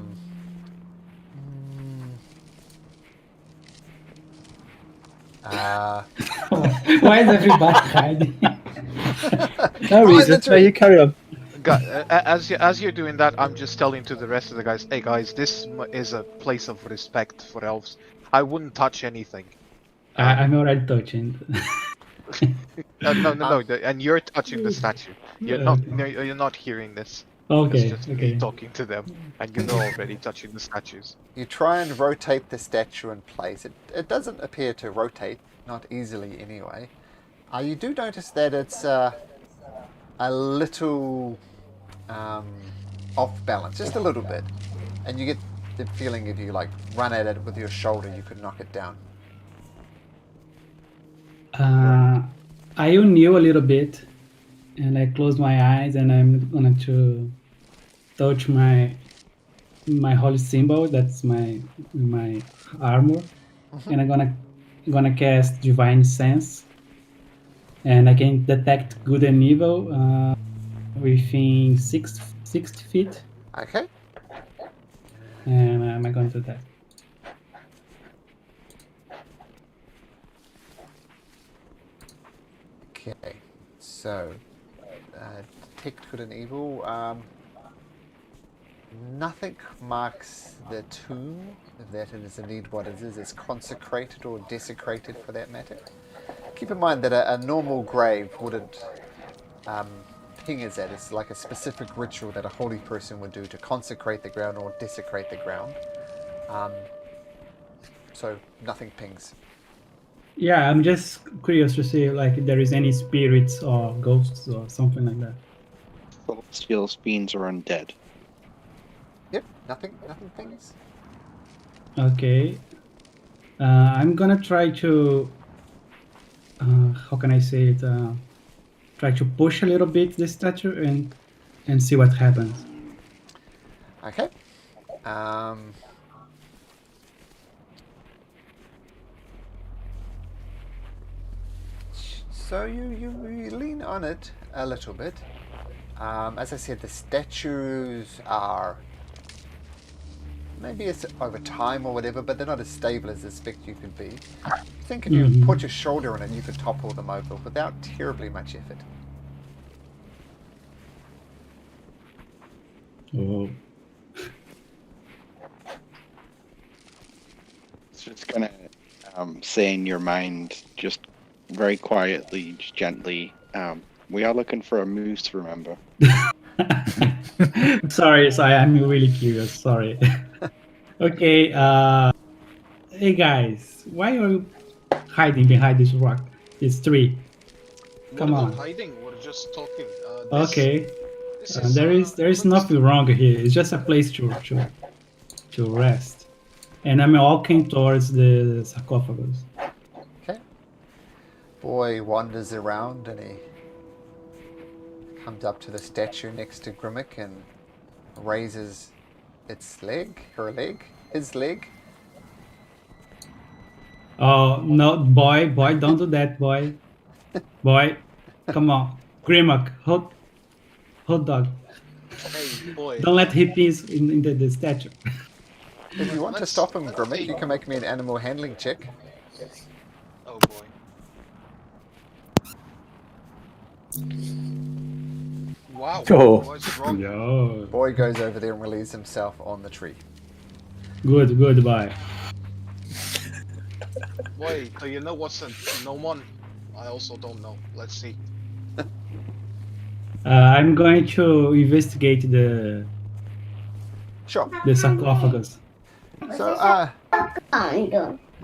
Why is everybody hiding? No reason. No, you carry on. As you're doing that, I'm just telling to the rest of the guys, hey guys, this is a place of respect for elves. I wouldn't touch anything. I'm already touching. No, and you're touching the statue. You're not hearing this. Okay. It's just me talking to them, and you're already touching the statues. You try and rotate the statue in place. It doesn't appear to rotate, not easily anyway. You do notice that it's a little off balance, just a little bit, and you get the feeling if you like run at it with your shoulder, you could knock it down. I knew a little bit, and I close my eyes, and I'm going to touch my holy symbol. That's my armor, and I'm gonna cast divine sense, and I can detect good and evil within 60 feet. Okay. And I'm going to do that. Okay, so detect good and evil. Nothing marks the tomb, if that is indeed what it is. It's consecrated or desecrated for that matter. Keep in mind that a normal grave wouldn't ping is at. It's like a specific ritual that a holy person would do to consecrate the ground or desecrate the ground. So nothing pings. Yeah, I'm just curious to see like if there is any spirits or ghosts or something like that. Celestial beings are undead. Yep, nothing pings. Okay. I'm gonna try to. How can I say it? Try to push a little bit the statue and see what happens. Okay. So you lean on it a little bit. As I said, the statues are, maybe it's over time or whatever, but they're not as stable as I expect you could be. I think if you put your shoulder on it, you could topple them over without terribly much effort. Oh. It's just gonna say in your mind, just very quietly, just gently, we are looking for a moose, remember? sorry, I'm really curious. Sorry. Okay. Hey guys, why are you hiding behind this rock? It's tree. Come We're on. not hiding. We're just talking. Okay. This is, There is nothing wrong here. It's just a place to rest. And I'm walking towards the sarcophagus. Okay. Boy wanders around and he comes up to the statue next to Grimmick and raises its leg, his leg. Oh no, boy, don't do that, boy. Boy, come on. Grimmock, hot dog. Hey, boy. Don't let him piss in the statue. If you want to stop him, Grimmick, you can make me an animal handling check. Oh boy. Wow. Oh. What's wrong? Yo. Boy goes over there and relieves himself on the tree. Good, bye. Boy, do you know what's a gnomon? I also don't know. Let's see. I'm going to investigate the Sure. sarcophagus. So,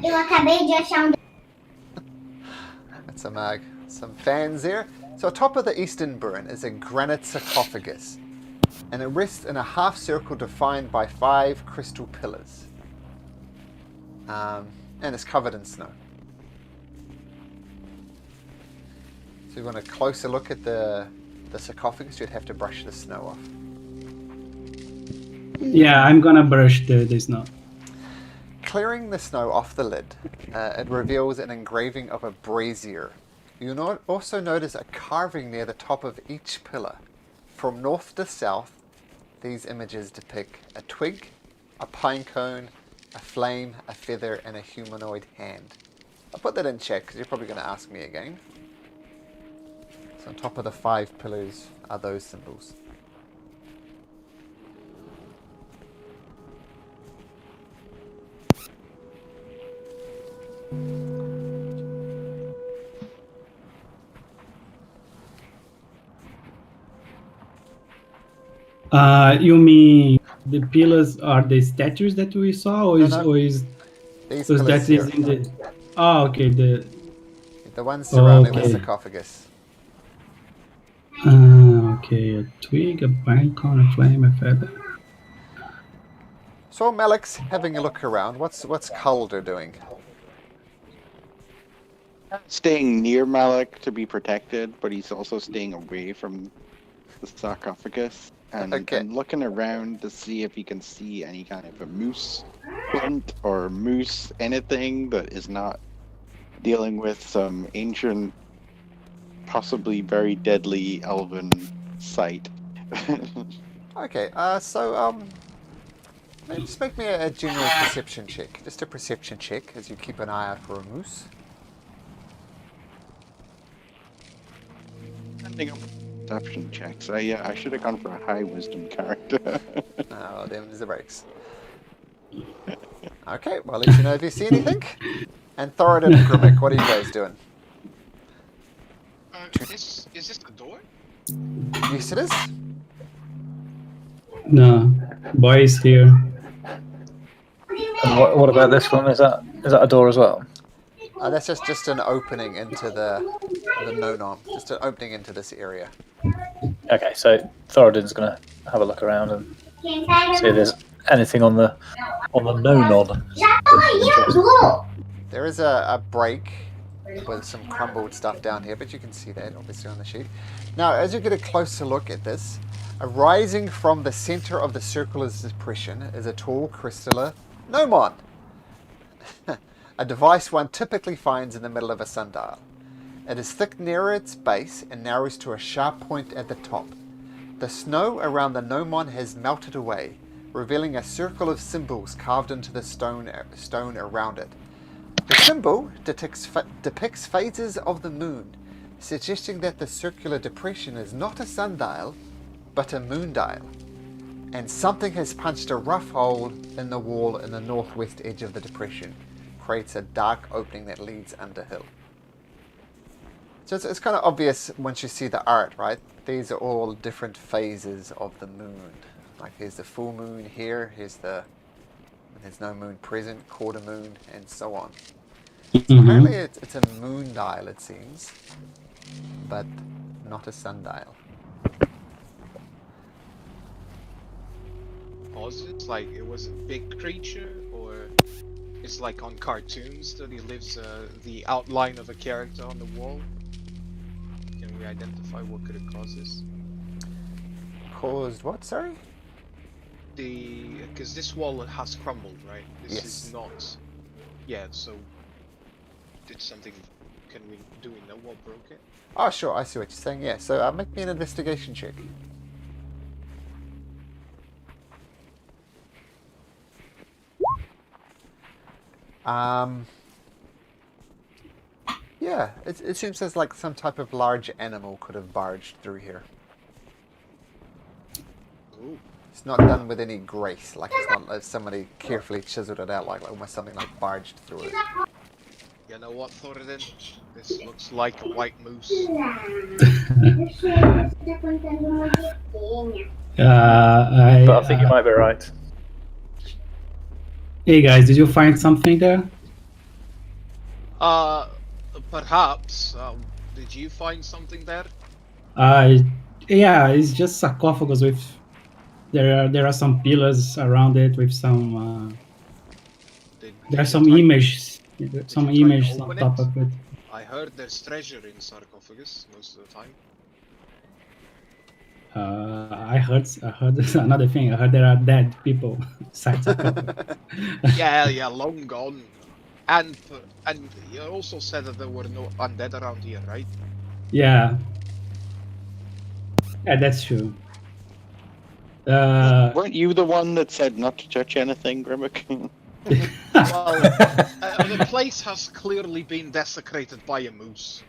Eu acabei de achar that's some fans there. So atop of the eastern burn is a granite sarcophagus, and it rests in a half circle defined by 5 crystal pillars. And it's covered in snow. So if you want a closer look at the sarcophagus, you'd have to brush the snow off. Yeah, I'm gonna brush the snow. Clearing the snow off the lid, it reveals an engraving of a brazier. You'll also notice a carving near the top of each pillar. From north to south, these images depict a twig, a pine cone, a flame, a feather, and a humanoid hand. I'll put that in chat because you're probably going to ask me again. So on top of the 5 pillars are those symbols. You mean the pillars are the statues that we saw, or is No. or is These because pillars that is here, in the? Oh, okay. the ones surrounding the Okay. sarcophagus. Okay. A twig, a pine cone, a flame, a feather. So Malik's having a look around. What's Calder doing? Staying near Malik to be protected, but he's also staying away from the sarcophagus and, Okay. and looking around to see if he can see any kind of a moose flint or moose anything that is not dealing with some ancient, possibly very deadly elven sight. Okay, just make me a general perception check. Just a perception check as you keep an eye out for a moose. Perception checks. I should have gone for a high wisdom character. Oh, them's the breaks. Okay, well, let you know if you see anything. And Thoradin and Grimmick, what are you guys doing? Is this the door? Yes, it is. No, boy is here. And what about this one? Is that a door as well? That's just an opening into the no-nom. Just an opening into this area. Okay, so Thoradin's going to have a look around and see if there's anything on the no-nod. There is a break with some crumbled stuff down here, but you can see that obviously on the sheet. Now, as you get a closer look at this, arising from the center of the circular depression is a tall crystallar gnomon. A device one typically finds in the middle of a sundial. It is thick near its base and narrows to a sharp point at the top. The snow around the gnomon has melted away, revealing a circle of symbols carved into the stone around it. The symbol depicts phases of the moon, suggesting that the circular depression is not a sundial, but a moondial. And something has punched a rough hole in the wall in the northwest edge of the depression. Creates a dark opening that leads underhill. So it's kind of obvious once you see the art, right? These are all different phases of the moon. Like here's the full moon here, there's no moon present, quarter moon, and so on. So apparently it's a moon dial, it seems, but not a sundial. Was it like it was a big creature, or it's like on cartoons that he leaves the outline of a character on the wall? Can we identify what could have caused this? Caused what, sorry? Because this wall has crumbled, right? This Yes. is not. Yeah, so did something? Do we know what broke it? Oh, sure, I see what you're saying, yeah. So make me an investigation check. Yeah, it seems as like some type of large animal could have barged through here. Ooh. It's not done with any grace, like it's not like somebody carefully chiseled it out, like almost something like barged through it. You know what, Thoradin? This looks like a white moose. But I think you might be right. Hey guys, did you find something there? Perhaps. Did you find something there? Yeah, it's just sarcophagus with there are some pillars around it with some there are some images on top of it. I heard there's treasure in sarcophagus most of the time. I heard another thing. I heard there are dead people inside sarcophagus. Yeah, long gone. And you also said that there were no undead around here, right? Yeah, that's true. Weren't you the one that said not to touch anything, Grimmick? Well, the place has clearly been desecrated by a moose.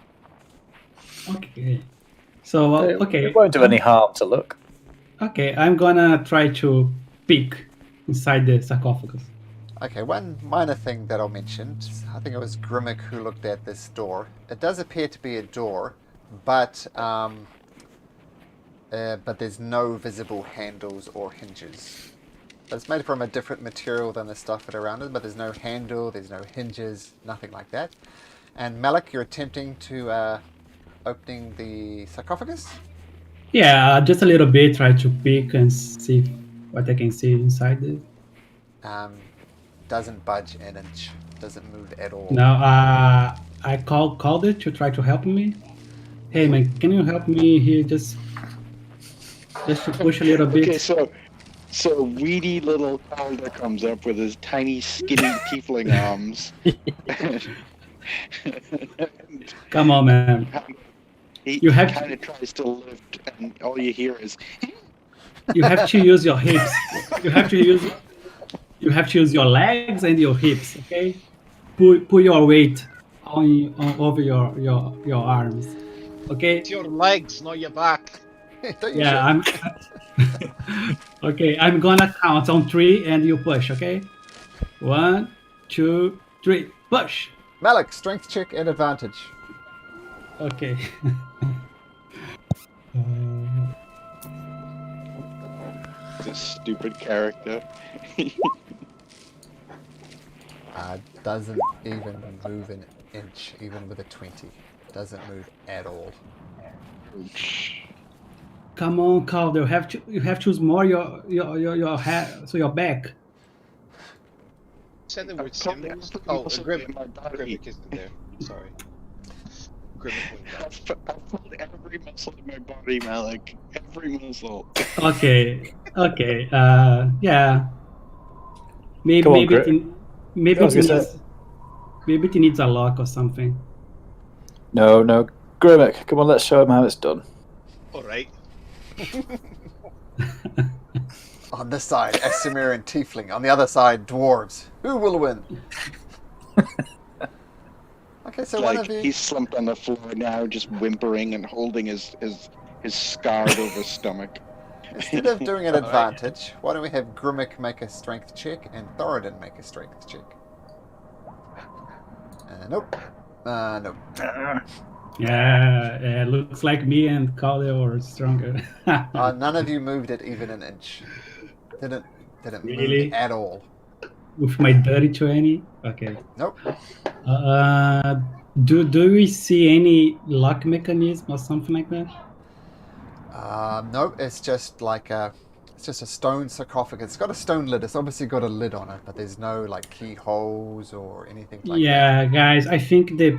Okay. So okay. It won't do any harm to look. Okay, I'm gonna try to peek inside the sarcophagus. Okay, one minor thing that I'll mention. I think it was Grimmick who looked at this door. It does appear to be a door, but there's no visible handles or hinges. But it's made from a different material than the stuff around it, but there's no handle, there's no hinges, nothing like that. And Malik, you're attempting to opening the sarcophagus? Yeah, just a little bit, try to peek and see what I can see inside it. Doesn't budge an inch, doesn't move at all. Now, I called it to try to help me. Hey man, can you help me here? Just to push a little bit. Okay, so weedy little Calder comes up with his tiny, skinny tiefling arms. Come on, man. He You have kind of tries to lift, and all you hear is. You have to use your hips. You have to use your legs and your hips. Okay, put your weight on over your arms. Okay. It's your legs, not your back. Yeah, I'm. Okay, I'm gonna count on 3 and you push. Okay, 1, 2, 3, push. Malik, strength check and advantage. Okay. This stupid character. Doesn't even move an inch, even with a 20. Doesn't move at all. Come on, Calder. You have to use more your head, so your back. Said the I'm word probably- symbols. I'm Oh, also Grim. in my body. Grimmick isn't there. Sorry. Grimmick went down. I've pulled every muscle in my body, Malik. Every muscle. Okay. Yeah. Maybe Come on, maybe Grit. maybe I was it gonna needs say- maybe it needs a lock or something. No, Grimmick, come on, let's show him how it's done. All right. On this side, Esamir and Tiefling. On the other side, dwarves. Who will win? Okay, so one of you. He's slumped on the floor now, just whimpering and holding his scarred over stomach. Instead of doing an All right. advantage, why don't we have Grimmick make a strength check and Thoradin make a strength check? Nope. Nope. Yeah, looks like me and Calder are stronger. None of you moved it even an inch. Didn't Really? move at all. With my dirty 20? Okay. Nope. Do we see any lock mechanism or something like that? Nope. It's just like a stone sarcophagus. It's got a stone lid. It's obviously got a lid on it, but there's no like keyholes or anything like that. Yeah, guys, I think the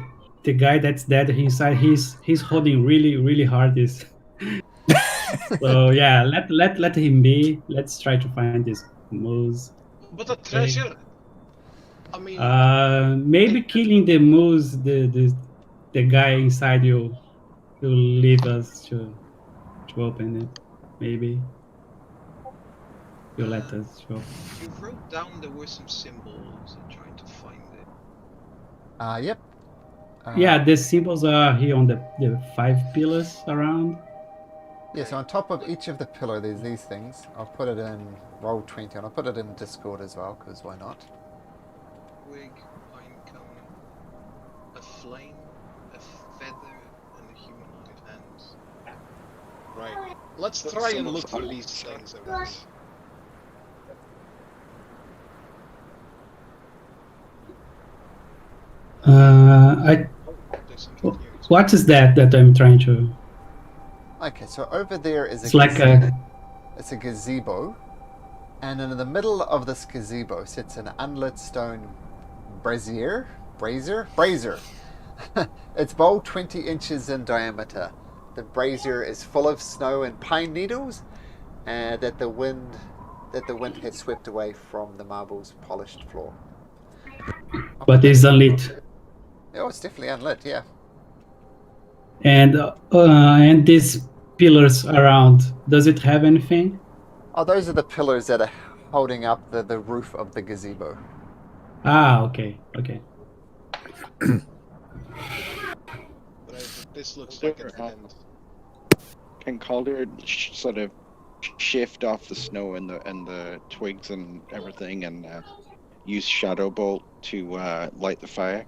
guy that's dead inside, he's holding really hard this. So yeah, let him be. Let's try to find this moose. But a treasure. I mean, Maybe killing the moose, the guy inside you will lead us to open it. Maybe you'll let us show. you wrote down there were some symbols. I'm trying to find it. Yep. Yeah, the symbols are here on the 5 pillars around. Yeah, so on top of each of the pillar, there's these things. I'll put it in Roll20, and I'll put it in Discord as well, because why not? Twig, pine cone, a flame, a feather, and a humanoid hands. Right. Let's try and look for these things around. There's something here. What is that I'm trying to? Okay, so over there is It's like a. It's a gazebo, and in the middle of this gazebo sits an unlit stone brazier. It's bowl 20 inches in diameter. The brazier is full of snow and pine needles, that the wind has swept away from the marble's polished floor. But it's unlit. Oh, it's definitely unlit, yeah. And these pillars around, does it have anything? Oh, those are the pillars that are holding up the roof of the gazebo. Ah, okay. But this looks like a tent. Can Calder sort of shift off the snow and the twigs and everything, and use Shadow Bolt to light the fire?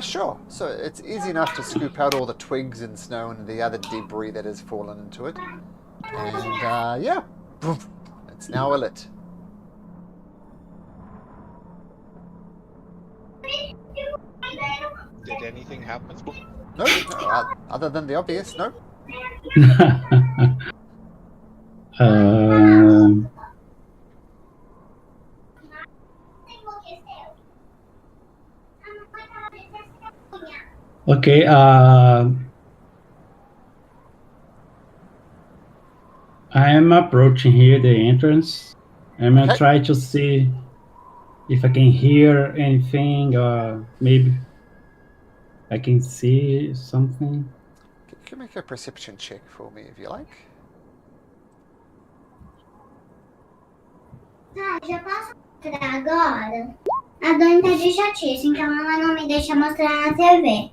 Sure. So it's easy enough to scoop out all the twigs and snow and the other debris that has fallen into it. And yeah, boom, it's now lit. Did anything happen? No, other than the obvious, no. Okay. I am approaching here the entrance. I'm gonna try to see if I can hear anything, or maybe I can see something. You can make a perception check for me if you like. Tá, já posso mostrar agora? A Dani tá de chatice, então ela não me deixa mostrar na TV.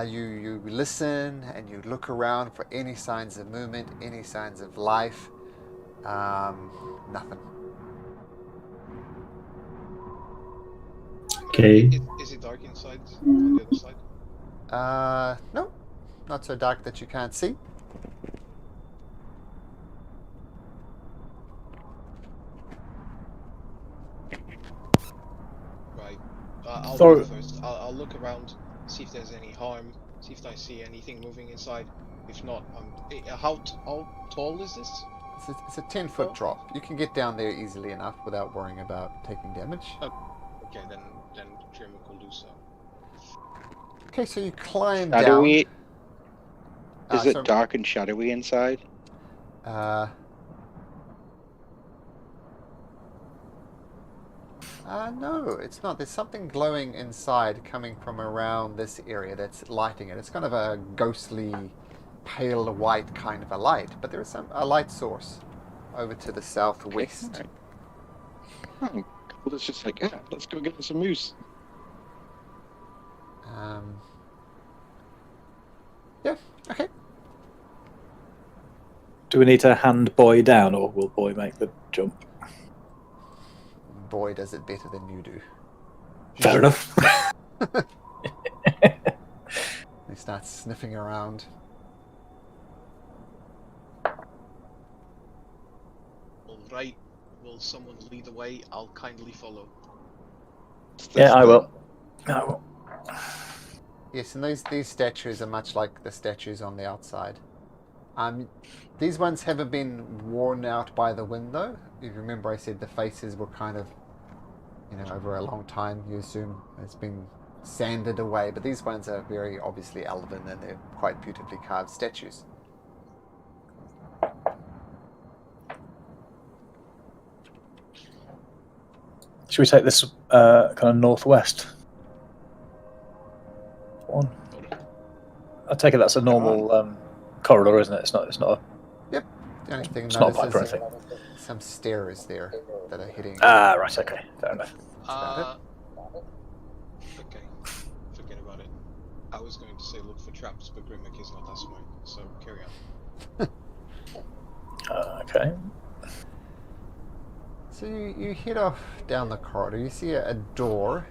You listen and you look around for any signs of movement, any signs of life. Nothing. Okay. Is it dark inside on the other side? No, not so dark that you can't see. Right. I'll Thor- go first. I'll look around, see if there's any harm, see if I see anything moving inside. If not, how tall is this? It's a 10-foot drop. You can get down there easily enough without worrying about taking damage. Okay, then Grimmick will do so. Okay, so you climb down. Shadowy. Is so- it dark and shadowy inside? No, it's not. There's something glowing inside coming from around this area that's lighting it. It's kind of a ghostly, pale white kind of a light, but there is a light source over to the southwest. Oh, well, it's just like, yeah, let's go get some moose. Yeah, okay. Do we need to hand Boy down, or will Boy make the jump? Boy does it better than you do. Fair enough. He starts sniffing around. Alright, will someone lead the way? I'll kindly follow. Yeah, I will. I will. Yes, and these statues are much like the statues on the outside. These ones haven't been worn out by the wind, though. If you remember, I said the faces were kind of, over a long time, you assume it's been sanded away. But these ones are very obviously elven, and they're quite beautifully carved statues. Should we take this kind of northwest one? I take it that's a normal corridor, isn't it? It's not. Yep. The only thing It's not notice pipe or is anything. some stairs there that are hitting. Ah, right. Okay. Fair enough. Okay, forget about it. I was going to say look for traps, but Grimmick is not that smart, so carry on. Okay. So you head off down the corridor. You see a door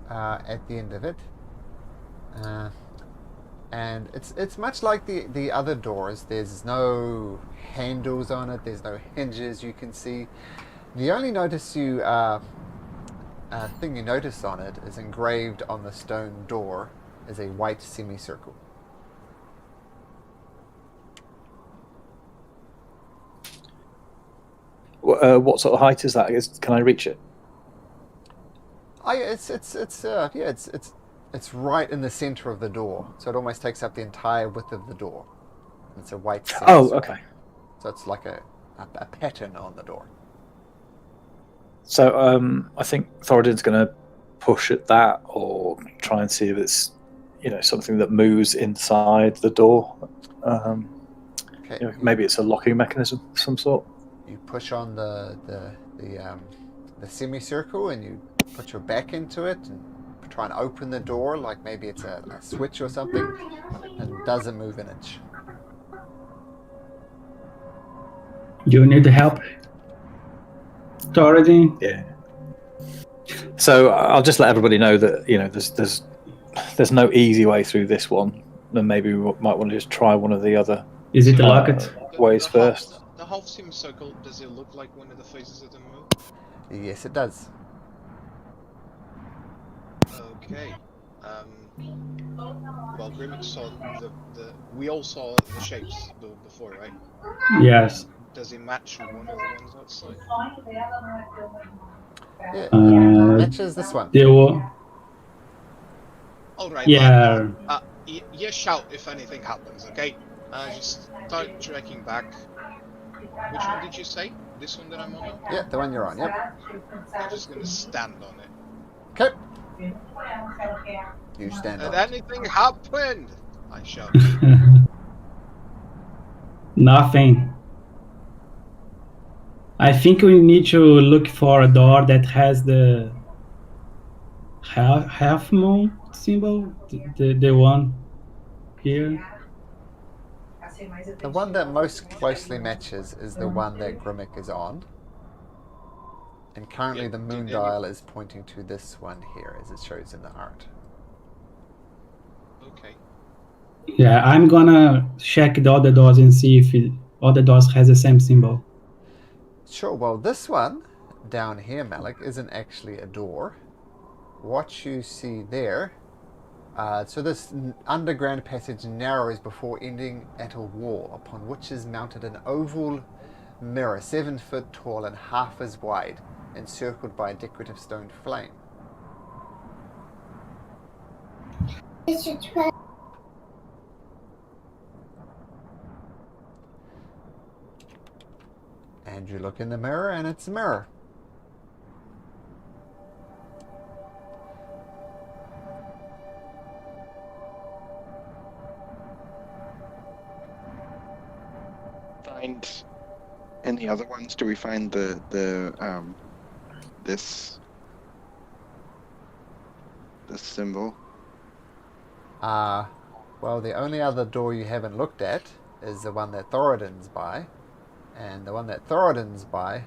at the end of it, and it's much like the other doors. There's no handles on it. There's no hinges you can see. The only thing you notice on it is engraved on the stone door is a white semicircle. What sort of height is that? Can I reach it? It's right in the center of the door, so it almost takes up the entire width of the door. It's a white semicircle. Oh, okay. So it's like a pattern on the door. So I think Thoradin's going to push at that, or try and see if it's something that moves inside the door. Okay. Maybe it's a locking mechanism of some sort. You push on the semicircle and you put your back into it and try and open the door like maybe it's a switch or something, and it doesn't move an inch. You need help, Thoradin? Yeah. So I'll just let everybody know that there's no easy way through this one, and maybe we might want to just try one of the other. Is it locked? Ways first. The half semicircle, does it look like one of the faces of the moon? Yes, it does. Okay. Well, Grimmick saw we all saw the shapes before, right? Yes. Does it match one of the ones outside? Yeah, it matches this one. They were. Alright, Yeah. you shout if anything happens, okay? Just start tracking back. Which one did you say? This one that I'm on? Yeah, the one you're on, yep. I'm just gonna stand on it. Okay. You stand And on it. anything happened! I shout. Nothing. I think we need to look for a door that has the half moon symbol, the one here. The one that most closely matches is the one that Grimmick is on. And currently the moon dial is pointing to this one here, as it shows in the art. Okay. Yeah, I'm gonna check the other doors and see if other doors has the same symbol. Sure, well, this one down here, Malik, isn't actually a door. What you see there, so this underground passage narrows before ending at a wall upon which is mounted an oval mirror 7 foot tall and half as wide, encircled by a decorative stone flame. And you look in the mirror, and it's a mirror. Find any other ones? Do we find this symbol? Well, the only other door you haven't looked at is the one that Thoradin's by. And the one that Thoradin's by,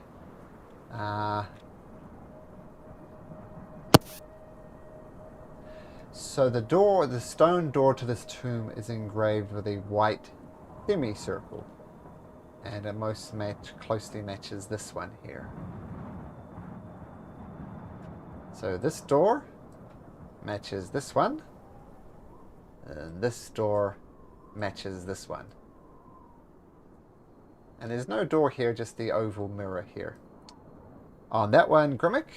so the stone door to this tomb is engraved with a white semicircle. And it most closely matches this one here. So this door matches this one. And this door matches this one. And there's no door here, just the oval mirror here. On that one, Grimmick,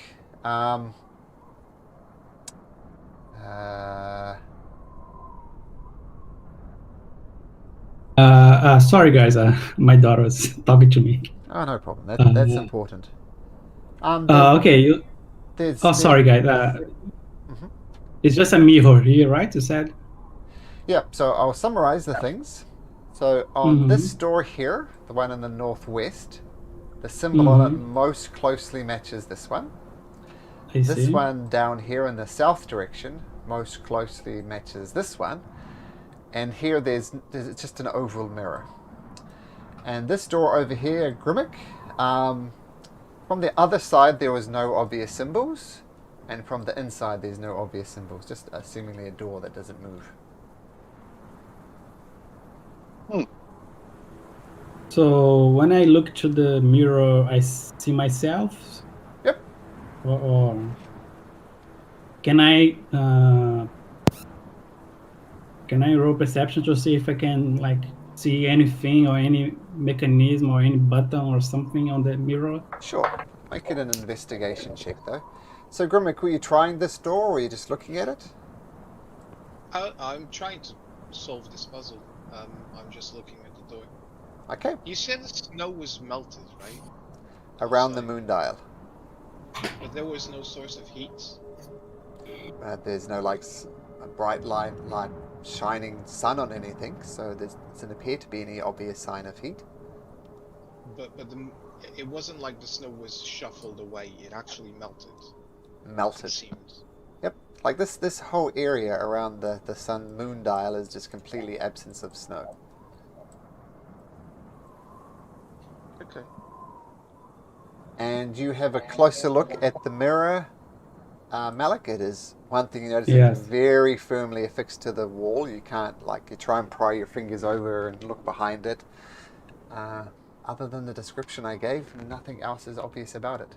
Sorry guys, my daughter was talking to me. oh, no problem. That's important. Okay. Sorry guys. It's just a mirror here, right? You said. Yeah. So I'll summarize the things. So on this door here, the one in the northwest, the symbol on it most closely matches this one. This one down here in the south direction most closely matches this one. And here there's just an oval mirror. And this door over here, Grimmick, from the other side there was no obvious symbols. And from the inside there's no obvious symbols. Just seemingly a door that doesn't move. So when I look to the mirror, I see myself? Yep. Or can I roll perception to see if I can like see anything or any mechanism or any button or something on the mirror? Sure. Make it an investigation check though. So Grimmick, were you trying this door or were you just looking at it? I'm trying to solve this puzzle. I'm just looking at the door. Okay. You said the snow was melted, right? Around the moon dial. But there was no source of heat. There's no like a bright light shining sun on anything, so there doesn't appear to be any obvious sign of heat. But it wasn't like the snow was shuffled away. It actually melted. Melted. It seems. Yep. Like this whole area around the sun moon dial is just completely absence of snow. Okay. And you have a closer look at the mirror, Malik. It is one thing you notice, Yes. it's very firmly affixed to the wall. You can't, you try and pry your fingers over and look behind it. Other than the description I gave, nothing else is obvious about it.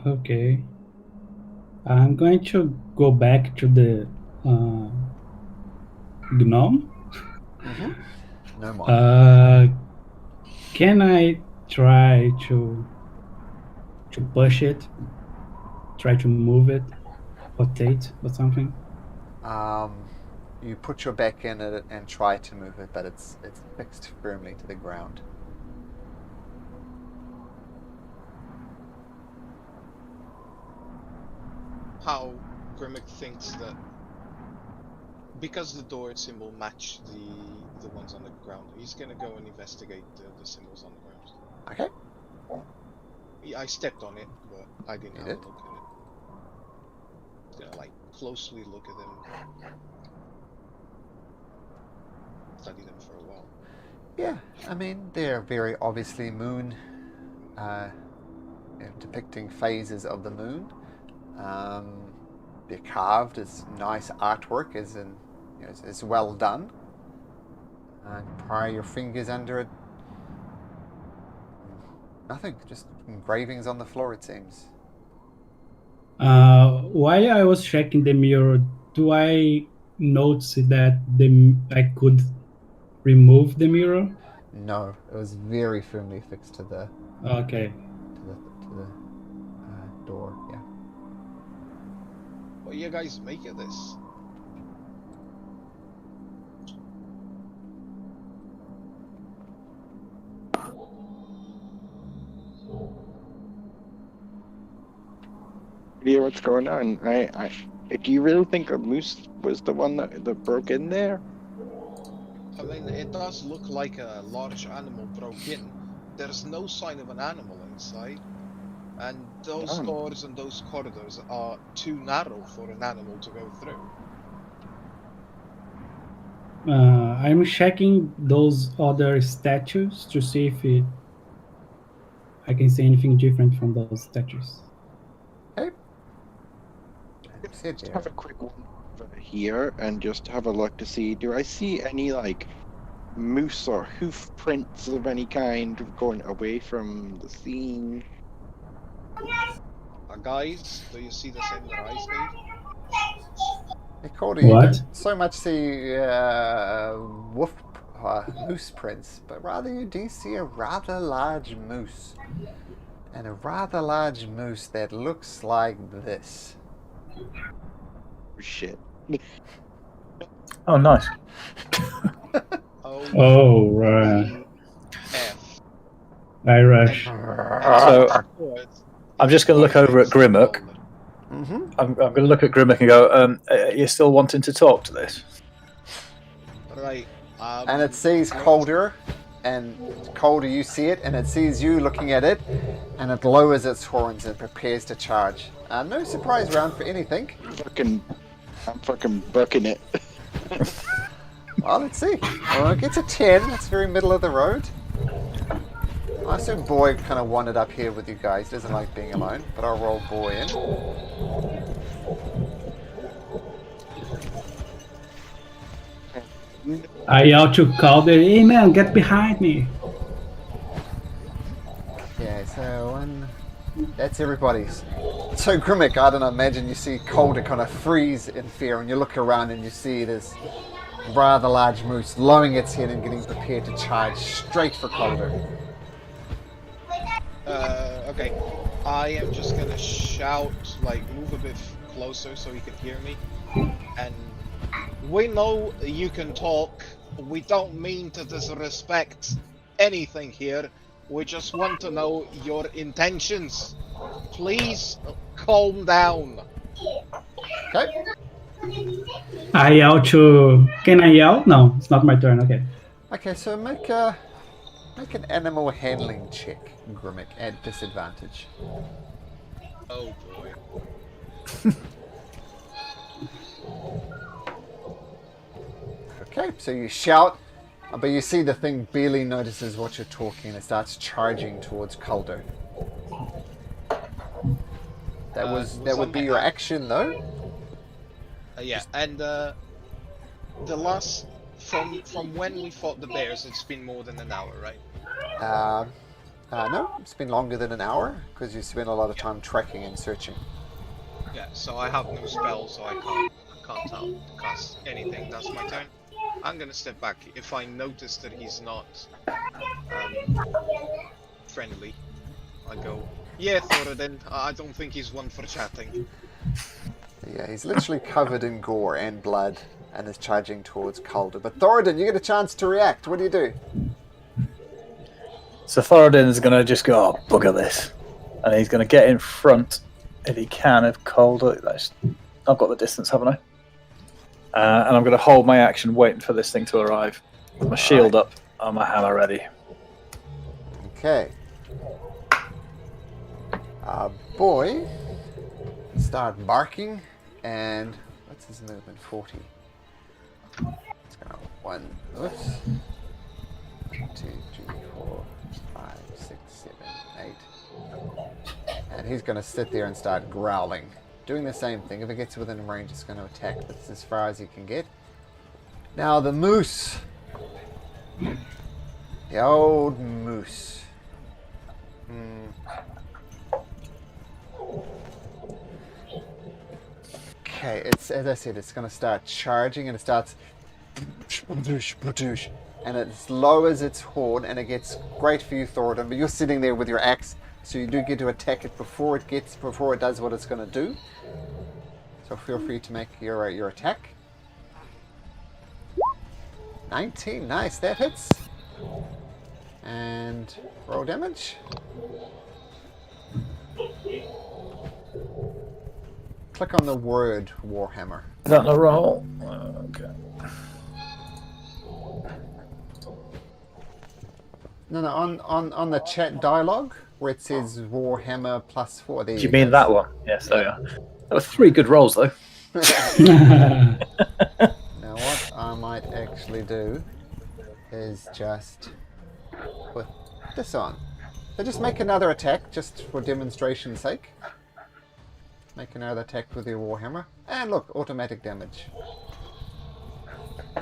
Okay. I'm going to go back to the gnome. No more. Can I try to push it? Try to move it, rotate or something? You put your back in it and try to move it, but it's fixed firmly to the ground. How Grimmick thinks that because the door symbol match the ones on the ground, he's gonna go and investigate the symbols on the ground. Okay. I stepped on it, but I didn't You have a did? look at it. Gonna closely look at them, study them for a while. Yeah, I mean, they're very obviously moon, depicting phases of the moon. they're carved. It's nice artwork, as in, you know, it's well done. Pry your fingers under it. Nothing, just engravings on the floor, it seems. While I was checking the mirror, do I notice that I could remove the mirror? No, it was very firmly fixed to the Okay. door. Yeah. What do you guys make of this? Hear what's going on? Do you really think a moose was the one that broke in there? I mean, it does look like a large animal broke in. There's no sign of an animal inside. And those doors and those corridors are too narrow for an animal to go through. I'm checking those other statues to see if I can see anything different from those statues. Hey. Just have a quick one over here and just have a look to see, do I see any like moose or hoof prints of any kind going away from the scene? Guys, do you see the same that I see? Hey, Calder, you What? don't so much see moose prints, but rather you do see a rather large moose. And a rather large moose that looks like this. Shit. Oh, nice. Oh, right. F. Irish. So I'm just going to look over at Grimmock. Mm-hmm. I'm going to look at Grimmock and go, are you still wanting to talk to this? Right. And it sees Calder, and Calder, you see it, and it sees you looking at it, and it lowers its horns and prepares to charge. No surprise round for anything. I'm fucking bucking it. Well, let's see. Well, it gets a 10. That's very middle of the road. I assume Boy kind of wandered up here with you guys. Doesn't like being alone, but I'll roll Boy in. I yell to Calder, hey man, get behind me. Okay, so that's everybody's. So Grimmick, I don't know, imagine you see Calder kind of freeze in fear, and you look around and you see this rather large moose lowering its head and getting prepared to charge straight for Calder. Okay. I am just gonna shout, like, move a bit closer so he can hear me. And we know you can talk. We don't mean to disrespect anything here. We just want to know your intentions. Please calm down. Okay. I yell to... Can I yell? No, it's not my turn, okay. Okay, so make an animal handling check, Grimmick, at disadvantage. Oh boy. Okay, so you shout, but you see the thing barely notices what you're talking and it starts charging towards Calder. That would be your action, though. Yeah, and the last from when we fought the bears, it's been more than an hour, right? No, it's been longer than an hour because you spent a lot of time tracking and searching. Yeah, so I have no spell, so I can't cast anything. That's my turn. I'm gonna step back. If I notice that he's not friendly, I go, yeah, Thoradin, I don't think he's one for chatting. Yeah, he's literally covered in gore and blood and is charging towards Calder. But Thoradin, you get a chance to react. What do you do? So Thoradin is going to just go, oh, bugger this. And he's going to get in front, if he can, of Calder. I've got the distance, haven't I? And I'm going to hold my action waiting for this thing to arrive. With my shield up and my hammer ready. Okay. Boy, start barking, and what's his movement? 40. It's gonna 1, oops. 2, 3, 4, 5, 6, 7, 8. And he's gonna sit there and start growling. doing the same thing. If it gets within range, it's going to attack. That's as far as you can get. Now the moose. The old moose. Okay, it's, as I said, it's going to start charging, and it starts, and it lowers its horn, and it gets great for you, Thoradin. But you're sitting there with your axe, so you do get to attack it before it does what it's going to do. So feel free to make your attack. 19, nice, that hits. And roll damage. Click on the word Warhammer. Is that the roll? Okay. No, on the chat dialogue where it says Warhammer +4. There Do you mean go. that one? Yes, there you are. That was 3 good rolls, though. Now what I might actually do is just put this on. So just make another attack, just for demonstration's sake. Make another attack with your Warhammer. And look, automatic damage.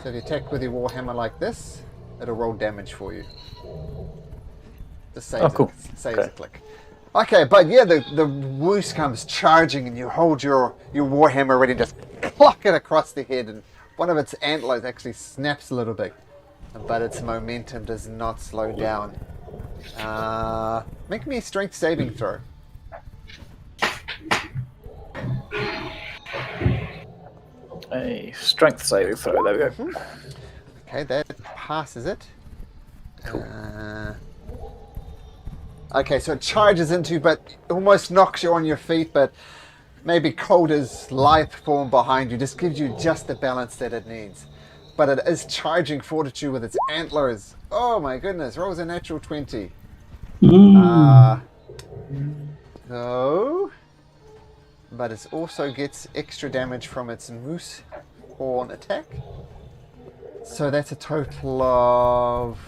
So if you attack with your Warhammer like this, it'll roll damage for you. Just saves, cool. Saves Okay. a click. Okay, but yeah, the moose comes charging, and you hold your Warhammer ready to just pluck it across the head, and one of its antlers actually snaps a little bit. But its momentum does not slow down. Make me a strength saving throw. A strength saving throw, there we go. Okay, that passes it. Okay, so it charges into you, but almost knocks you on your feet, but maybe Calder's lithe form behind you just gives you just the balance that it needs. But it is charging fortitude with its antlers. Oh my goodness, rolls a natural 20. So, but it also gets extra damage from its moose horn attack. So that's a total of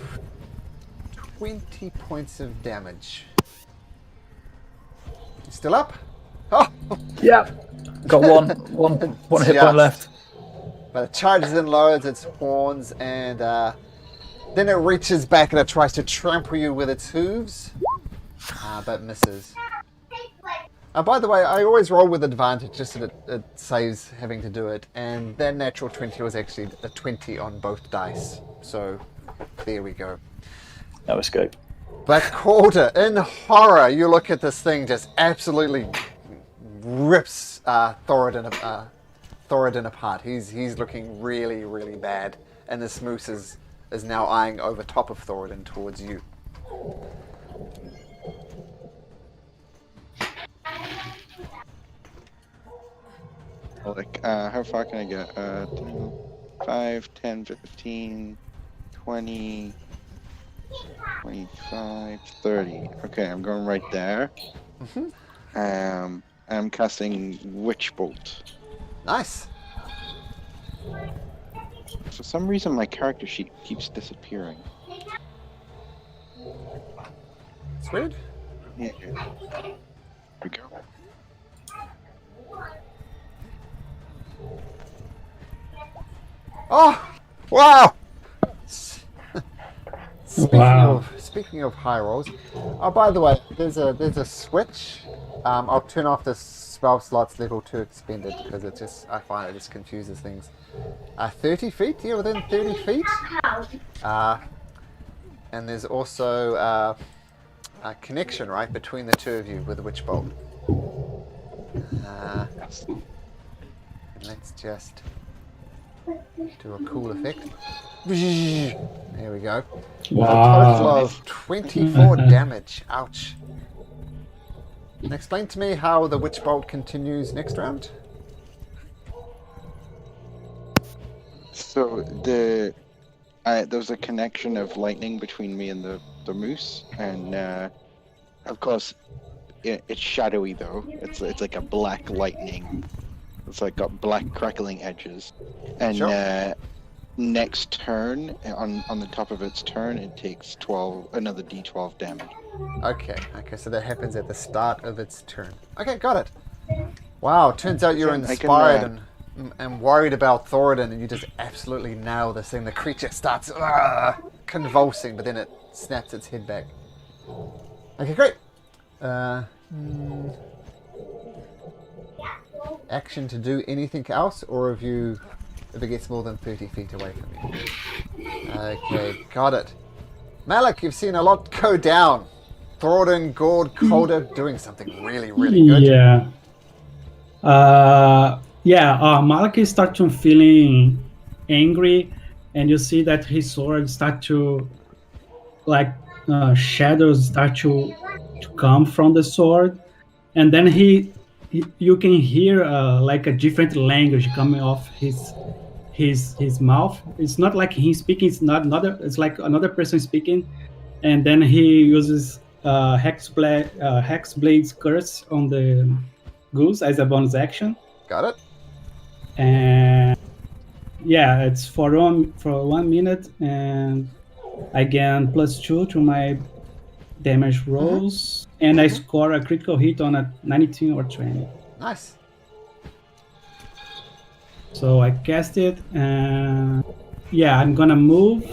20 points of damage. You still up? Oh! Yeah. Got one hit point left. But it charges and lowers its horns, and then it reaches back and it tries to trample you with its hooves, but misses. By the way, I always roll with advantage just so that it saves having to do it, and that natural 20 was actually a 20 on both dice. So there we go. No escape. But Calder, in horror, you look at this thing just absolutely rips Thoradin apart. He's looking really, really bad, and this moose is now eyeing over top of Thoradin towards you. Like, how far can I get? 5, 10, 15, 20, 25, 30. Okay, I'm going right there. I'm casting Witch Bolt. Nice. For some reason, my character sheet keeps disappearing. It's weird. Yeah. Here we go. Oh, wow! Wow. Speaking of high rolls, oh, by the way, there's a switch. I'll turn off the spell slots level 2 expended because I find it just confuses things. 30 feet, yeah, within 30 feet. And there's also a connection right between the two of you with the witch bolt. Let's just do a cool effect. There we go. Wow. A total of 24 damage. Ouch. And explain to me how the witch bolt continues next round. So there was a connection of lightning between me and the moose, and of course it's shadowy though. It's like a black lightning. It's like got black crackling edges, and Sure. Next turn on the top of its turn, it takes another D12 damage. Okay, so that happens at the start of its turn. Okay, got it. Wow, turns out you're I can, inspired and worried about Thoradin, and you just absolutely nail this thing. The creature starts convulsing, but then it snaps its head back. Okay, great. Action to do anything else, or if it gets more than 30 feet away from you. Okay, got it. Malik, you've seen a lot go down. Thoradin, Gord, Calder doing something really, really good. Yeah. Malaki starts to feeling angry, and you see that his sword start to, like, shadows start to come from the sword, and then you can hear like a different language coming off his mouth. It's not like he's speaking. It's like another person speaking, and then he uses Hexblade's curse on the goose as a bonus action. Got it. And yeah, it's for 1 minute, and I gain +2 to my damage rolls, and I score a critical hit on a 19 or 20. Nice. So I cast it, and yeah, I'm gonna move.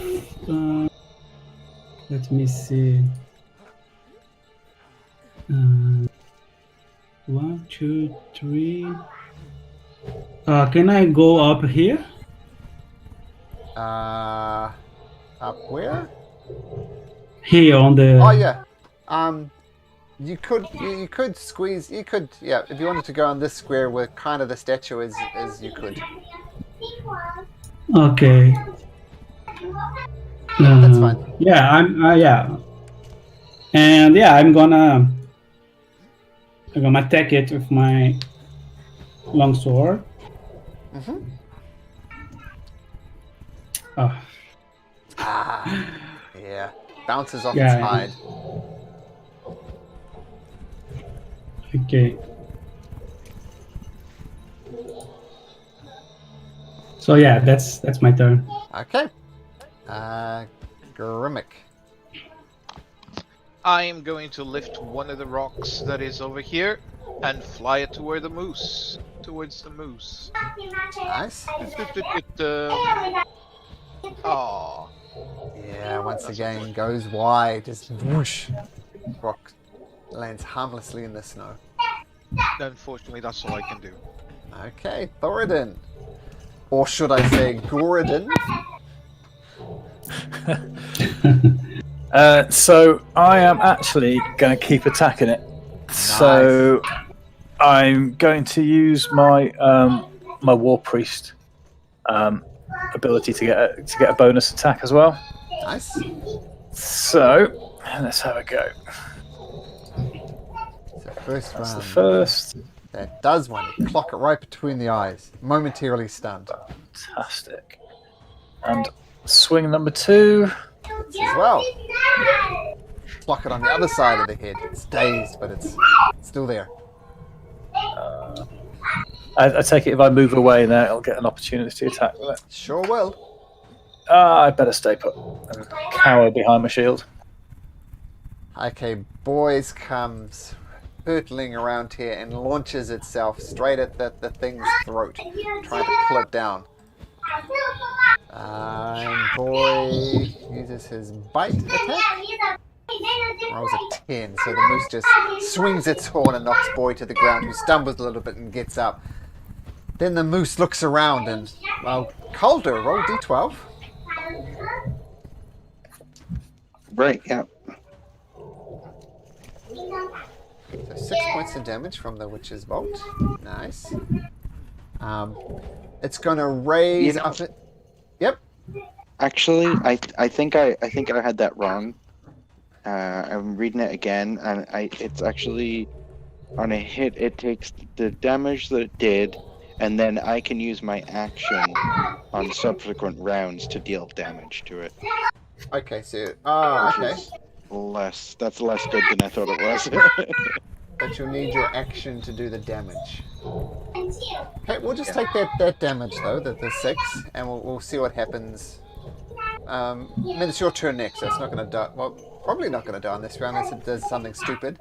Let me see. 1, 2, 3. Can I go up here? Up where? Here on the. Oh yeah. You could squeeze. You could, yeah. If you wanted to go on this square where kind of the statue is you could. Okay. That's fine. Yeah, and yeah, I'm gonna attack it with my long sword. Oh. Yeah. Bounces off Yeah. its hide. Okay. So yeah, that's my turn. Okay. Grimmick. I am going to lift one of the rocks that is over here and fly it towards the moose. Nice. Oh. Yeah, once again goes wide, just whoosh. Rock lands harmlessly in the snow. Unfortunately, that's all I can do. Okay, Thoradin. Or should I say Goradin? So I am actually going to keep attacking it. Nice. So I'm going to use my my War Priest ability to get a bonus attack as well. Nice. So let's have a go. So first That's round. the first. That does one. Clock it right between the eyes. Momentarily stunned. Fantastic. And swing number 2. As well. Clock it on the other side of the head. It's dazed, but it's still there. I take it if I move away now, I'll get an opportunity to attack with it. Sure will. I better stay put and cower behind my shield. Okay, boys comes hurtling around here and launches itself straight at the thing's throat, trying to pull it down. And boy uses his bite attack. Rolls a 10, so the moose just swings its horn and knocks boy to the ground, who stumbles a little bit and gets up. Then the moose looks around and, well, Calder, roll d12. Right, yeah. So 6 points of damage from the witch's bolt. Nice. It's gonna raise up it. Yep. Actually, I think I had that wrong. I'm reading it again, and it's actually on a hit. It takes the damage that it did, and then I can use my action on subsequent rounds to deal damage to it. Okay, so okay. That's less good than I thought it was. But you'll need your action to do the damage. Okay, we'll just take that damage though, the 6, and we'll see what happens. I mean, it's your turn next, so it's not going to die. Well, probably not going to die in this round unless it does something stupid.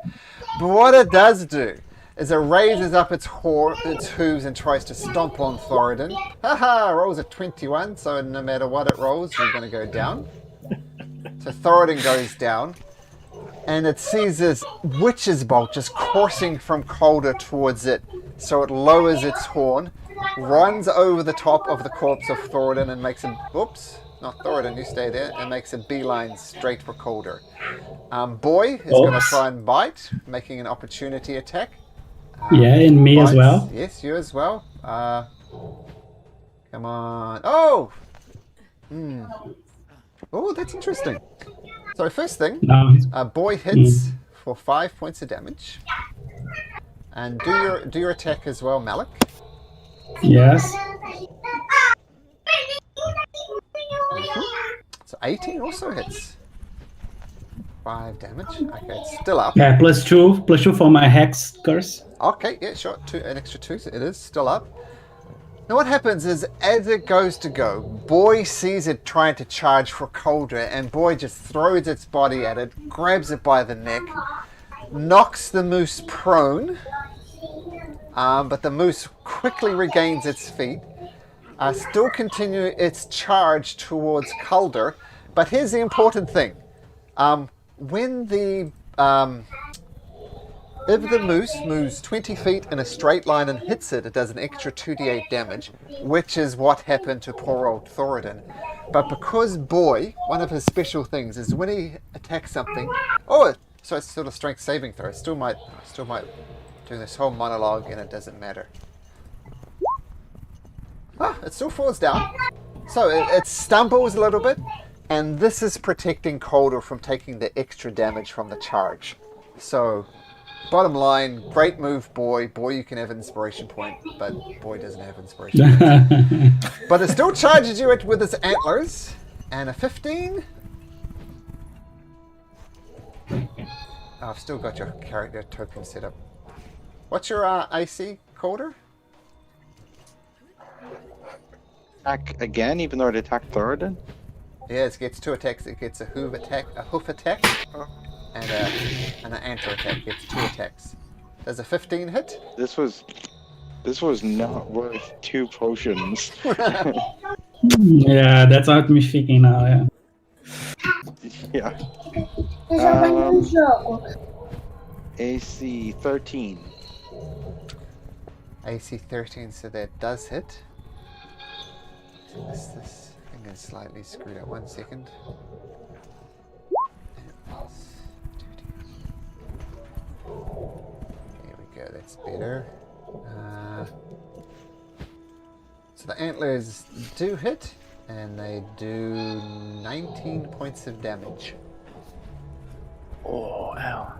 But what it does do as it raises up its hooves and tries to stomp on Thoradin. Haha, rolls a 21, so no matter what it rolls, you're going to go down. So Thoradin goes down, and it sees this witch's bolt just coursing from Calder towards it, so it lowers its horn, runs over the top of the corpse of Thoradin and makes a... Oops, not Thoradin, you stay there, and makes a beeline straight for Calder. Boy is going to try and bite, making an opportunity attack. Yeah, and me as well. Yes, you as well. Come on. Oh! Oh, that's interesting. So first thing, boy hits for 5 points of damage. And do your attack as well, Malik. Yes. So 18 also hits. 5 damage. Okay, it's still up. Yeah, +2 for my hex curse. Okay, yeah, sure. An extra 2, so it is still up. Now what happens is, as it goes to go, Boy sees it trying to charge for Calder, and Boy just throws its body at it, grabs it by the neck, knocks the moose prone, but the moose quickly regains its feet, still continue its charge towards Calder, but here's the important thing. When the... if the moose moves 20 feet in a straight line and hits it, it does an extra 2d8 damage, which is what happened to poor old Thoradin. But because Boy, one of his special things is when he attacks something... Oh, so it's still a strength saving throw. Still might do this whole monologue and it doesn't matter. It still falls down. So it stumbles a little bit, and this is protecting Calder from taking the extra damage from the charge. So... bottom line, great move, Boy. Boy, you can have an inspiration point, but Boy doesn't have inspiration points. But it still charges you with its antlers. And a 15. I've still got your character token set up. What's your AC, Calder? Attack again, even though it attacked Thoradin? Yeah, it gets 2 attacks. It gets a hoof attack. And an antler attack. Gets 2 attacks. Does a 15 hit? This was not worth 2 potions. Yeah, that's what me thinking now, yeah. Yeah. AC 13. AC 13, so that does hit. This thing is slightly screwed up. 1 second. There we go, that's better. So the antlers do hit, and they do 19 points of damage. Oh, ow.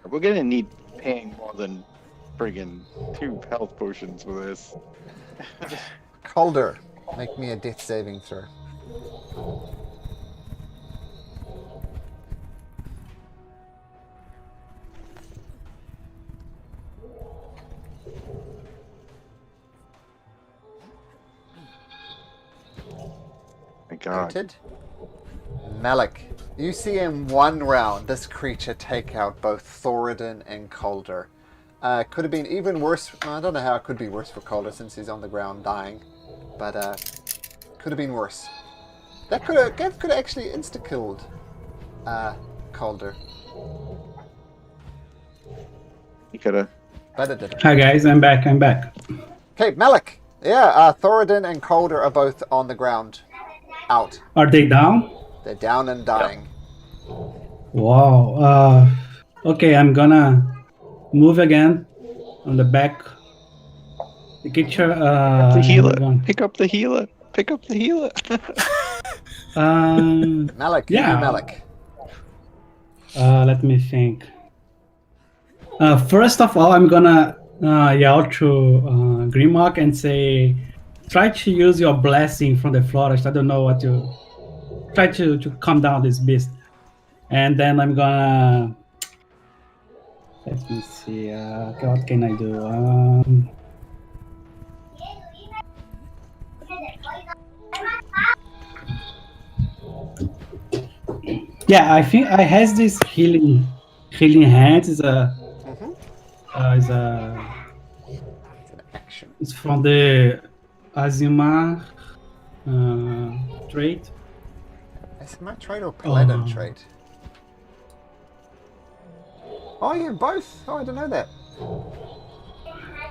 We're gonna need paying more than friggin' 2 health potions for this. Calder, make me a death saving throw. My God. Noted. Malik, you see in one round this creature take out both Thoradin and Calder. Could have been even worse. I don't know how it could be worse for Calder since he's on the ground dying, but could have been worse. That could have actually insta-killed Calder. He could have. But it didn't. Hi guys, I'm back. Okay, Malik. Yeah, Thoradin and Calder are both on the ground. Out. Are they down? They're down and dying. Wow. Okay, I'm gonna move again on the back. The picture. The healer. Pick up the healer. Pick up the healer. Malik. Yeah. Malik. Let me think. First of all, I'm gonna yell to Grimlock and say, try to use your blessing from the forest. I don't know what to... Try to calm down this beast. And then I'm gonna... Let me see. What can I do? Yeah, I think I has this healing Healing Hands is a It's an action. it's from the Azimar trait. Is it my trait or Paladin Oh. trait? Oh, you both? Oh, I didn't know that.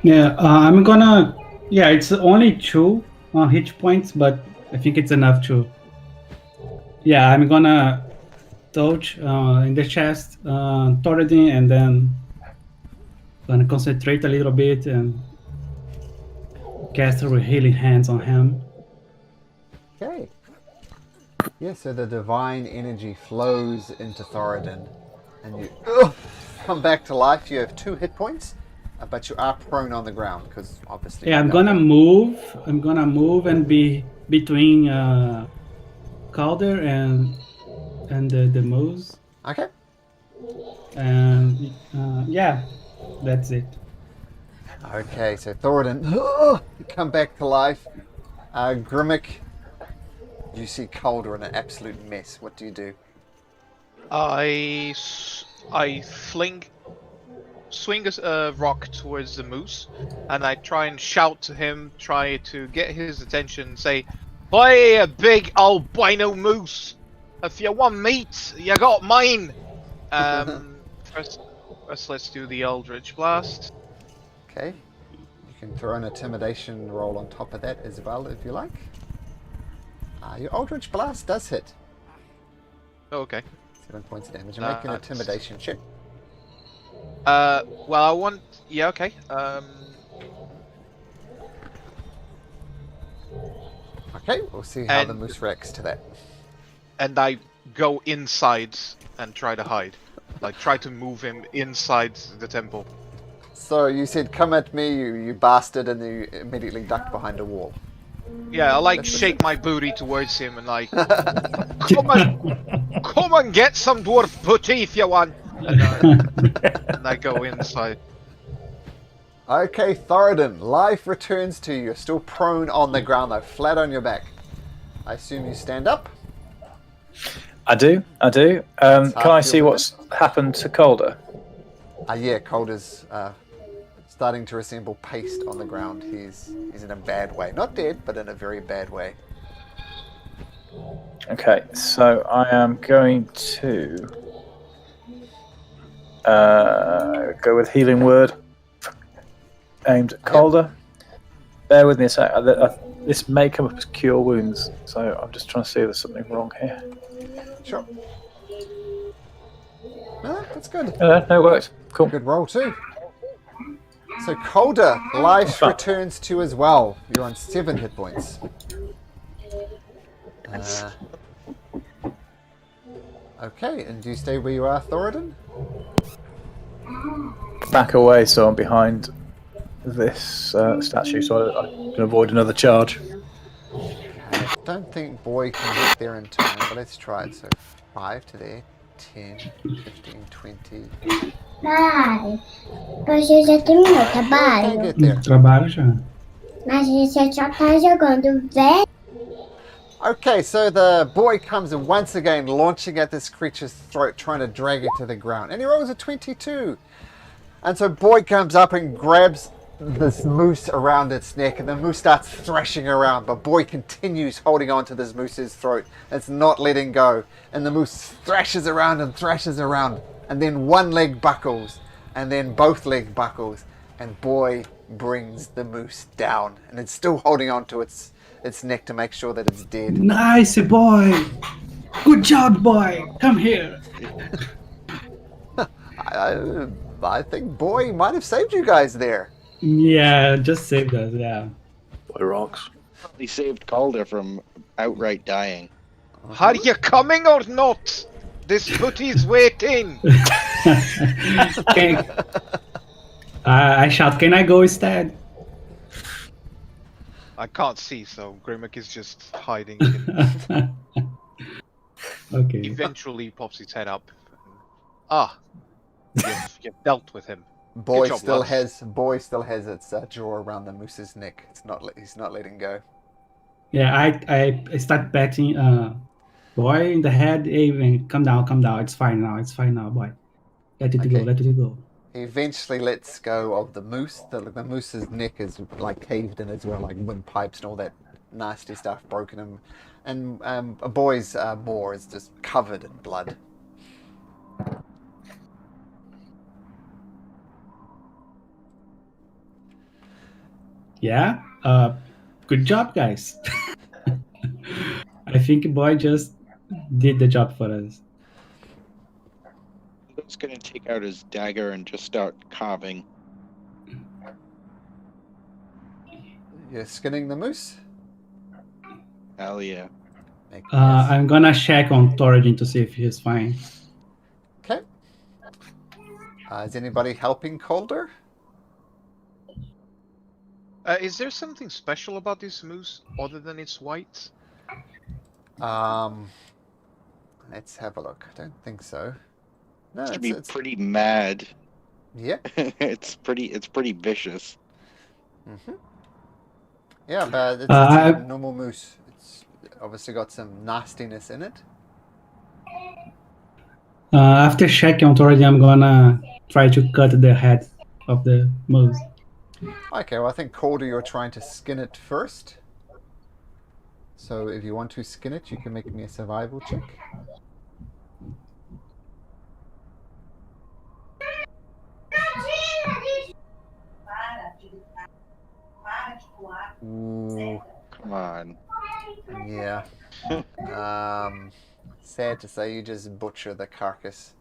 Yeah, I'm gonna. Yeah, it's only 2 hit points, but I think it's enough to. Yeah, I'm gonna touch in the chest, Thoradin, and then gonna concentrate a little bit and cast a Healing Hands on him. Okay. Yeah, so the divine energy flows into Thoradin, and you come back to life. You have 2 hit points, but you are prone on the ground because obviously. Yeah, I'm gonna move. I'm gonna move and be between Calder and the moose. Okay. And yeah, that's it. Okay, so Thoradin, you come back to life. Grimmick, you see Calder in an absolute mess. What do you do? I swing a rock towards the moose, and I try and shout to him, try to get his attention, say, "Hey, big albino moose! If you want meat, you got mine." First, let's do the Eldritch Blast. Okay. You can throw an intimidation roll on top of that as well if you like. Your Eldritch Blast does hit. Okay. 7 points of damage. And make an intimidation check. Well, I want. Yeah, okay. Okay, we'll see how the moose reacts to that. And I go inside and try to hide. Like, try to move him inside the temple. So you said, "Come at me, you bastard," and you immediately ducked behind a wall. Yeah, I like shake my booty towards him and like, come and get some dwarf booty if you want. And I go inside. Okay, Thoradin, life returns to you. You're still prone on the ground though, flat on your back. I assume you stand up? I do. Can I see what's happened to Calder? Yeah, Calder's starting to resemble paste on the ground. He's in a bad way. Not dead, but in a very bad way. Okay, so I am going to go with Healing Word aimed at Calder. Bear with me a sec. This may come up as Cure Wounds, so I'm just trying to see if there's something wrong here. Sure. No, that's good. No, it works. Cool. Good roll too. So Calder, life returns to you as well. You're on 7 hit points. Okay, and do you stay where you are, Thoradin? Back away, so I'm behind this statue, so I can avoid another charge. I don't think Boy can get there in time, but let's try it. So 5 to there, 10, 15, 20. Pai, você já terminou o Can't trabalho? get there. Trabalho já. Mas você só tá jogando velho? Okay, so the boy comes in once again, launching at this creature's throat, trying to drag it to the ground. And he rolls a 22. And so Boy comes up and grabs this moose around its neck, and the moose starts thrashing around, but Boy continues holding on to this moose's throat. It's not letting go. And the moose thrashes around, and then one leg buckles, and then both legs buckles, and Boy brings the moose down, and it's still holding on to its neck to make sure that it's dead. Nice, boy. Good job, boy. Come here. I think Boy might have saved you guys there. Yeah, just saved us. Yeah. Boy rocks. He saved Calder from outright dying. Are you coming or not? This booty's waiting. Okay. I shout, "Can I go instead?" I can't see, so Grimmick is just hiding. Okay. Eventually pops his head up. You've dealt with him. Boy job, still lads. has its jaw around the moose's neck. He's not letting go. Yeah, I start patting Boy in the head. Hey, man, come down. It's fine now, boy. Let it go. Let it go. He eventually lets go of the moose. The moose's neck is like caved in as well, like windpipes and all that nasty stuff broken him. And a boy's maw is just covered in blood. Yeah. Good job, guys. I think boy just did the job for us. He's going to take out his dagger and just start carving. You're skinning the moose? Hell yeah. I'm gonna check on Thoradin to see if he's fine. Okay. Is anybody helping Calder? Is there something special about this moose other than it's white? Let's have a look. I don't think so. No, It's to be pretty mad. Yeah. it's pretty vicious. Mm-hmm. Yeah, but it's a normal moose. It's obviously got some nastiness in it. After checking on Thoradin, I'm gonna try to cut the head of the moose. Okay, well I think Calder, you're trying to skin it first. So if you want to skin it, you can make me a survival check. Ooh, come on. Yeah. Sad to say, you just butcher the carcass.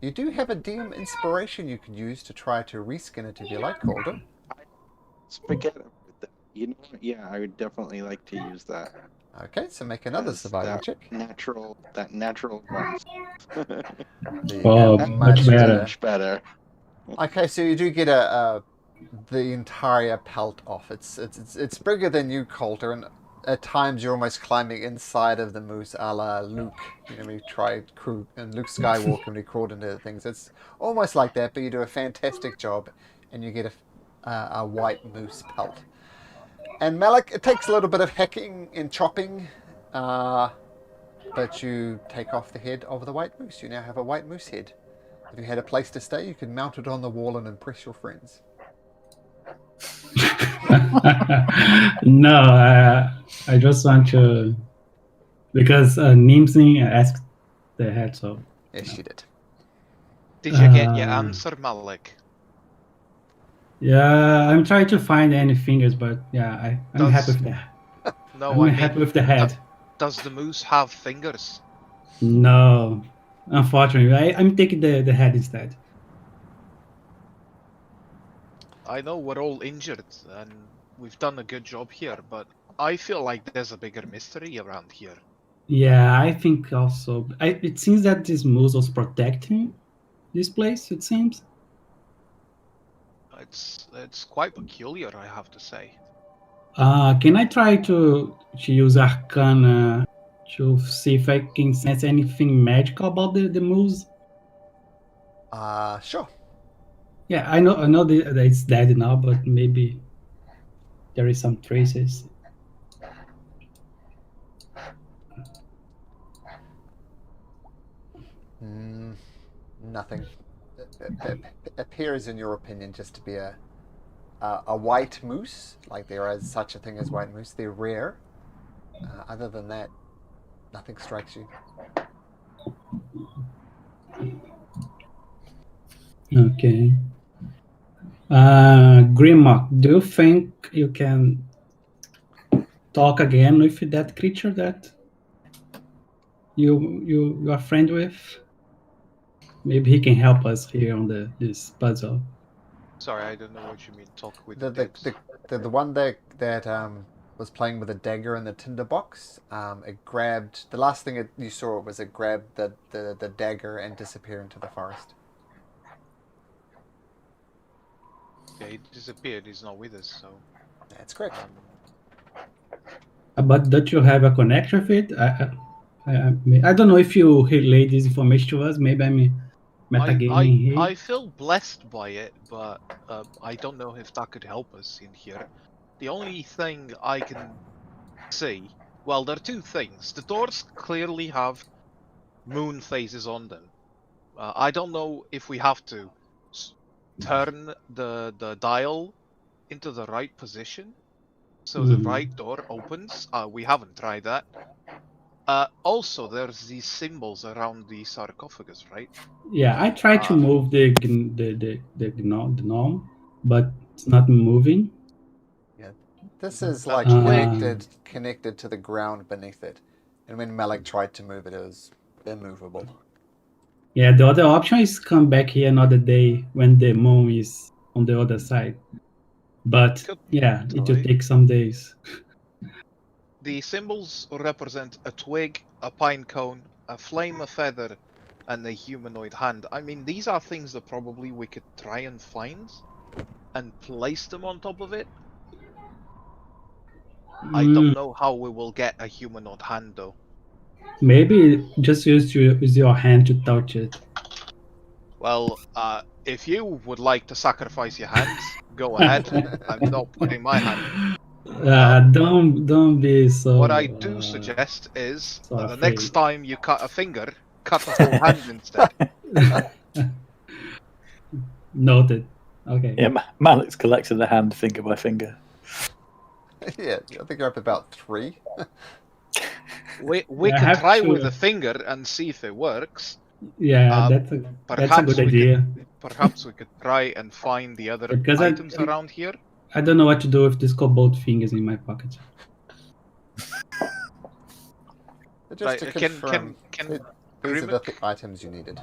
You do have a DM inspiration you can use to try to reskin it if you like, Calder. Forget it. You know, yeah, I would definitely like to use that. Okay, so make another survival check. That natural one. Oh, much better. Much better. Okay, so you do get the entire pelt off. It's bigger than you, Calder, and at times you're almost climbing inside of the moose, a la Luke. You know, we tried and Luke Skywalker when he crawled into the things. It's almost like that, but you do a fantastic job, and you get a white moose pelt. And Malik, it takes a little bit of hacking and chopping, but you take off the head of the white moose. You now have a white moose head. If you had a place to stay, you could mount it on the wall and impress your friends. No, I just want to, because Nimsing asked the head, so. Yes, she did. Did you get your answer, Malik? Yeah, I'm trying to find any fingers, but yeah, I'm happy with that. No, I'm happy with the head. Does the moose have fingers? No, unfortunately, I'm taking the head instead. I know we're all injured and we've done a good job here, but I feel like there's a bigger mystery around here. Yeah, I think also. It seems that this moose was protecting this place, it seems. It's quite peculiar, I have to say. Can I try to use Arcana to see if I can sense anything magical about the moose? Sure. Yeah, I know that it's dead now, but maybe there is some traces. Nothing. It appears, in your opinion, just to be a white moose. Like there is such a thing as white moose. They're rare. Other than that, nothing strikes you. Okay. Grimlock, do you think you can talk again with that creature that you are friend with? Maybe he can help us here on this puzzle. Sorry, I don't know what you mean. Talk with the one that was playing with a dagger in the tinderbox. It grabbed the last thing you saw was it grabbed the dagger and disappear into the forest. Yeah, he disappeared. He's not with us, so. That's correct. But don't you have a connection with it? I don't know if you relay this information to us. Maybe I'm metagaming here. I feel blessed by it, but I don't know if that could help us in here. The only thing I can see, well, there are two things. The doors clearly have moon phases on them, I don't know if we have to turn the dial into the right position so the right door opens. We haven't tried that. Also, there's these symbols around the sarcophagus, right? Yeah, I tried to move the gnome, but it's not moving. Yeah, this is like connected to the ground beneath it, and when Malik tried to move it, it was immovable. Yeah, the other option is come back here another day when the moon is on the other side. But yeah, it will take some days. The symbols represent a twig, a pine cone, a flame, a feather, and a humanoid hand. I mean, these are things that probably we could try and find and place them on top of it. I don't know how we will get a humanoid hand, though. Maybe just use your hand to touch it. Well, if you would like to sacrifice your hands, go ahead. I'm not putting my hand. Don't be so. What I do suggest is so the next time you cut a finger, cut the whole hand instead. Noted. Okay. Yeah, Malik's collecting the hand finger by finger. Yeah, I think you're up about 3. We can try with a finger and see if it works. Yeah, that's a good idea. Perhaps we could try and find the other items around here. I don't know what to do with these cobalt fingers in my pocket. Just to confirm, these are the items you needed.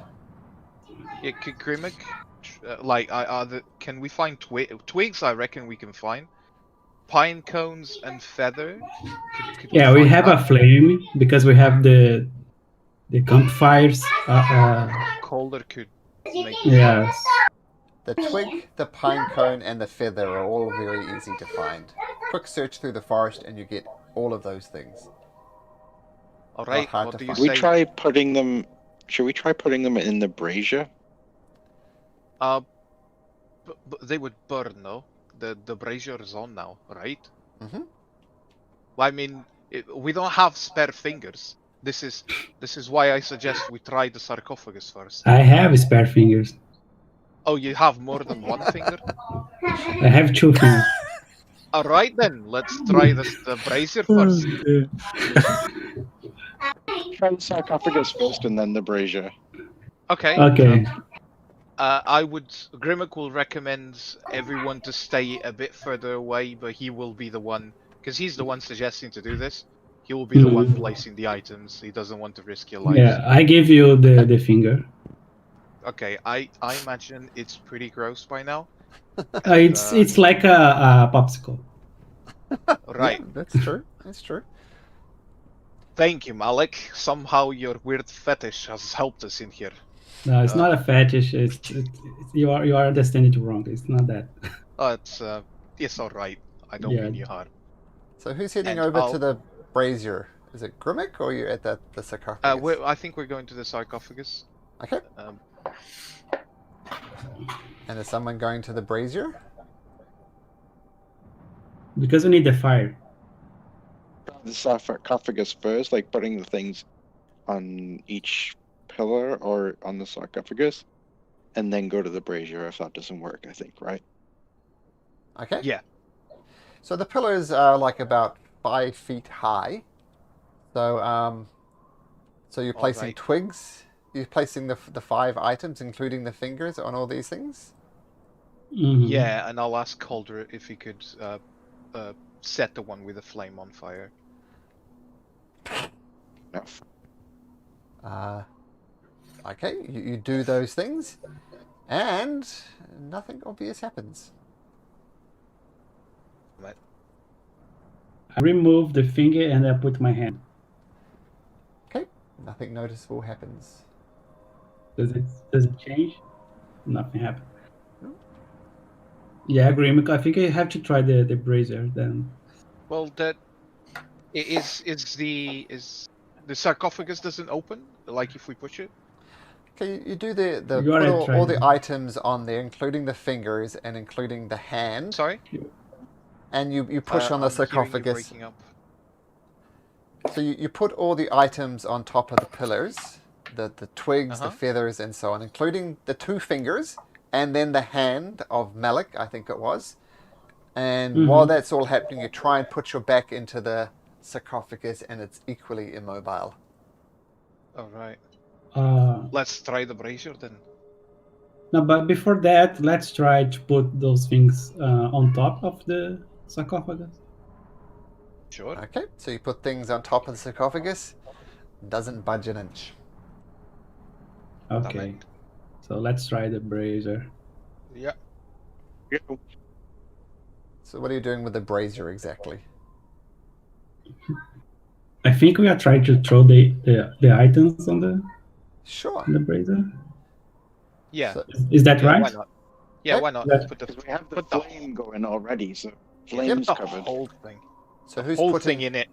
Yeah, Grimmick, can we find twigs? I reckon we can find. Pine cones and feather. Could we have a flame because we have the campfires. Colder could make. Yes. The twig, the pine cone, and the feather are all very easy to find. Quick search through the forest and you get all of those things. All right. What do you say? Should we try putting them in the brazier? But they would burn, no? The brazier is on now, right? Mm-hmm. Well, I mean, we don't have spare fingers. This is why I suggest we try the sarcophagus first. I have spare fingers. Oh, you have more than one finger? I have 2 fingers. All right then, let's try the brazier first. Try the sarcophagus first and then the brazier. Okay. Okay. Grimmick will recommend everyone to stay a bit further away, but he will be the one, because he's the one suggesting to do this. He will be the one placing the items. He doesn't want to risk your life. Yeah, I give you the finger. Okay, I imagine it's pretty gross by now. It's like a popsicle. Right. Yeah, that's true. That's true. Thank you, Malik. Somehow your weird fetish has helped us in here. No, it's not a fetish. You are understanding it wrong. It's not that. Oh, it's all right. I don't mean you harm. So who's heading over to the brazier? Is it Grimmick or are you at the sarcophagus? I think we're going to the sarcophagus. Okay. And is someone going to the brazier? Because we need the fire. The sarcophagus first, like putting the things on each pillar or on the sarcophagus, and then go to the brazier if that doesn't work, I think, right? Okay. Yeah. So the pillars are like about 5 feet high. So you're placing twigs. You're placing the 5 items, including the fingers, on all these things? Mm-hmm. Yeah, and I'll ask Calder if he could set the one with the flame on fire. No. Okay, you do those things, and nothing obvious happens. Right. I remove the finger and I put my hand. Okay, nothing noticeable happens. Does it change? Nothing happened. Yeah, Grimmick, I think I have to try the brazier then. Well, that is the sarcophagus doesn't open like if we push it. Okay, you do put all the items on there, including the fingers and including the hand. Sorry. And you push on the sarcophagus. So you put all the items on top of the pillars. the twigs, the feathers, and so on, including the 2 fingers and then the hand of Malik, I think it was. And while that's all happening, you try and put your back into the sarcophagus, and it's equally immobile. All right. Uh, Let's try the brazier then. no, but before that, let's try to put those things on top of the sarcophagus. Sure. Okay, so you put things on top of the sarcophagus, doesn't budge an inch. Okay, so let's try the brazier. Yeah. So what are you doing with the brazier exactly? I think we are trying to throw the items on the brazier. Yeah. So, Is that right? Why not? Yeah, why not? That- Put the, We have the put the, flame going already, so yeah, flame's the covered. whole thing. so The who's whole putting thing in it.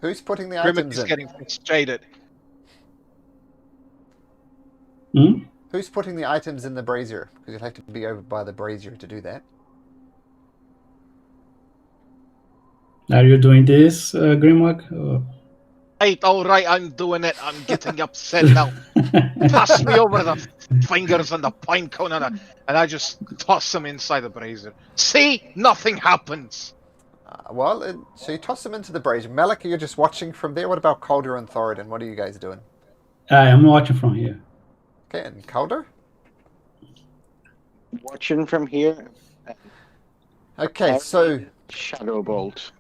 who's putting the Grimmick items is in? getting frustrated. Hmm? Who's putting the items in the brazier? Because you'll have to be over by the brazier to do that. Are you doing this, Grimlock? Right, alright, I'm doing it. I'm getting upset now. Pass me over the fingers and the pine cone and I just toss them inside the brazier. See? Nothing happens. So you toss them into the brazier. Malik, you're just watching from there. What about Calder and Thoradin? What are you guys doing? I'm watching from here. Okay, and Calder? Watching from here. Okay, so Shadow Bolt.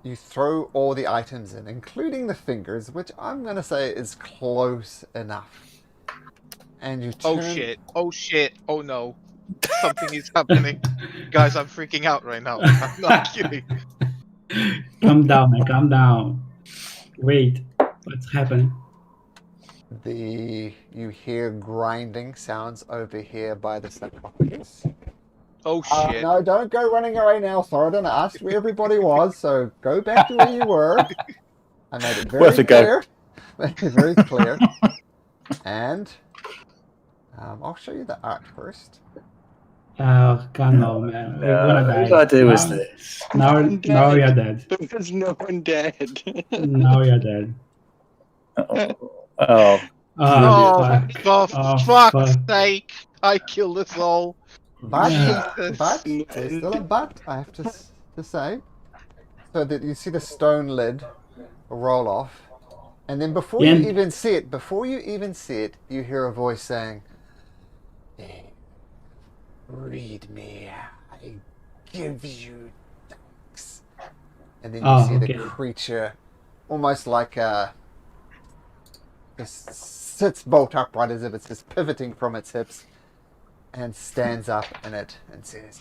you throw all the items in, including the fingers, which I'm going to say is close enough. And you turn... Oh shit. Oh shit. Oh no. Something is happening. Guys, I'm freaking out right now. I'm not kidding. Calm down, man. Calm down. Wait. What's happening? You hear grinding sounds over here by the sarcophagus. Oh shit. No, don't go running away now, Thoradin. I asked where everybody was, so go back to where you were. I made it very clear. Made it very clear. And I'll show you the art first. Oh, come on, man. We're gonna die. Whose idea was this? Now you're dead. There's no one dead. Now you're dead. Oh. Oh, for Oh, fuck's fuck. sake! I killed us all. But, Jesus. but there's still a but, I have to say. So that you see the stone lid roll off. And then before you even see it, you hear a voice saying, "Hey, read me, I give you thanks." And then you see the creature, almost like just sits bolt upright as if it's just pivoting from its hips, and stands up in it and says,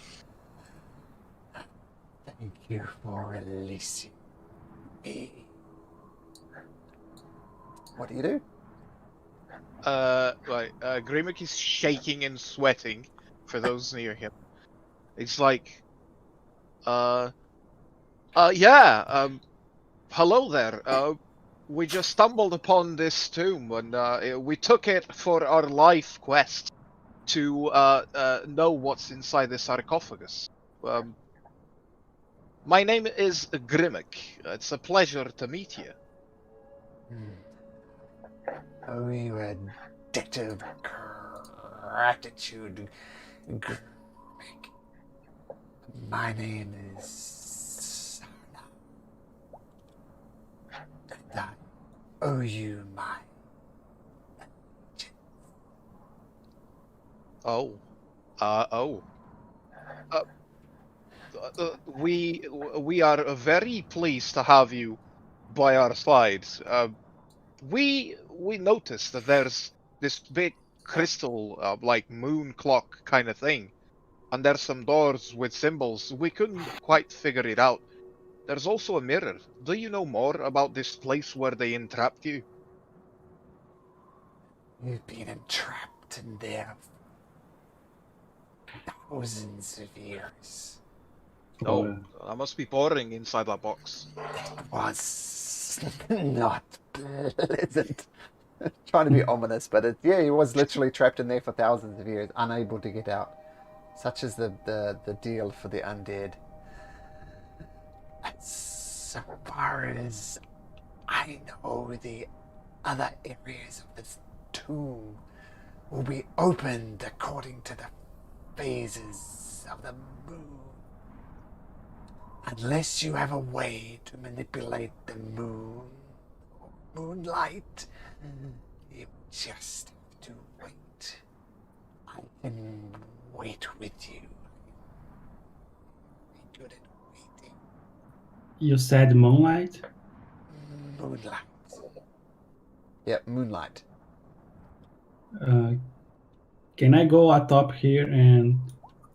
"Thank you for releasing me." What do you do? Grimmick is shaking and sweating for those near him. It's like, hello there. We just stumbled upon this tomb and we took it for our life quest to know what's inside the sarcophagus. My name is Grimmick. It's a pleasure to meet you. Oh, you a debt of gratitude, Grimmick. My name is Sana. And I owe you my we are very pleased to have you by our side. We noticed that there's this big crystal, like moon clock kind of thing, and there's some doors with symbols. We couldn't quite figure it out. There's also a mirror. Do you know more about this place where they entrapped you? You've been entrapped in there for thousands of years. Oh, that must be boring inside that box. It was not pleasant. Trying to be ominous, but he was literally trapped in there for thousands of years, unable to get out. Such is the deal for the undead. So far as I know the other areas of this tomb will be opened according to the phases of the moon. Unless you have a way to manipulate the moon or moonlight, you just have to wait. I can wait with you. I'm good at waiting. You said moonlight? Moonlight. Yep, moonlight. Can I go atop here and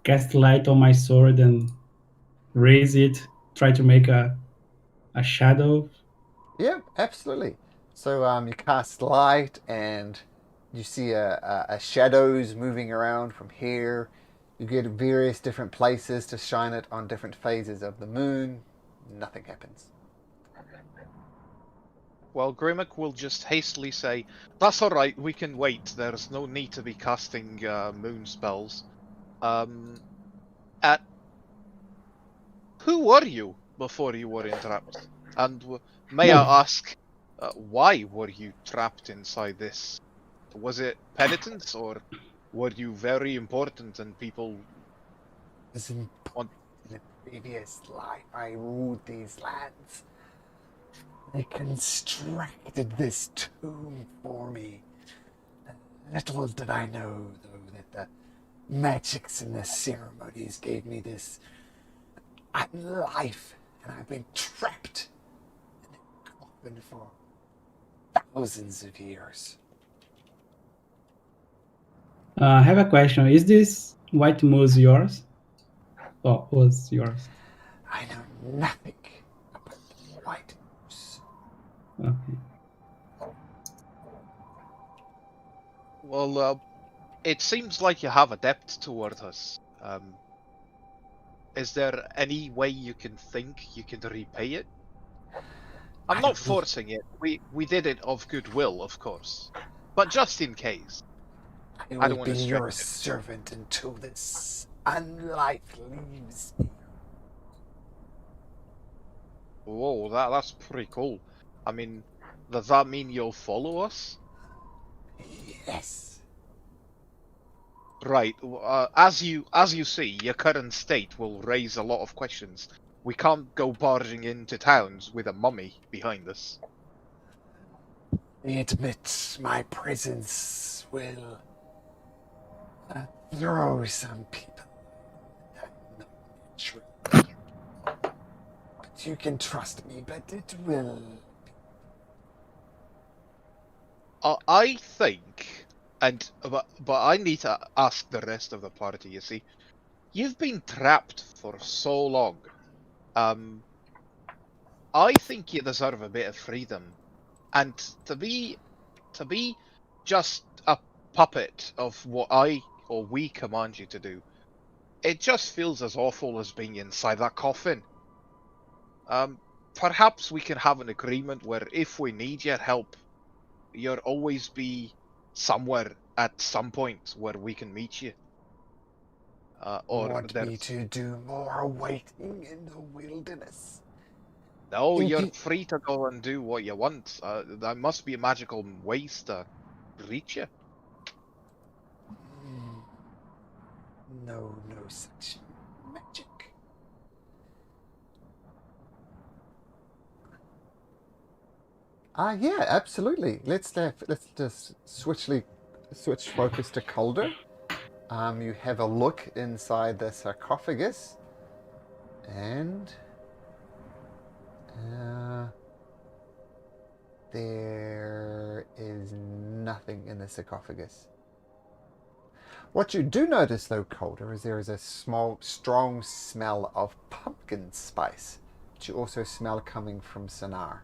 cast light on my sword and raise it, try to make a shadow? Yeah, absolutely. So you cast light and you see a shadows moving around from here. You get various different places to shine it on different phases of the moon. Nothing happens. Well, Grimmick will just hastily say, "That's all right. We can wait. There's no need to be casting moon spells." At who were you before you were entrapped? And may I ask, why were you trapped inside this? Was it penitence, or were you very important and people In want? the previous life, I ruled these lands. They constructed this tomb for me. Little did I know, though, that the magics and the ceremonies gave me this life, and I've been trapped in a coffin for thousands of years. I have a question. Is this white moose yours? Or was yours? I know nothing about the white moose. Okay. Well, it seems like you have a debt toward us. Is there any way you can think you can repay it? I'm not forcing it. We did it of goodwill, of course, but just in case. I I will don't want be to your stretch it. servant until this unlife leaves me. Whoa, that's pretty cool. I mean, does that mean you'll follow us? Yes. Right. As you see, your current state will raise a lot of questions. We can't go barging into towns with a mummy behind us. I admit my presence will throw some people that not natural. But you can trust me, but it will. I think, but I need to ask the rest of the party. You see, you've been trapped for so long. I think you deserve a bit of freedom, and to be just a puppet of what I or we command you to do, it just feels as awful as being inside that coffin. Perhaps we can have an agreement where if we need your help, you'll always be somewhere at some point where we can meet you. Or Want me there's to do more waiting in the wilderness? no, Think you're you- free to go and do what you want. There must be magical ways to reach you. No such magic. Yeah, absolutely. Let's just switch focus to Calder. You have a look inside the sarcophagus, and there is nothing in the sarcophagus. What you do notice, though, Calder, is there is a strong smell of pumpkin spice, which you also smell coming from Sonar.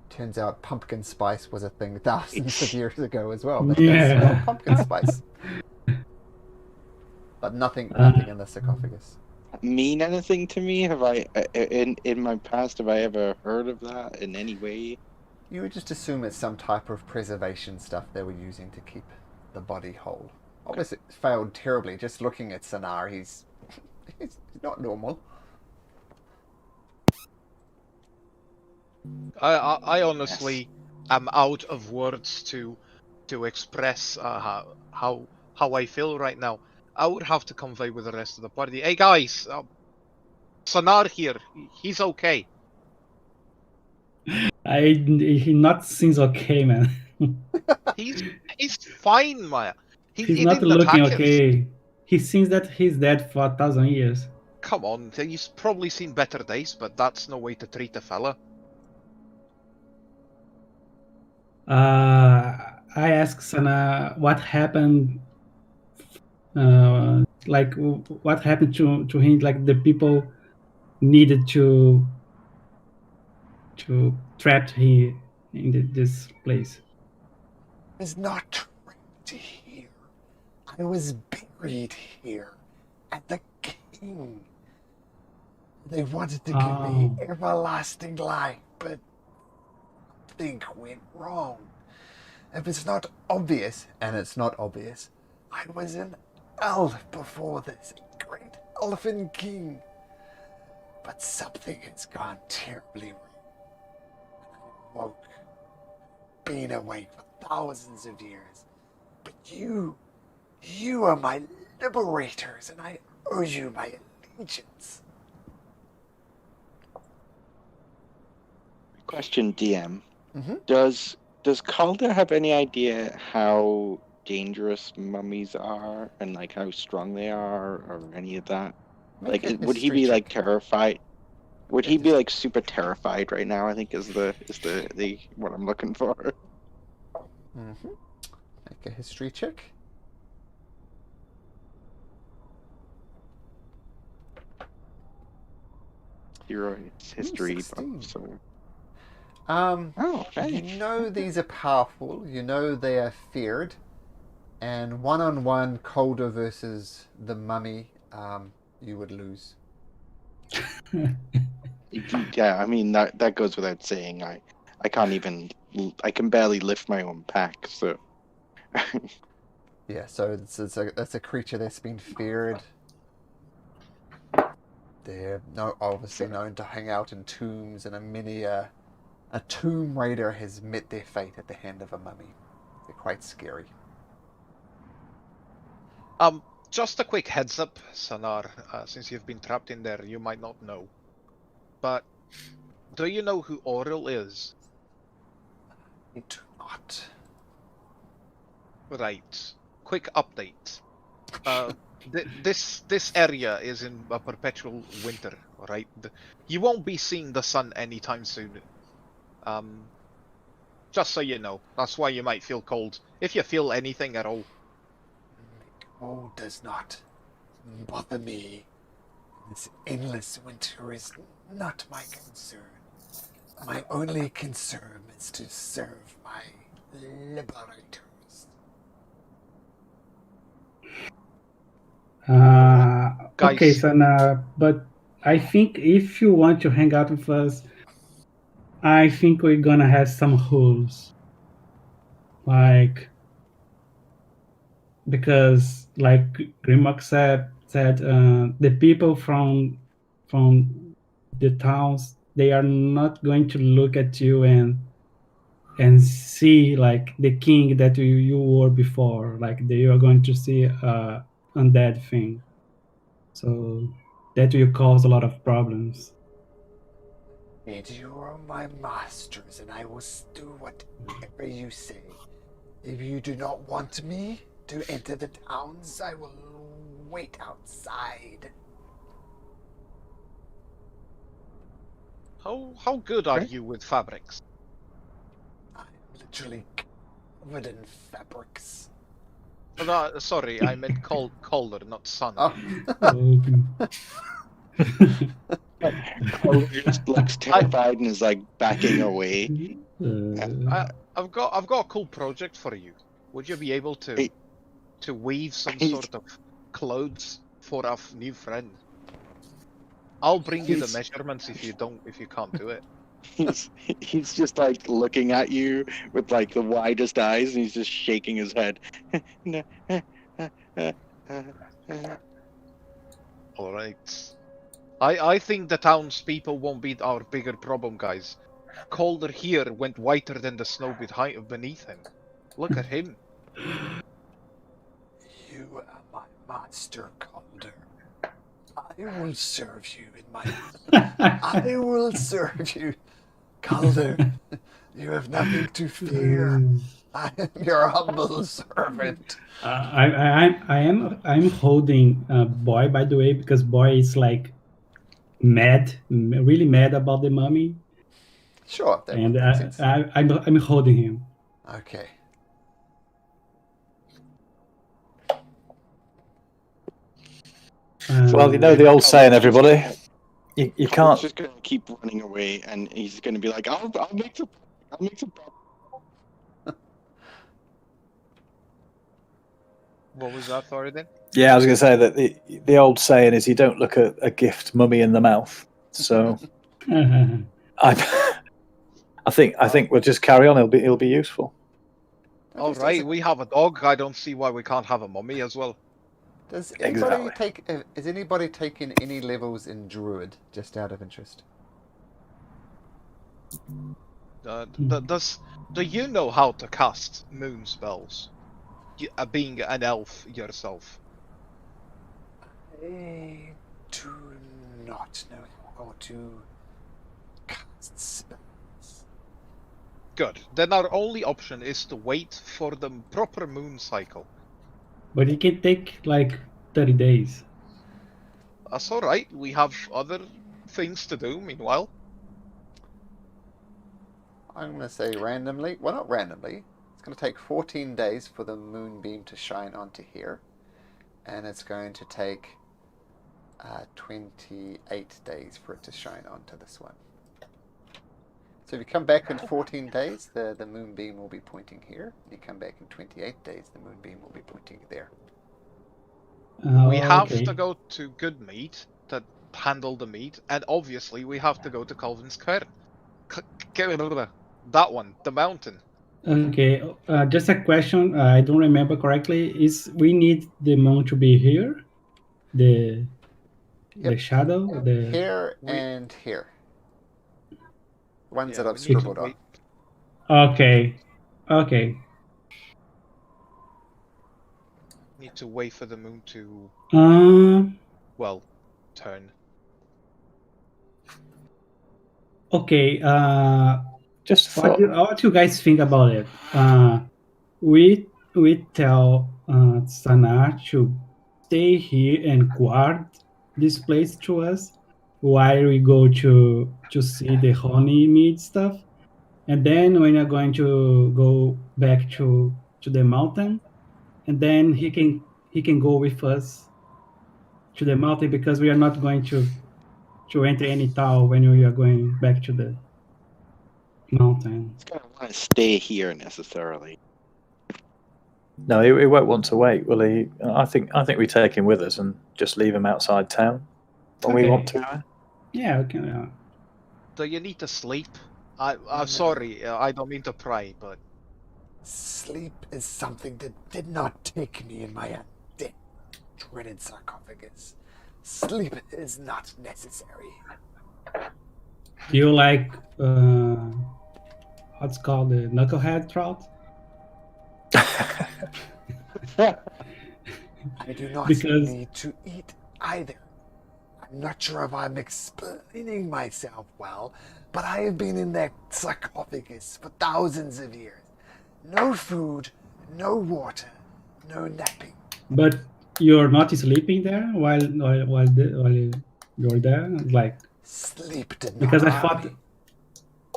Turns out pumpkin spice was a thing thousands of years ago as well. They smell pumpkin spice. But nothing in the sarcophagus. Mean anything to me? Have I in my past have I ever heard of that in any way? You would just assume it's some type of preservation stuff they were using to keep the body whole. Obviously, it failed terribly. Just looking at Sonar, he's not normal. I honestly am out of words to express how I feel right now. I would have to convey with the rest of the party. Hey guys, Sanar here. He's okay. He not seems okay, man. He's he's fine, Maya. He's He not didn't looking attack us. okay. He seems that he's dead for 1,000 years. Come on, he's probably seen better days, but that's no way to treat a fella. I asked Sana what happened. Like what happened to him? Like the people needed to trap him in this place. I was not trapped here. I was buried here. At the king. They wanted to give me everlasting life, but something went wrong. If it's not obvious, and it's not obvious, I was an elf before this great elfin king. But something has gone terribly wrong. I woke, been awake for thousands of years. But you are my liberators, and I owe you my allegiance. Question, DM. Mm-hmm. Does Calder have any idea how dangerous mummies are and like how strong they are or any of that? Make Like, a would he history be like check. terrified? Would Yeah, he be like super terrified right now? I think is the what I'm looking for. Mm-hmm. Make a history check. Hero history buff, 16. so Oh, okay. You know these are powerful. You know they are feared. And one-on-one, Calder versus the mummy, you would lose. Yeah, I mean that goes without saying. I can't even I can barely lift my own pack, so Yeah, so it's a creature that's been feared. They're obviously known to hang out in tombs, and a tomb raider has met their fate at the hand of a mummy. They're quite scary. Just a quick heads up, Sanar. Since you've been trapped in there, you might not know. But do you know who Auril is? I do not. Right. Quick update. This area is in a perpetual winter, right? You won't be seeing the sun anytime soon. Just so you know, that's why you might feel cold, if you feel anything at all. Cold does not bother me. This endless winter is not my concern. My only concern is to serve my liberators. Okay, Guys. Sana, but I think if you want to hang out with us, I think we're gonna have some rules. Like, because like Grimlock said the people from the towns, they are not going to look at you and see like the king that you were before. Like they are going to see undead thing. So that will cause a lot of problems. And you are my masters, and I will do whatever you say. If you do not want me to enter the towns, I will wait outside. How good are you with fabrics? I'm literally covered in fabrics. Sorry, I meant colder, not sun. Oh. Calder just looks terrified and is like backing away. I've got a cool project for you. Would you be able to weave some sort of clothes for our new friend? I'll bring you the measurements if you can't do it. He's just like looking at you with like the widest eyes, and he's just shaking his head. All right. I think the townspeople won't be our bigger problem, guys. colder here went whiter than the snow beneath him. Look at him. You are my master, Calder. I will serve you in my... I will serve you, Calder. You have nothing to fear. I am your humble servant. I'm holding Boy, by the way, because Boy is like really mad about the mummy, Sure, that and would make sense. I'm holding him. Okay. Well, you know the old saying, everybody. You He's can't. just gonna keep running away, and he's gonna be like, "I'll make some. I'll make some." What was that, Thoradin? Yeah, I was going to say that the old saying is you don't look at a gift mummy in the mouth. So I think we'll just carry on. It'll be useful. All right, we have a dog. I don't see why we can't have a mummy as well. Does anybody Exactly. is anybody taking any levels in Druid, just out of interest? Do you know how to cast moon spells? Being an elf yourself. I do not know how to cast spells. Good. Then our only option is to wait for the proper moon cycle. But it can take like 30 days. That's alright. We have other things to do meanwhile. I'm going to say randomly. Well, not randomly. It's going to take 14 days for the moonbeam to shine onto here. And it's going to take 28 days for it to shine onto this one. So if you come back in 14 days, the moonbeam will be pointing here. If you come back in 28 days, the moonbeam will be pointing there. We have Okay. to go to Goodmead to handle the meat, and obviously we have to go to Calvin's Cairn. That one, the mountain. Okay, just a question. I don't remember correctly. Is we need the moon to be here, the shadow, here and here. Ones that I've we need to scribbled on. wait. Okay. Need to wait for the moon to well turn. Okay. Just what you guys think about it? We tell Sana to stay here and guard this place to us while we go to see the honey meat stuff, and then when we're going to go back to the mountain, and then he can go with us to the mountain, because we are not going to enter any town when we are going back to the mountain. He's gonna want to stay here necessarily. No, he won't want to wait, will he? I think we take him with us and just leave him outside town when we want to. Yeah, okay. Do you need to sleep? I'm sorry, I don't mean to pry, but Sleep is something that did not take me in my dreaded sarcophagus. Sleep is not necessary. Do you like what's called the knucklehead trout? I do not Because- need to eat either. I'm not sure if I'm explaining myself well, but I have been in that sarcophagus for thousands of years. No food, no water, no napping. But you're not sleeping there while you're there, like, Sleep did not because I harm thought. me.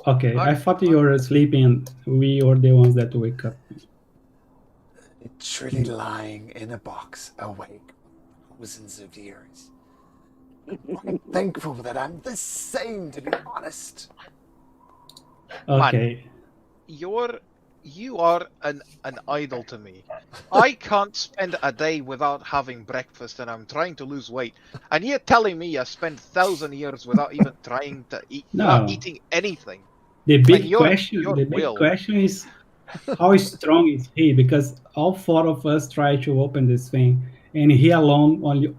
Okay, I thought you were sleeping. We are the ones that wake up. Literally lying in a box, awake for thousands of years. I'm thankful that I'm the same, to be honest. Okay. you are an idol to me. I can't spend a day without having breakfast, and I'm trying to lose weight. And you're telling me I spent 1,000 years without even trying to eat, without No. eating anything. The big your question. will. Is how strong is he? Because all four of us try to open this thing, and he alone only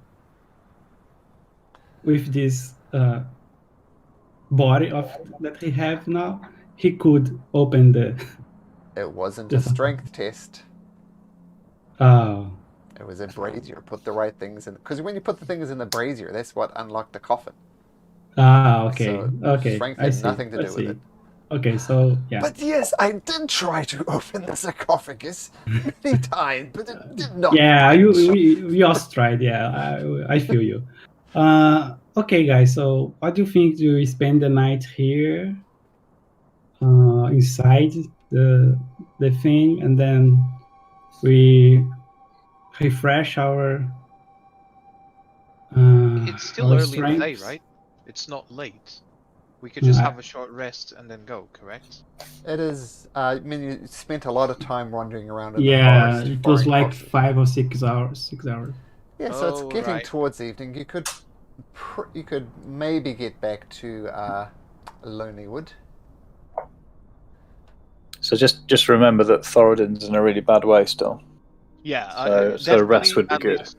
with this body of that he have now, he could open the. It wasn't the a strength test. Oh. It was a brazier. Put the right things in. Because when you put the things in the brazier, that's what unlocked the coffin. Okay. So Okay. strength I had see. nothing to do with it. Okay, so yeah. But yes, I did try to open the sarcophagus many times, but it did not. Yeah, budge. we also tried. Yeah, I feel you. Okay, guys. So, what do you think? Do we spend the night here, inside the thing, and then we refresh our It's still our early in the day, strengths? right? It's not late. We could just have a short rest and then go, correct? It is. I mean, you spent a lot of time wandering around in the Yeah, forest. it was firing like foxes. 5 or 6 hours. 6 hours. Yeah, so it's Oh, getting right. towards evening. You could maybe get back to Lonelywood. So just remember that Thoradin's in a really bad way still. Yeah, So rest would be definitely good.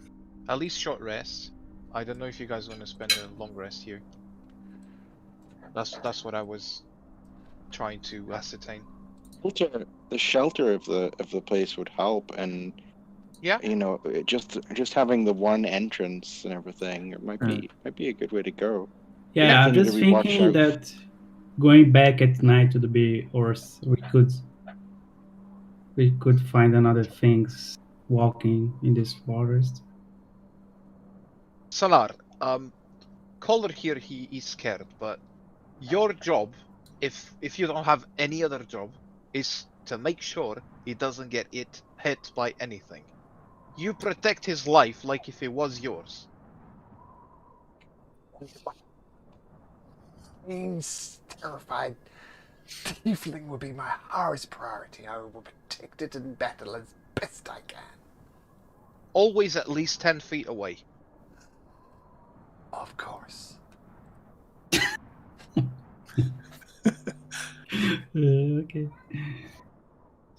At least short rest. I don't know if you guys want to spend a long rest here. That's what I was trying to ascertain. The shelter of the place would help, and Yeah. you know, just having the one entrance and everything, it might be a good way to go. Yeah, I'm Continue just to be watched thinking out. that going back at night would be worse. We could find another things walking in this forest. Salar, Collar here, he is scared, but your job, if you don't have any other job, is to make sure he doesn't get hit by anything. You protect his life like if it was yours. Being terrified tiefling will be my highest priority. I will protect it in battle as best I can. Always at least 10 feet away. Of course. Okay.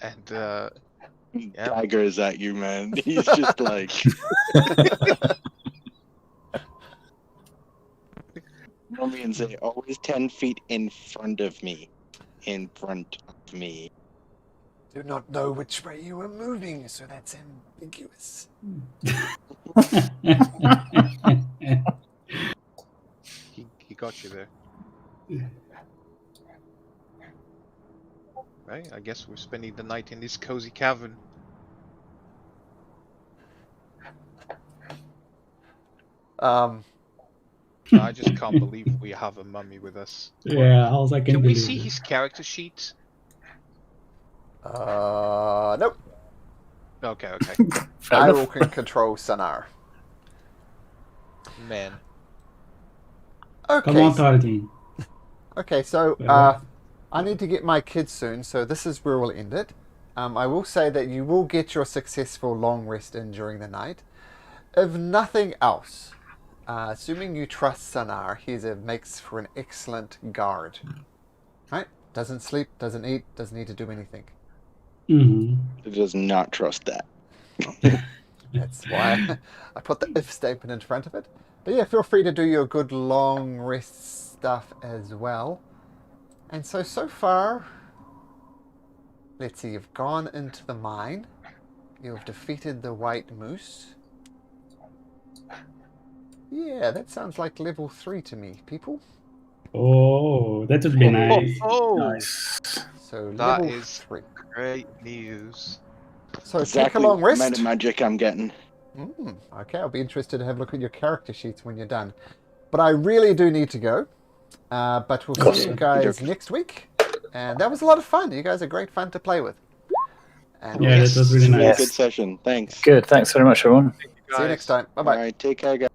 And yeah. Daggers at you, man. He's just like. Mommy and say, always 10 feet in front of me. In front of me. Do not know which way you are moving, so that's ambiguous. He got you there. Right, I guess we're spending the night in this cozy cavern. I just can't believe we have a mummy with us. Yeah, I was like, Can we see his character sheet? Nope. Okay, okay. I will control Sonar. Man. Okay. Come on, Thoradin. Okay, so I need to get my kids soon, so this is where we'll end it. I will say that you will get your successful long rest in during the night. If nothing else, assuming you trust Sonar, he makes for an excellent guard. Right? Doesn't sleep, doesn't eat, doesn't need to do anything. He does not trust that. That's why I put the if statement in front of it. But yeah, feel free to do your good long rest stuff as well. And so far, let's see, you've gone into the mine. You've defeated the white moose. Yeah, that sounds like level 3 to me, people. Oh, that would be nice. Nice. So That level is 3. great news. So Exactly take a long what rest. amount of magic I'm getting. Okay, I'll be interested to have a look at your character sheets when you're done. But I really do need to go. But we'll see you guys next week. And that was a lot of fun. You guys are great fun to play with. And Yeah, that was really nice. Good session. Thanks. Good. Thanks very much, everyone. see you next time. Bye-bye. All right, take care, guys.